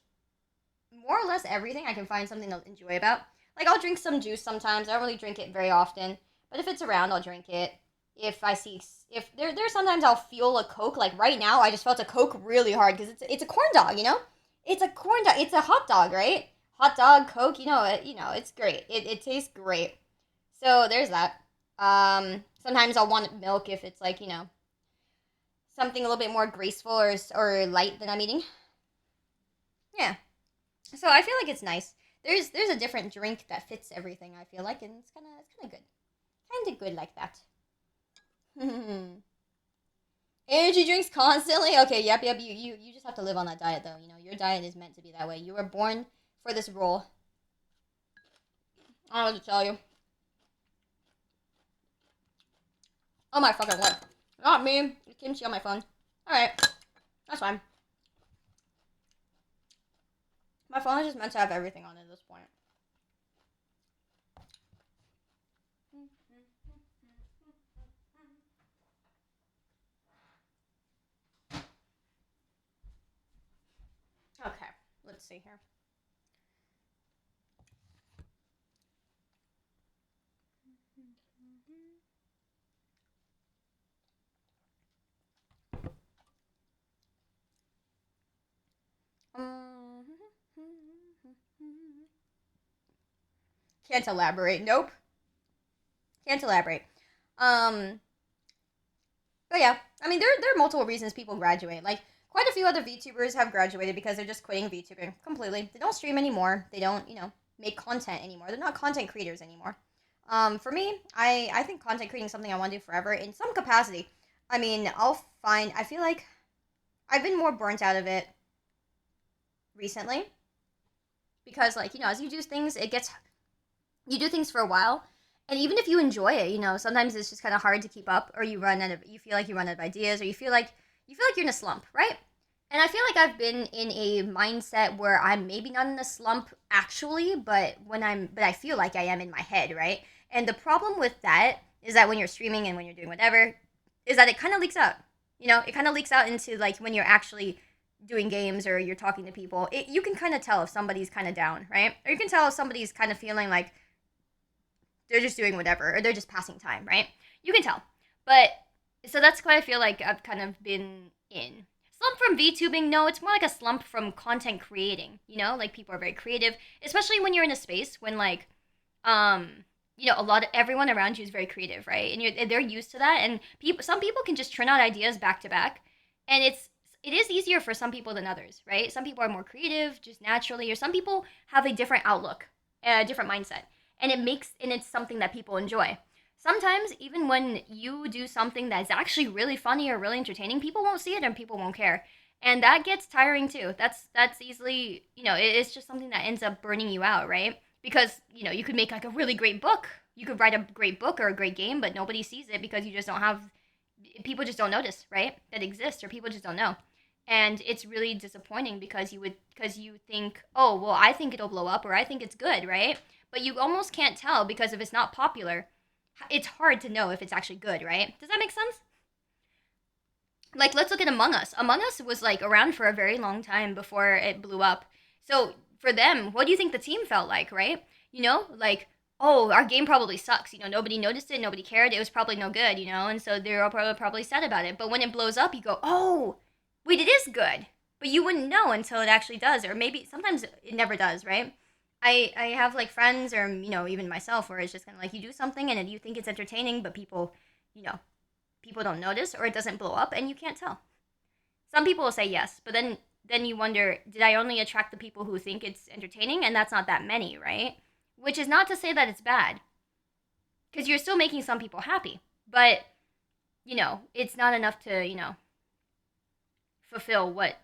more or less everything I can find something to enjoy about. Like I'll drink some juice sometimes. I don't really drink it very often, but if it's around, I'll drink it. If I see, if there's sometimes I'll feel a Coke. Like right now, I just felt a Coke really hard because it's a corn dog, you know. It's a corn dog. It's a hot dog, right? Hot dog, Coke. It's great. It tastes great. So there's that. Sometimes I'll want milk if it's like something a little bit more graceful or light than I'm eating. Yeah. So I feel like it's nice. There's a different drink that fits everything. I feel like, and it's kind of good, kind of good like that. Energy drinks constantly. Okay, yep. You just have to live on that diet though. You know your diet is meant to be that way. You were born for this role. I don't know what to tell you. Oh my fucking word! Not me. Kimchi on my phone. All right, that's fine. My phone is just meant to have everything on it at this point. Okay, let's see here. Can't elaborate. Nope. Can't elaborate. Um, but yeah, I mean, there are multiple reasons people graduate. Like, quite a few other VTubers have graduated because they're just quitting VTubing completely. They don't stream anymore. They don't, make content anymore. They're not content creators anymore. For me, I think content creating is something I want to do forever in some capacity. I mean, I feel like I've been more burnt out of it recently because, like, as you do things, you do things for a while, and even if you enjoy it, sometimes it's just kind of hard to keep up, or you feel like you run out of ideas, or you feel like you're in a slump, right? And I feel like I've been in a mindset where I'm maybe not in a slump actually, but I feel like I am in my head, right? And the problem with that is that when you're streaming and when you're doing whatever, is that it kind of leaks out. It kind of leaks out into like when you're actually doing games or you're talking to people. You can kind of tell if somebody's kind of down, right? Or you can tell if somebody's kind of feeling like they're just doing whatever or they're just passing time, right? You can tell. But so that's what I feel like I've kind of been in. Slump from VTubing, no, it's more like a slump from content creating, like people are very creative, especially when you're in a space when like everyone around you is very creative, right? And they're used to that, and some people can just churn out ideas back to back, and it is easier for some people than others, right? Some people are more creative just naturally, or some people have a different outlook, a different mindset, and it's something that people enjoy. Sometimes, even when you do something that's actually really funny or really entertaining, people won't see it and people won't care. And that gets tiring too. That's easily, it's just something that ends up burning you out, right? Because, you could make like a really great book. You could write a great book or a great game, but nobody sees it because you just don't have, people just don't notice, right? That exists, or people just don't know. And it's really disappointing because you think, oh, well, I think it'll blow up or I think it's good, right? But you almost can't tell because if it's not popular, it's hard to know if it's actually good, right? Does that make sense? Like, let's look at Among Us. Among Us was like around for a very long time before it blew up. So for them, what do you think the team felt like, right? Like, oh, our game probably sucks. Nobody noticed it, nobody cared. It was probably no good, and so they're all probably sad about it. But when it blows up, you go, oh, wait, it is good. But you wouldn't know until it actually does, or maybe sometimes it never does, right? I have like friends or even myself where it's just kind of like you do something and you think it's entertaining, but you know people don't notice or it doesn't blow up and you can't tell. Some people will say yes, but then you wonder, did I only attract the people who think it's entertaining? And that's not that many, right? Which is not to say that it's bad, because you're still making some people happy, but it's not enough to fulfill what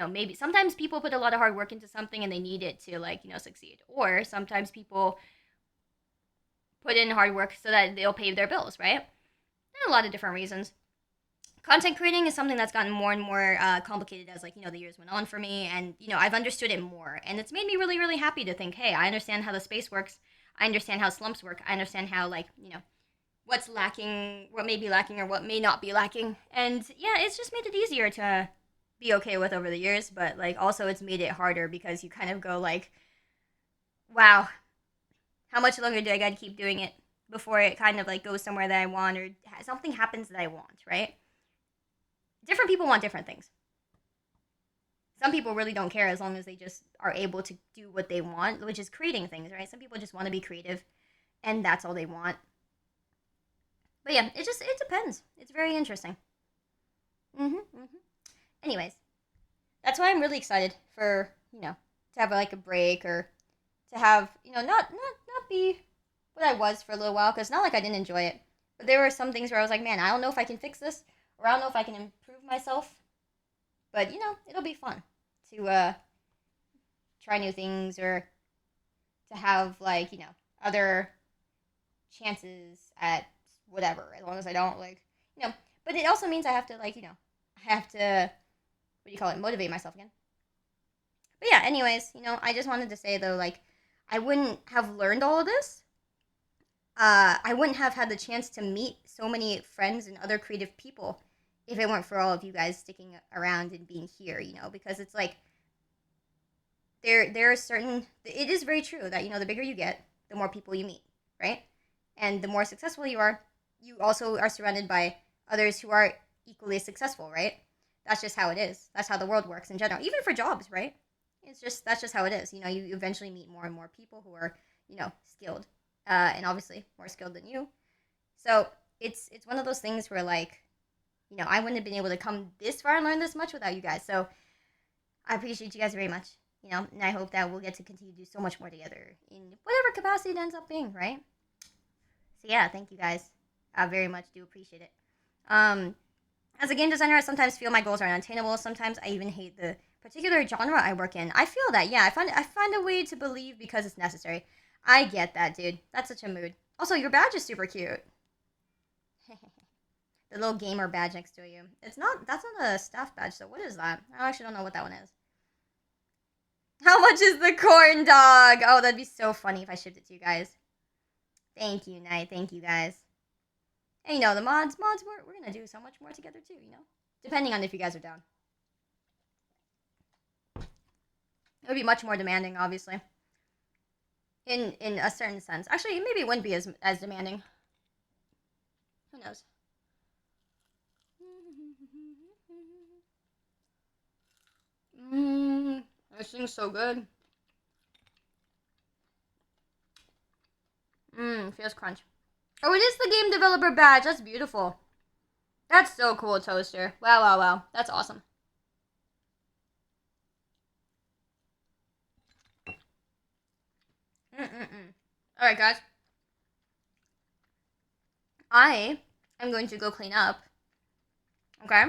maybe sometimes people put a lot of hard work into something and they need it to like succeed, or sometimes people put in hard work so that they'll pay their bills, right? And a lot of different reasons. Content creating is something that's gotten more and more complicated as, like, the years went on for me, and I've understood it more, and it's made me really, really happy to think, hey, I understand how the space works, I understand how slumps work, I understand how, like, what's lacking, what may be lacking, or what may not be lacking, and yeah, it's just made it easier to be okay with over the years, but, like, also it's made it harder because you kind of go, like, wow, how much longer do I gotta keep doing it before it kind of, like, goes somewhere that I want, or something happens that I want, right? Different people want different things. Some people really don't care as long as they just are able to do what they want, which is creating things, right? Some people just want to be creative, and that's all they want. But yeah, it depends. It's very interesting. Anyways, that's why I'm really excited for, to have, like, a break, or to have, not be what I was for a little while, because it's not like I didn't enjoy it. But there were some things where I was like, man, I don't know if I can fix this, or I don't know if I can improve myself. But, it'll be fun to try new things, or to have, like, other chances at whatever, as long as I don't, like, but it also means I have to, like, I have to, motivate myself again. But yeah, anyways, I just wanted to say, though, like, I wouldn't have learned all of this. I wouldn't have had the chance to meet so many friends and other creative people if it weren't for all of you guys sticking around and being here, because it's like, there are certain, it is very true that, the bigger you get, the more people you meet, right? And the more successful you are, you also are surrounded by others who are equally successful, right? That's just how it is. That's how the world works in general, even for jobs, right? That's just how it is. You eventually meet more and more people who are, skilled, and obviously more skilled than you. So it's one of those things where, like, I wouldn't have been able to come this far and learn this much without you guys. So I appreciate you guys very much, and I hope that we'll get to continue to do so much more together in whatever capacity it ends up being, right? So yeah, thank you guys. I very much do appreciate it. As a game designer, I sometimes feel my goals are unattainable. Sometimes I even hate the particular genre I work in. I feel that, yeah. I find a way to believe because it's necessary. I get that, dude. That's such a mood. Also, your badge is super cute. The little gamer badge next to you. That's not a staff badge, so what is that? I actually don't know what that one is. How much is the corn dog? Oh, that'd be so funny if I shipped it to you guys. Thank you, Knight. Thank you, guys. And, the mods, we're going to do so much more together, too, Depending on if you guys are down. It would be much more demanding, obviously. In a certain sense. Actually, maybe it wouldn't be as demanding. Who knows? This thing's so good. Feels crunch. Oh, it is the game developer badge. That's beautiful. That's so cool, Toaster. Wow. That's awesome. Alright, guys. I am going to go clean up. Okay?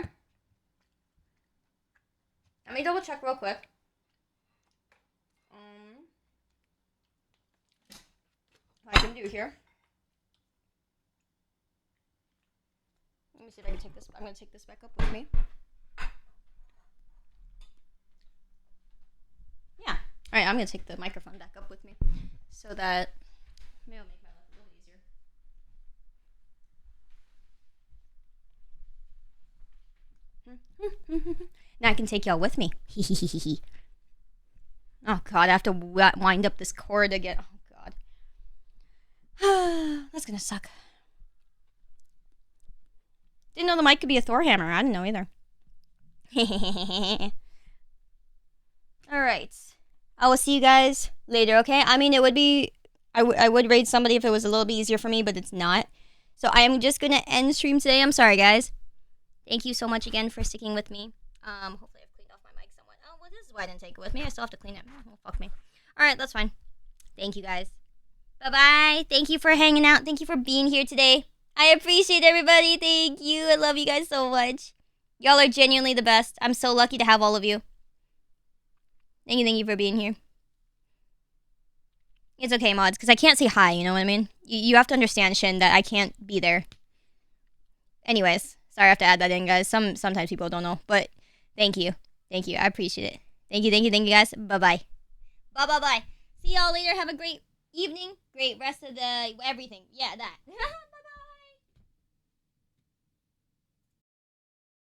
Let me double check real quick. What I can do here. Let me see if I can take this. I'm going to take this back up with me. Yeah. Alright, I'm going to take the microphone back up with me so that maybe it'll make my life a little easier. Now I can take y'all with me. Oh god, I have to wind up this cord again. Oh god. That's gonna suck. Didn't know the mic could be a Thor hammer. I didn't know either. Alright. I will see you guys later, okay? I mean, it would be... I would raid somebody if it was a little bit easier for me, but it's not. So I am just gonna end stream today. I'm sorry, guys. Thank you so much again for sticking with me. Hopefully I've cleaned off my mic somewhat. Oh, well, this is why I didn't take it with me. I still have to clean it. Oh, fuck me. Alright, that's fine. Thank you, guys. Bye-bye. Thank you for hanging out. Thank you for being here today. I appreciate everybody. Thank you. I love you guys so much. Y'all are genuinely the best. I'm so lucky to have all of you. Thank you for being here. It's okay, mods, because I can't say hi, you know what I mean? You have to understand, Shin, that I can't be there. Anyways, sorry I have to add that in, guys. Sometimes people don't know, but thank you. Thank you. I appreciate it. Thank you, guys. Bye-bye. Bye-bye-bye. See y'all later. Have a great evening. Great rest of the everything. Yeah, that.